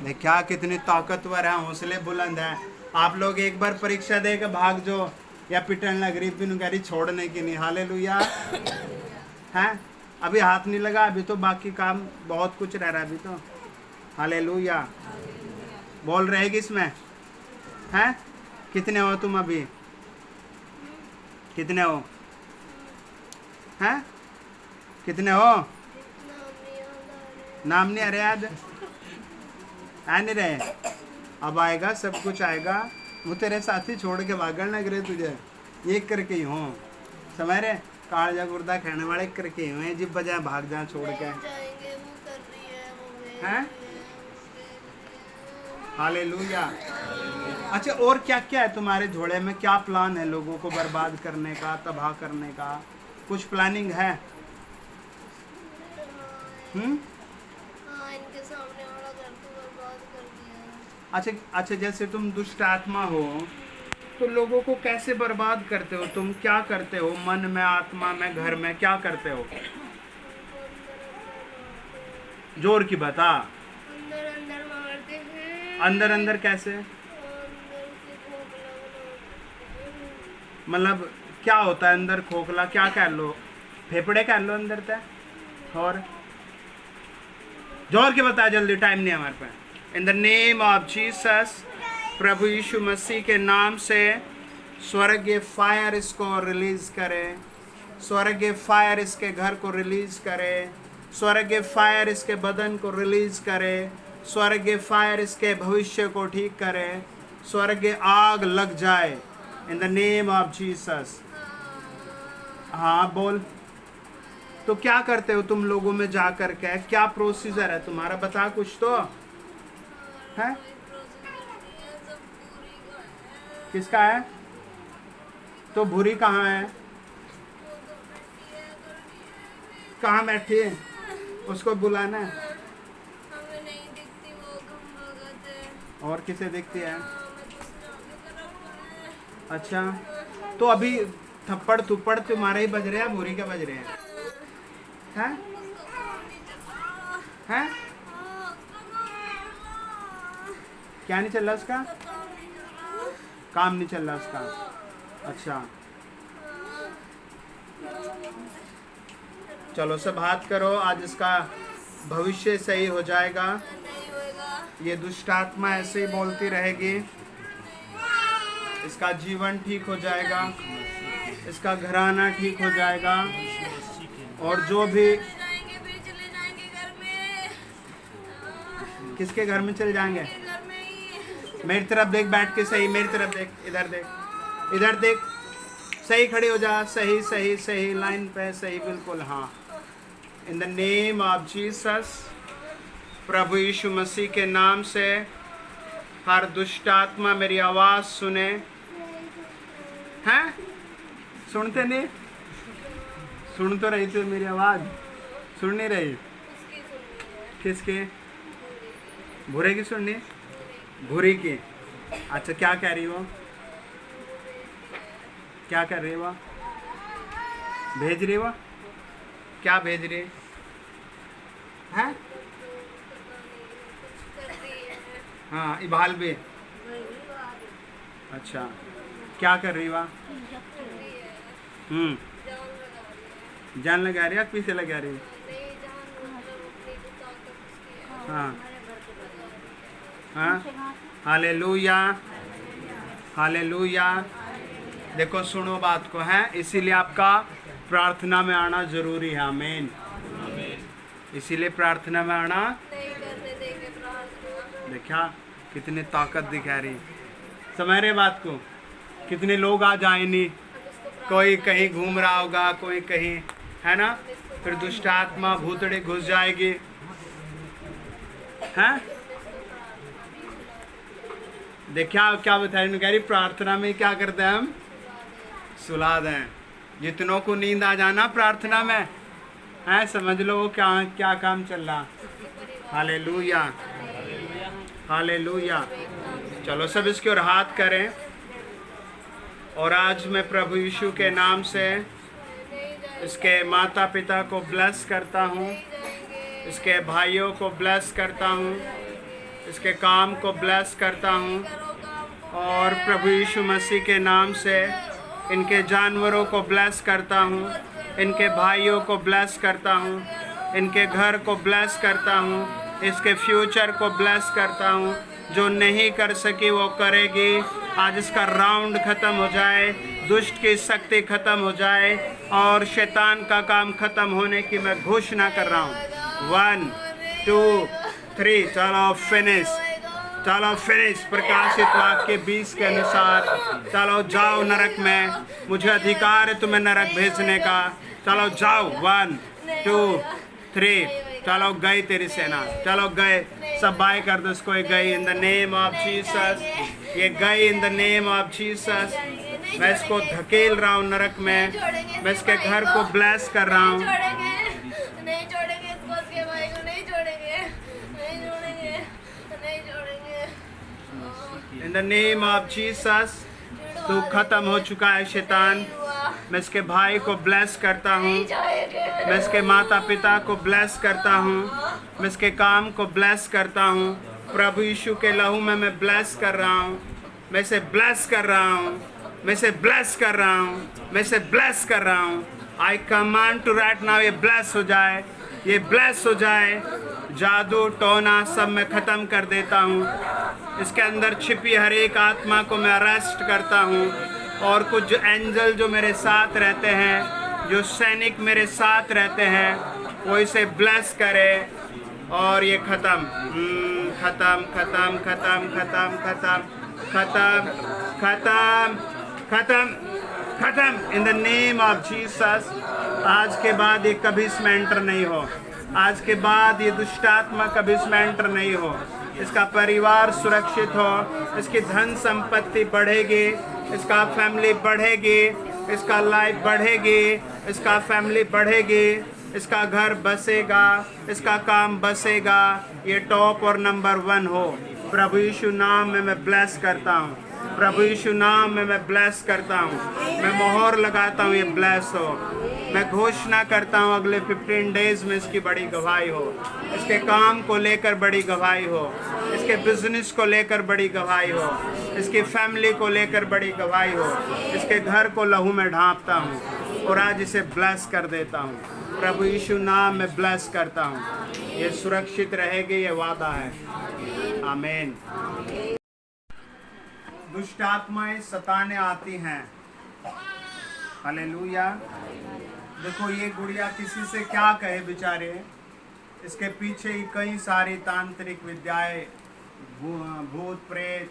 क्या कितनी ताकतवर है, हौसले बुलंद है। आप लोग एक बार परीक्षा दे के भाग जो, या पिटन लग रही, फिर कह रही छोड़ने की नहीं, हालेलुया। हैं, अभी हाथ नहीं लगा, अभी तो बाकी काम बहुत कुछ रह रहा है अभी तो, हालेलुया। बोल रहेगी इसमें हैं? कितने हो तुम अभी? कितने हो? हैं? कितने हो? नाम नहीं आ रहे याद? आ नहीं रहे? अब आएगा, सब कुछ आएगा। वो तेरे साथी छोड़ के भागण लग रहे तुझे, एक करके ही हो, समझ रहे? कालजा गुर्दा खाने वाले करके ही हुए, जिब बजाय भाग जा छोड़ के। हैं? हालेलुया। अच्छा, और क्या क्या है तुम्हारे झोले में? क्या प्लान है लोगों को बर्बाद करने का, तबाह करने का? कुछ प्लानिंग है? इनके सामने वाला घर तो बर्बाद कर दिया। अच्छा, जैसे तुम दुष्ट आत्मा हो तो लोगों को कैसे बर्बाद करते हो? तुम क्या करते हो? मन में, आत्मा में, घर में क्या करते हो? जोर की बता। अंदर अंदर मारते हैं। अंदर अंदर कैसे? अंदर से खोखला बनाते हैं। मतलब क्या होता है अंदर खोखला? क्या कह लो? फेफड़े कह लो अंदर तक। और जोर के बता जल्दी, टाइम नहीं है हमारे पास। In the name of Jesus, प्रभु यीशु मसीह के नाम से स्वर्गीय फायर इसको रिलीज करे। स्वर्गीय फायर इसके घर को रिलीज करे। स्वर्गीय फायर इसके बदन को रिलीज करे। स्वर्गीय फायर इसके भविष्य को ठीक करे। स्वर्गीय आग लग जाए इन द नेम ऑफ जीसस। हाँ बोल। तो क्या करते हो तुम लोगों में जा कर के? क्या प्रोसीजर है तुम्हारा? बता कुछ तो है। किसका है? तो भूरी कहाँ है? कहाँ बैठी है? उसको बुलाना है। हमें नहीं दिखती, वो गुम भगत है। और किसे दिखती है? मैं तो उसने आगे तरफ है। अच्छा, तो अभी थप्पड़ थुप्पड़ तुम्हारे ही बज रहे हैं, भूरी के बज रहे हैं? हैं? हैं? क्या नहीं चल रहा उसका? काम नहीं चल रहा उसका। अच्छा, चलो सब हाथ करो, आज इसका भविष्य सही हो जाएगा। नहीं होएगा। ये दुष्ट आत्मा ऐसे ही बोलती रहेगी, इसका जीवन ठीक हो जाएगा, इसका घराना ठीक हो जाएगा, और जो भी जाएंगे फिर चले जाएंगे घर में। किसके घर में चले जाएंगे? घर में ही। मेरी तरफ देख, बैठ के सही, मेरी तरफ देख, इधर देख, इधर देख, सही खड़ी हो जा, सही सही सही लाइन पे, सही बिल्कुल। हाँ, in the name of Jesus, प्रभु यीशु मसीह के नाम से हर दुष्ट आत्मा मेरी आवाज़ सुने। हैं? सुनते नहीं? सुन तो रही थी मेरी आवाज़, सुन नहीं रही? किसकी? भूरे की सुननी? भूरी की। अच्छा, क्या कह रही हो? क्या कर रही है वो? भेज रही वो? क्या भेज रही है? हाँ, इबाल भी। अच्छा, क्या कर रही वहाँ? जान लगा रही है, पीछे लगा रही है? हाँ हाँ, हालेलुया, हालेलुया। देखो सुनो बात को, है इसीलिए आपका प्रार्थना में आना जरूरी है। आमीन। इसीलिए प्रार्थना में आना। नहीं करने देंगे प्रार्थना। देखा कितनी ताकत दिखा रही, समझ रहे बात को? कितने लोग आज आए नहीं, कोई कहीं घूम रहा होगा, कोई कहीं, है ना? फिर दुष्ट आत्मा भूतड़े घुस जाएगी, हैं? देखा क्या बताया? कह रही प्रार्थना में क्या करते हैं हम? सुला दें। जितनों को नींद आ जाना प्रार्थना में, है समझ लो क्या क्या काम चल रहा। Hallelujah, hallelujah. चलो सब इसकी ओर हाथ करें, और आज मैं प्रभु यीशु के नाम से इसके माता पिता को ब्लेस करता हूँ, इसके भाइयों को ब्लेस करता हूँ, इसके काम को ब्लेस करता हूँ, और प्रभु यीशु मसीह के नाम से इनके जानवरों को ब्लेस करता हूँ, इनके भाइयों को ब्लेस करता हूँ, इनके घर को ब्लेस करता हूँ, इसके फ्यूचर को ब्लेस करता हूँ। जो नहीं कर सकी वो करेगी। आज इसका राउंड ख़त्म हो जाए, दुष्ट की शक्ति खत्म हो जाए और शैतान का काम खत्म होने की मैं घोषणा कर रहा हूँ। 1 2 3 चलो फिनिश, चलो फिनिश। प्रकाशित वाक्य 20 के अनुसार चलो जाओ नरक में, मुझे अधिकार है तुम्हें नरक भेजने का। चलो जाओ 1 2 3 चलो गई तेरी सेना, चलो गए। सब बाय कर दो इसको, ये गई इन द नेम ऑफ जीसस, ये गई इन द नेम ऑफ जीसस। मैं इसको धकेल रहा हूँ नरक में, मैं इसके घर को ब्लेस कर रहा हूँ। नहीं छोड़ेंगे इसको, उसके भाई को नहीं छोड़ेंगे, नहीं छोड़ेंगे, नहीं छोड़ेंगे। इन द नेम ऑफ जीसस तू खत्म हो चुका है शैतान। मैं इसके भाई को ब्लेस करता हूँ, मैं इसके माता पिता को ब्लेस करता हूँ, मैं इसके काम को ब्लेस करता हूँ। प्रभु यीशु के लहू में मैं ब्लेस कर रहा हूँ, मैं इसे ब्लेस कर रहा हूँ, मैं इसे ब्लेस कर रहा हूँ, मैं इसे ब्लेस कर रहा हूँ। I command to right now ये ब्लेस हो जाए, ये ब्लेस हो जाए। जादू टोना सब मैं ख़त्म कर देता हूँ। इसके अंदर छिपी हर एक आत्मा को मैं अरेस्ट करता हूँ। और कुछ एंजल जो मेरे साथ रहते हैं, जो सैनिक मेरे साथ रहते हैं, वो इसे ब्लेस करे और ये ख़त्म ख़त्म ख़त्म ख़त्म ख़त्म ख़त्म ख़त्म ख़त्म ख़त्म ख़त्म इन द नेम ऑफ जीसस। आज के बाद ये कभी इसमें एंटर नहीं हो, आज के बाद ये दुष्ट आत्मा कभी इसमें एंटर नहीं हो। इसका परिवार सुरक्षित हो, इसकी धन संपत्ति बढ़ेगी, इसका फैमिली बढ़ेगी, इसका लाइफ बढ़ेगी, इसका फैमिली बढ़ेगी, इसका घर बसेगा, इसका काम बसेगा, ये टॉप और नंबर 1 हो। प्रभु यीशु नाम में मैं ब्लेस करता हूँ, प्रभु यीशु नाम में मैं ब्लेस करता हूँ। मैं मोहर लगाता हूँ ये ब्लेस हो। मैं घोषणा करता हूँ अगले 15 डेज में इसकी बड़ी गवाही हो, इसके काम को लेकर बड़ी गवाही हो, इसके बिजनेस को लेकर बड़ी गवाही हो, इसकी फैमिली को लेकर बड़ी गवाही हो। इसके घर को लहू में ढांपता हूँ और आज इसे ब्लेस कर देता हूँ। प्रभु यीशु नाम में ब्लेस करता हूँ। ये सुरक्षित रहेगी, ये वादा है। आमीन। दुष्ट आत्माएं सताने आती हैं। हालेलुया। देखो ये गुड़िया किसी से क्या कहे बेचारे, इसके पीछे ही कई सारी तांत्रिक विद्याएं, भूत प्रेत,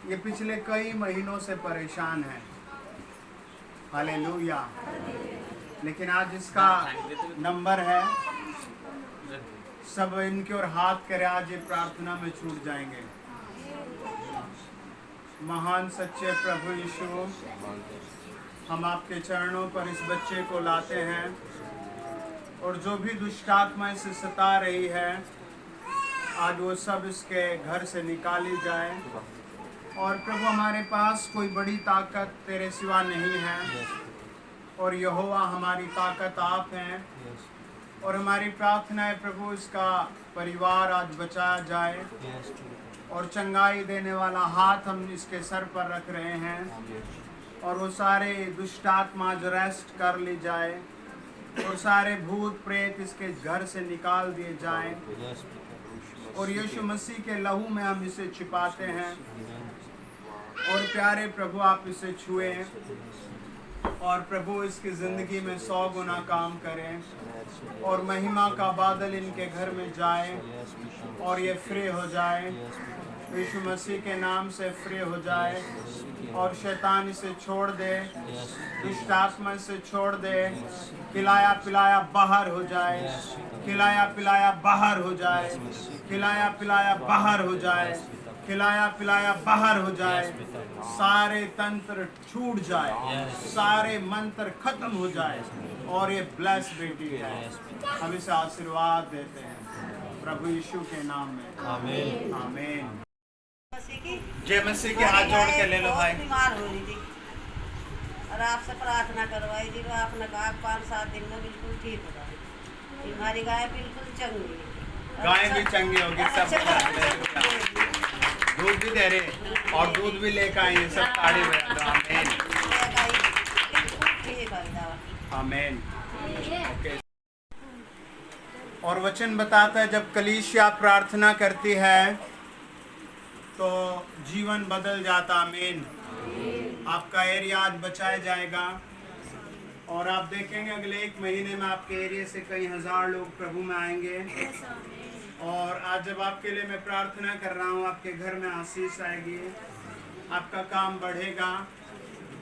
ये पिछले कई महीनों से परेशान है। हालेलुया। लेकिन आज इसका नंबर है, सब इनकी ओर हाथ करे, आज ये प्रार्थना में छूट जाएंगे। महान सच्चे प्रभु यीशु, हम आपके चरणों पर इस बच्चे को लाते हैं और जो भी दुष्ट आत्मा इसे सता रही है, आज वो सब इसके घर से निकाली जाए। और प्रभु हमारे पास कोई बड़ी ताकत तेरे सिवा नहीं है, और यहोवा हमारी ताकत आप हैं। और हमारी प्रार्थना है प्रभु इसका परिवार आज बचाया जाए, और चंगाई देने वाला हाथ हम इसके सर पर रख रहे हैं, और वो सारे दुष्ट आत्मा जो रेस्ट कर ली जाए, और सारे भूत प्रेत इसके घर से निकाल दिए जाएं। और यीशु मसीह के लहू में हम इसे छिपाते हैं। और प्यारे प्रभु आप इसे छुए, और प्रभु इसकी ज़िंदगी में 100 गुना काम करें, और महिमा का बादल इनके घर में जाए, और ये फ्री हो जाए, यीशु मसीह के नाम से फ्री हो जाए। और शैतान इसे छोड़ दे, दुष्ट आत्मा इसे छोड़ दे, खिलाया पिलाया बाहर हो जाए, खिलाया पिलाया बाहर हो जाए, खिलाया पिलाया बाहर हो जाए, खिलाया पिलाया बाहर हो जाए। सारे तंत्र छूट जाए, सारे मंत्र खत्म हो जाए, और ये ब्लेस बेटी है। हम इसे आशीर्वाद देते हैं प्रभु यीशु के नाम में। आमीन आमीन। जय मसीह के हाथ जोड़ के ले लो भाई। बीमार हो रही थी और आपसे प्रार्थना करवाई थी, तो आपने कहा 5-7 दिन में बिल्कुल ठीक हो जाए। हमारी गाय बिल्कुल चंगी है, गाय भी चंगी होगी, सब दूध भी दे रहे और दूध भी लेकर आएंगे, सब ताड़ी बजा। आमीन आमीन। और वचन बताता है जब कलीसिया प्रार्थना करती है तो जीवन बदल जाता। आमीन। आपका एरिया आज बचाया जाएगा और आप देखेंगे अगले 1 महीने में आपके एरिया से कई हजार लोग प्रभु में आएंगे। और आज जब आपके लिए मैं प्रार्थना कर रहा हूँ, आपके घर में आशीष आएगी, आपका काम बढ़ेगा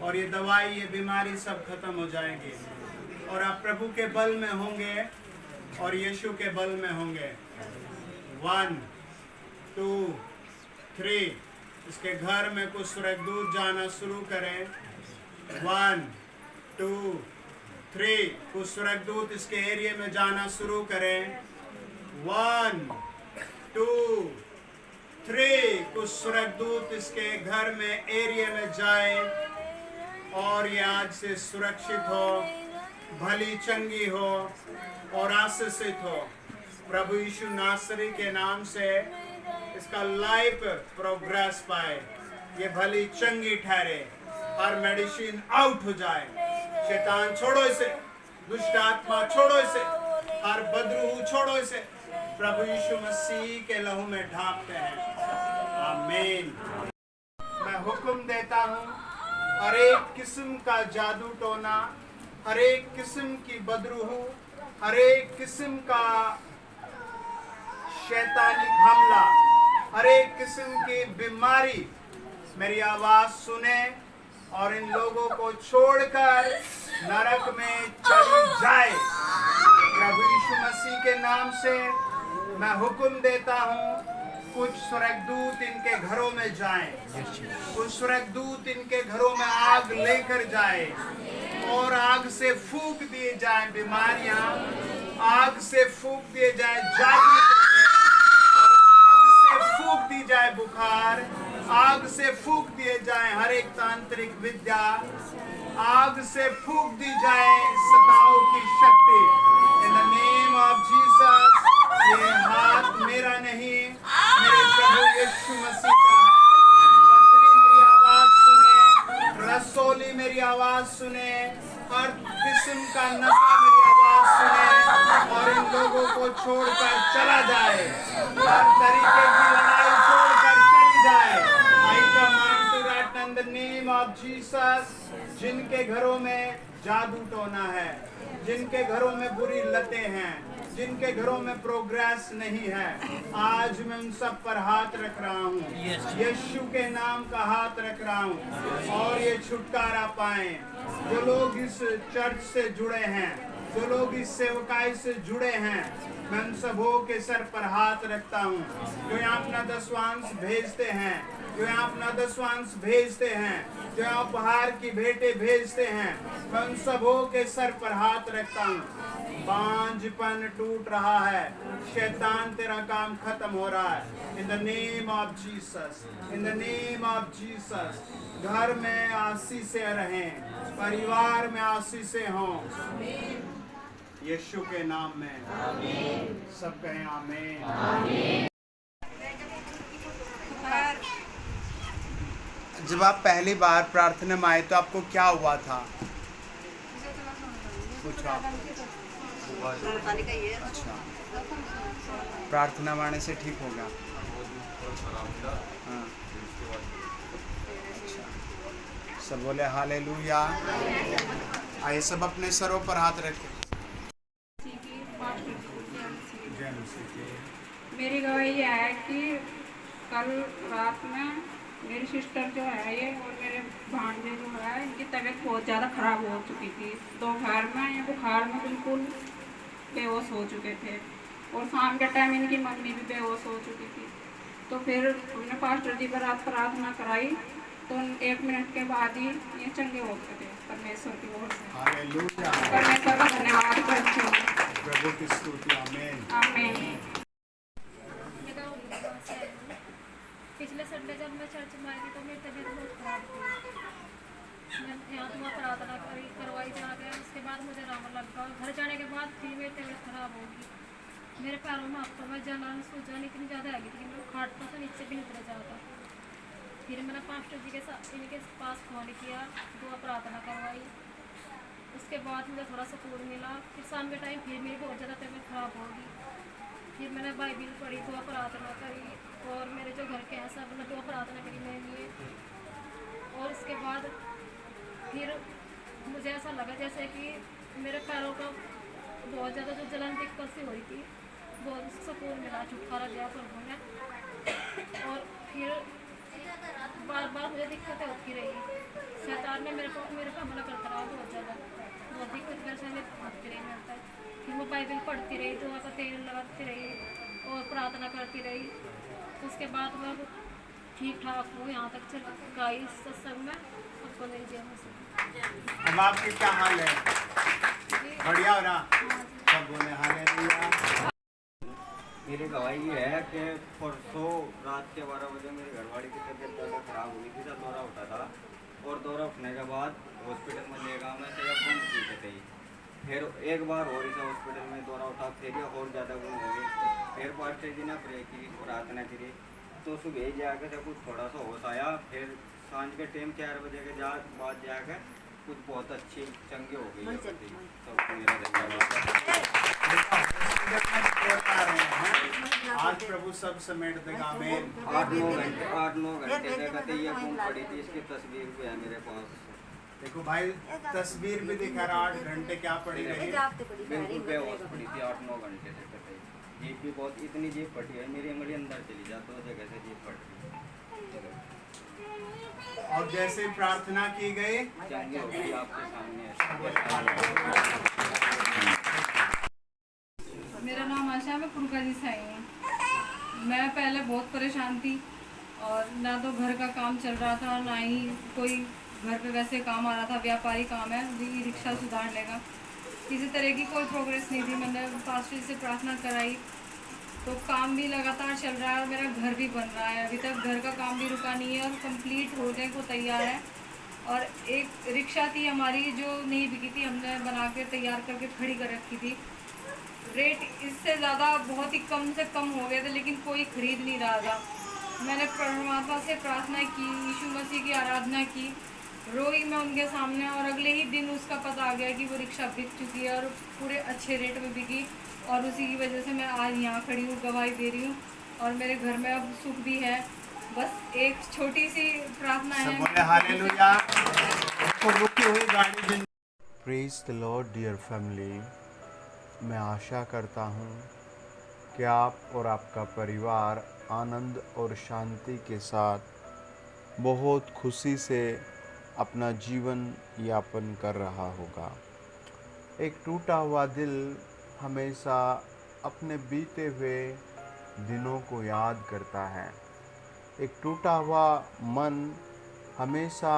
और ये दवाई, ये बीमारी सब खत्म हो जाएगी और आप प्रभु के बल में होंगे और यीशु के बल में होंगे। 1 2 3 इसके घर में कुछ स्वर्गदूत जाना शुरू करें। 1 2 3 कुछ स्वर्गदूत इसके एरिया में जाना शुरू करें। 1 2 3 कुछ स्वर्गदूत इसके घर में एरिया में जाए और ये आज से सुरक्षित हो, भली चंगी हो और आशीषित हो। प्रभु यीशु नासरी के नाम से इसका लाइफ प्रोग्रेस पाए, ये भली चंगी ठहरे, हर मेडिसिन आउट हो जाए। शैतान छोड़ो इसे, दुष्ट आत्मा छोड़ो इसे, हर बदरूह छोड़ो इसे, प्रभु यीशु मसीह के लहू में ढांपते हैं। आमीन। मैं हुक्म देता हूँ, हर एक किस्म का जादू टोना, हर एक किस्म की बदरूह, हर एक किस्म का शैतानी हमला, हर एक किस्म की बीमारी मेरी आवाज सुने और इन लोगों को छोड़कर नरक में चली जाए। प्रभु यीशु मसीह के नाम से मैं हुक्म देता हूँ, कुछ स्वर्गदूत इनके घरों में जाएं, कुछ स्वर्गदूत इनके घरों में आग लेकर जाए और आग से फूंक दिए जाए बीमारियां, आग से फूंक दिए जाए जादू, आग से फूंक दी जाए बुखार, आग से फूंक दिए जाए हर एक तांत्रिक विद्या, आग से फूंक दी जाए सताओं की शक्ति। इन द नेम ऑफ जीसस, ये हाथ मेरा नहीं, मेरे प्रभु यीशु मसीह का है। पत्री मेरी आवाज सुने, रसोली मेरी आवाज सुने, हर किस्म का नशा मेरी आवाज सुने और इन लोगों को छोड़कर चला जाए, हर तरीके की लड़ाई छोड़कर चली जाए। I command to that in the name of Jesus। जिनके घरों में जादू टोना है, जिनके घरों में बुरी लतें हैं, जिनके घरों में प्रोग्रेस नहीं है, आज मैं उन सब पर हाथ रख रहा हूँ, यीशु के नाम का हाथ रख रहा हूँ और ये छुटकारा पाएं। जो लोग इस चर्च से जुड़े हैं, जो लोग इस सेवकाई से जुड़े हैं, मैं उन सबों के सर पर हाथ रखता हूँ। जो यहाँ अपना दसवांश भेजते हैं, जो यहाँ अपना दसवांश भेजते हैं, जो यहाँ उपहार की भेंटें भेजते हैं, मैं उन सबों के सर पर हाथ रखता हूँ। बांझपन टूट रहा है, शैतान तेरा काम खत्म हो रहा है। इन the name of Jesus, in the name of Jesus. घर में आशीषें रहें, परिवार में आशीषें हों, यीशु के नाम में। सब कहें आमीन। जब आप पहली बार प्रार्थना में आए तो आपको क्या हुआ था? पूछा। अच्छा, प्रार्थना मारने से ठीक हो गया? हाँ। अच्छा, सब बोले हालेलुया। आइए सब अपने सरों पर हाथ रखें। मेरी गवाही ये है कि कल रात में मेरी सिस्टर जो है ये और मेरे भांजे जो है, इनकी तबीयत बहुत ज़्यादा ख़राब हो चुकी थी। दोपहर में ये बुखार में बिल्कुल बेहोश हो चुके थे और शाम के टाइम इनकी मम्मी भी बेहोश हो चुकी थी। तो फिर हमने पास्टर जी पर रात प्रार्थना कराई तो 1 मिनट के बाद ही ये चंगे हो गए थे परमेश्वर की ओर से। हालेलुया। परमेश्वर का धन्यवाद करती हूँ। प्रभु की स्तुति। आमीन। आमीन। पिछले संडे जब मैं चर्च में आई थी तो मेरी तबीयत बहुत ख़राब थी। मैं यहाँ तो प्रार्थना करवाई जा गया, उसके बाद मुझे आराम लगा। घर जाने के बाद फिर मेरी तबीयत ख़राब होगी। मेरे पैरों में हफ्तों में जलन सूजन इतनी ज़्यादा आ गई थी कि मैं खाट पर से नीचे भी निकल जाता। फिर मैंने पास्टर जी के साथ इनके पास फ़ोन किया, दुआ प्रार्थना करवाई। उसके बाद मुझे थोड़ा सुकून मिला। फिर शाम के टाइम फिर मेरी बहुत ज़्यादा तबीयत ख़राब होगी। फिर मैंने बाइबिल पढ़ी, दुआ प्रार्थना करी और मेरे जो घर के हैं सब ने दुआ प्रार्थना करी मेरे लिए। और इसके बाद फिर मुझे ऐसा लगा जैसे कि मेरे पैरों का बहुत ज़्यादा जो जलन दिक्कत सी हुई थी, बहुत सुकून मिला, छुटकारा दिया प्रभु ने। और फिर बार बार मुझे दिक्कतें होती रही, शैतान ने मेरे को हमला करता रहा बहुत दिक्कत मेरे से होती रही मेरे तक। फिर मैं बाइबल पढ़ती रही, दुआ का तेल लगाती रही और प्रार्थना करती रही। उसके बाद मैं ठीक ठाक हूँ, यहाँ तक चल गई सत्संग में। आपको नहीं जय मसीह। अब आपके क्या हाल है? बढ़िया हो रहा? सब बोले हालेलुया। मेरी गवाही ये है कि परसों रात के 12 बजे मेरी घरवाली की तबीयत ज़्यादा ख़राब हुई थी, जब दौरा उठा था। और दौरा उठने के बाद हॉस्पिटल में ले गया मैं, से गुम की थी। फिर एक बार और इसे हॉस्पिटल में दौरा उठा, फिर ये और ज़्यादा गुम हो गई। फिर पास्टर जी ने प्रे की, प्रार्थना करी, तो सुबह ही जाकर से कुछ थोड़ा सा होश आया। फिर सांझ के टाइम 4 बजे के बाद जाकर कुछ बहुत अच्छी चंगी हो गई। सबको मेरा धन्यवाद। आज प्रभु सब समेट देगा। आमीन। 8-9 घंटे देखते ये गुम पड़ी थी, इसकी तस्वीर भी है मेरे पास। देखो भाई, तस्वीर भी दिखा रहा। 8 घंटे क्या पड़ी रही? बिल्कुल बेहोश पड़ी थी 8-9 घंटे से कतई। जीप भी बहुत, इतनी जीप फटी है, मेरी अंगली अंदर चली जा, 2 जगह से जीप फट गई। और जैसे प्रार्थना की गई, चंगी हो गई आपके सामने। मेरा नाम आशा है, मैं पुरकाजी से आई हूँ। मैं पहले बहुत परेशान थी और ना तो घर का काम चल रहा था, ना ही कोई घर पे वैसे काम आ रहा था। व्यापारी काम है, ई रिक्शा सुधारने का। किसी तरह की कोई प्रोग्रेस नहीं थी। मैंने पास्टर से प्रार्थना कराई तो काम भी लगातार चल रहा है और मेरा घर भी बन रहा है। अभी तक घर का काम भी रुका नहीं है और कंप्लीट होने को तैयार है। और एक रिक्शा थी हमारी जो नहीं बिकी थी, हमने बना के तैयार करके खड़ी कर रखी थी। रेट इससे ज़्यादा बहुत ही कम से कम हो गए थे, लेकिन कोई खरीद नहीं रहा था। मैंने परमात्मा से प्रार्थना की, यीशु मसीह की आराधना की, रोई मैं उनके सामने। और अगले ही दिन उसका पता आ गया कि वो रिक्शा बिक चुकी है और पूरे अच्छे रेट में बिकी। और उसी की वजह से मैं आज यहाँ खड़ी हूँ, गवाही दे रही हूँ। और मेरे घर में अब सुख भी है। बस एक छोटी सी प्रार्थना है। सब बोले हालेलुया। तो रुकी हुई गाड़ी। Praise the lord dear family. मैं आशा करता हूँ कि आप और आपका परिवार आनंद और शांति के साथ बहुत खुशी से अपना जीवन यापन कर रहा होगा। एक टूटा हुआ दिल हमेशा अपने बीते हुए दिनों को याद करता है। एक टूटा हुआ मन हमेशा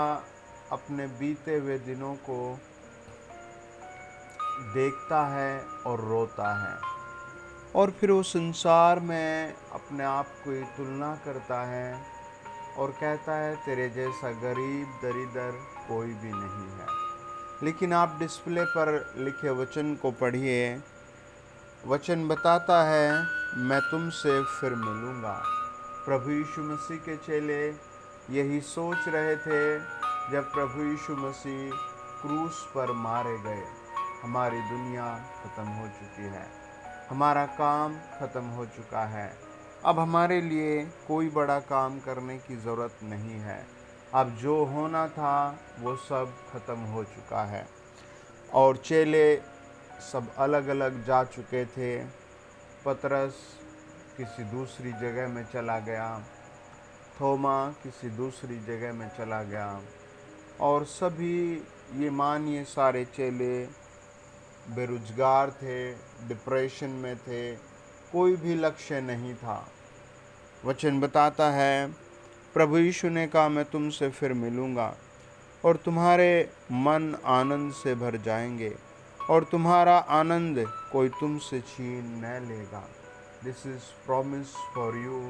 अपने बीते हुए दिनों को देखता है और रोता है, और फिर वो संसार में अपने आप को तुलना करता है और कहता है तेरे जैसा गरीब दरिद्र कोई भी नहीं है। लेकिन आप डिस्प्ले पर लिखे वचन को पढ़िए। वचन बताता है मैं तुमसे फिर मिलूँगा। प्रभु यीशु मसीह के चेले यही सोच रहे थे जब प्रभु यीशु मसीह क्रूस पर मारे गए। हमारी दुनिया ख़त्म हो चुकी है, हमारा काम ख़त्म हो चुका है। अब हमारे लिए कोई बड़ा काम करने की ज़रूरत नहीं है। अब जो होना था वो सब ख़त्म हो चुका है। और चेले सब अलग अलग जा चुके थे। पतरस किसी दूसरी जगह में चला गया, थोमा किसी दूसरी जगह में चला गया, और सभी ये मानिए सारे चेले बेरोजगार थे, डिप्रेशन में थे, कोई भी लक्ष्य नहीं था। वचन बताता है प्रभु यीशु ने कहा मैं तुमसे फिर मिलूँगा और तुम्हारे मन आनंद से भर जाएंगे और तुम्हारा आनंद कोई तुमसे छीन न लेगा। This is promise for you,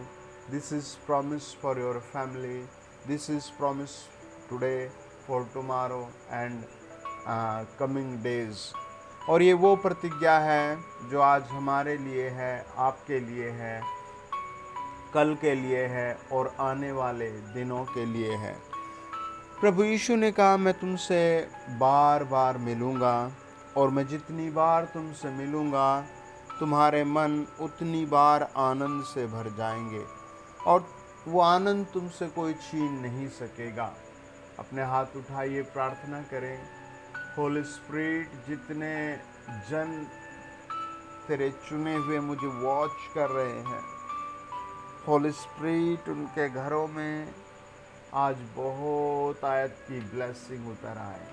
this is promise for your family, this is promise today for tomorrow and coming days. और ये वो प्रतिज्ञा है जो आज हमारे लिए है, आपके लिए है, कल के लिए है और आने वाले दिनों के लिए है। प्रभु यीशु ने कहा मैं तुमसे बार बार मिलूँगा और मैं जितनी बार तुमसे मिलूँगा तुम्हारे मन उतनी बार आनंद से भर जाएंगे और वो आनंद तुमसे कोई छीन नहीं सकेगा। अपने हाथ उठाइए, प्रार्थना करें। होली स्पिरिट, जितने जन तेरे चुने हुए मुझे वॉच कर रहे हैं, होली स्पिरिट उनके घरों में आज बहुत आयत की ब्लेसिंग उतर आए।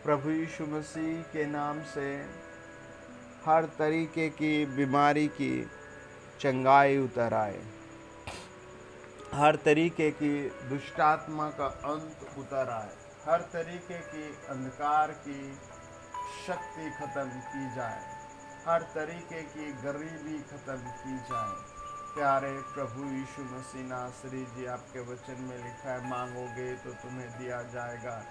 प्रभु यीशु मसीह के नाम से हर तरीके की बीमारी की चंगाई उतर आए, हर तरीके की दुष्टात्मा का अंत उतर आए, हर तरीके की अंधकार की शक्ति खत्म की जाए, हर तरीके की गरीबी खत्म की जाए। प्यारे प्रभु यीशु मसीह नासरी जी, आपके वचन में लिखा है, मांगोगे तो तुम्हें दिया जाएगा।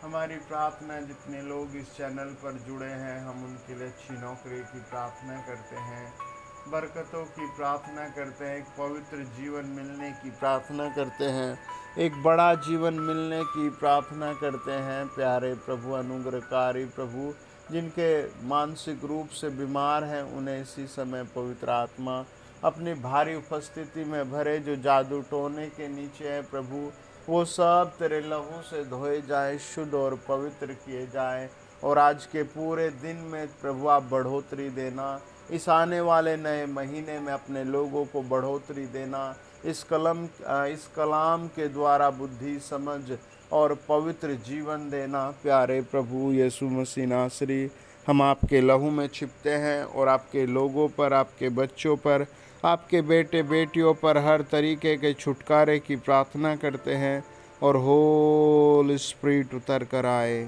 हमारी प्रार्थना, जितने लोग इस चैनल पर जुड़े हैं, हम उनके लिए अच्छी नौकरी की प्रार्थना करते हैं, बरकतों की प्रार्थना करते हैं, एक पवित्र जीवन मिलने की प्रार्थना करते हैं, एक बड़ा जीवन मिलने की प्रार्थना करते हैं। प्यारे प्रभु, अनुग्रहकारी प्रभु, जिनके मानसिक रूप से बीमार हैं, उन्हें इसी समय पवित्र आत्मा अपनी भारी उपस्थिति में भरे। जो जादू टोने के नीचे है प्रभु, वो सब तेरे लहू से धोए जाए, शुद्ध और पवित्र किए जाए। और आज के पूरे दिन में प्रभु आप बढ़ोतरी देना, इस आने वाले नए महीने में अपने लोगों को बढ़ोतरी देना, इस कलाम के द्वारा बुद्धि, समझ और पवित्र जीवन देना। प्यारे प्रभु यीशु मसीह नासरी, हम आपके लहू में छिपते हैं और आपके लोगों पर, आपके बच्चों पर, आपके बेटे बेटियों पर हर तरीके के छुटकारे की प्रार्थना करते हैं और होली स्पिरिट उतर कर आए।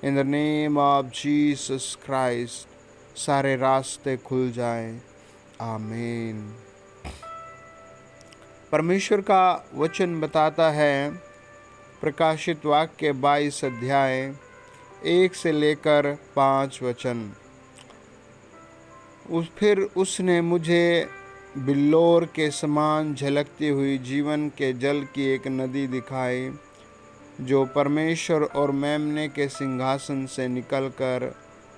In the name of Jesus Christ सारे रास्ते खुल जाएं। आमीन। परमेश्वर का वचन बताता है, प्रकाशित वाक्य 22 अध्याय 1 से लेकर 5 वचन। फिर उसने मुझे बिल्लोर के समान झलकती हुई जीवन के जल की एक नदी दिखाई, जो परमेश्वर और मेमने के सिंहासन से निकलकर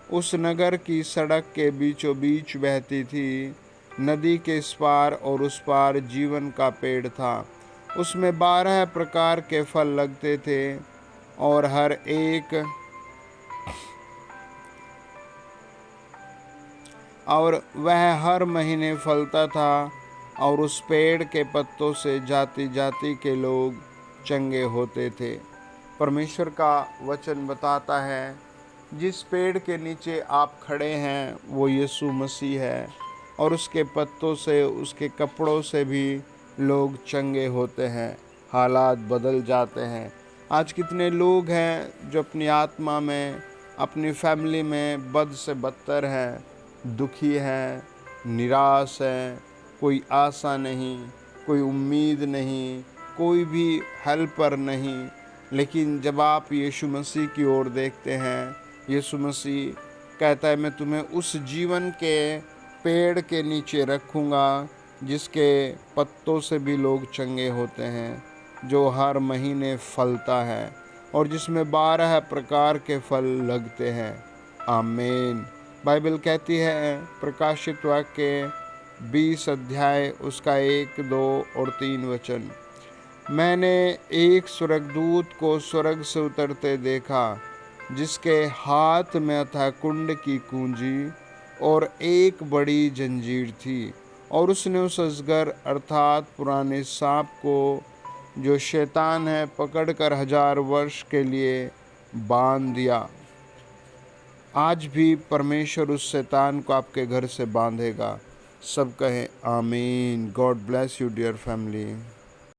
उस नगर की सड़क के बीचों बीच बहती थी। नदी के इस पार और उस पार जीवन का पेड़ था। उसमें 12 प्रकार के फल लगते थे और वह हर महीने फलता था, और उस पेड़ के पत्तों से जाति जाति के लोग चंगे होते थे। परमेश्वर का वचन बताता है, जिस पेड़ के नीचे आप खड़े हैं वो यीशु मसीह है, और उसके पत्तों से, उसके कपड़ों से भी लोग चंगे होते हैं, हालात बदल जाते हैं। आज कितने लोग हैं जो अपनी आत्मा में, अपनी फैमिली में बद से बदतर हैं, दुखी हैं, निराश हैं, कोई आशा नहीं, कोई उम्मीद नहीं, कोई भी हेल्पर नहीं। लेकिन जब आप यीशु मसीह की ओर देखते हैं, यीशु मसीह कहता है, मैं तुम्हें उस जीवन के पेड़ के नीचे रखूँगा जिसके पत्तों से भी लोग चंगे होते हैं, जो हर महीने फलता है और जिसमें 12 प्रकार के फल लगते हैं। आमीन। बाइबल कहती है, प्रकाशित वाक्य 20 अध्याय उसका 1, 2 और 3 वचन। मैंने एक स्वर्गदूत को स्वर्ग से उतरते देखा, जिसके हाथ में था कुंड की कुंजी और एक बड़ी जंजीर थी, और उसने उस अजगर अर्थात पुराने सांप को, जो शैतान है, पकड़कर 1000 वर्ष के लिए बांध दिया। आज भी परमेश्वर उस शैतान को आपके घर से बांधेगा। सब कहें आमीन। God bless you dear family.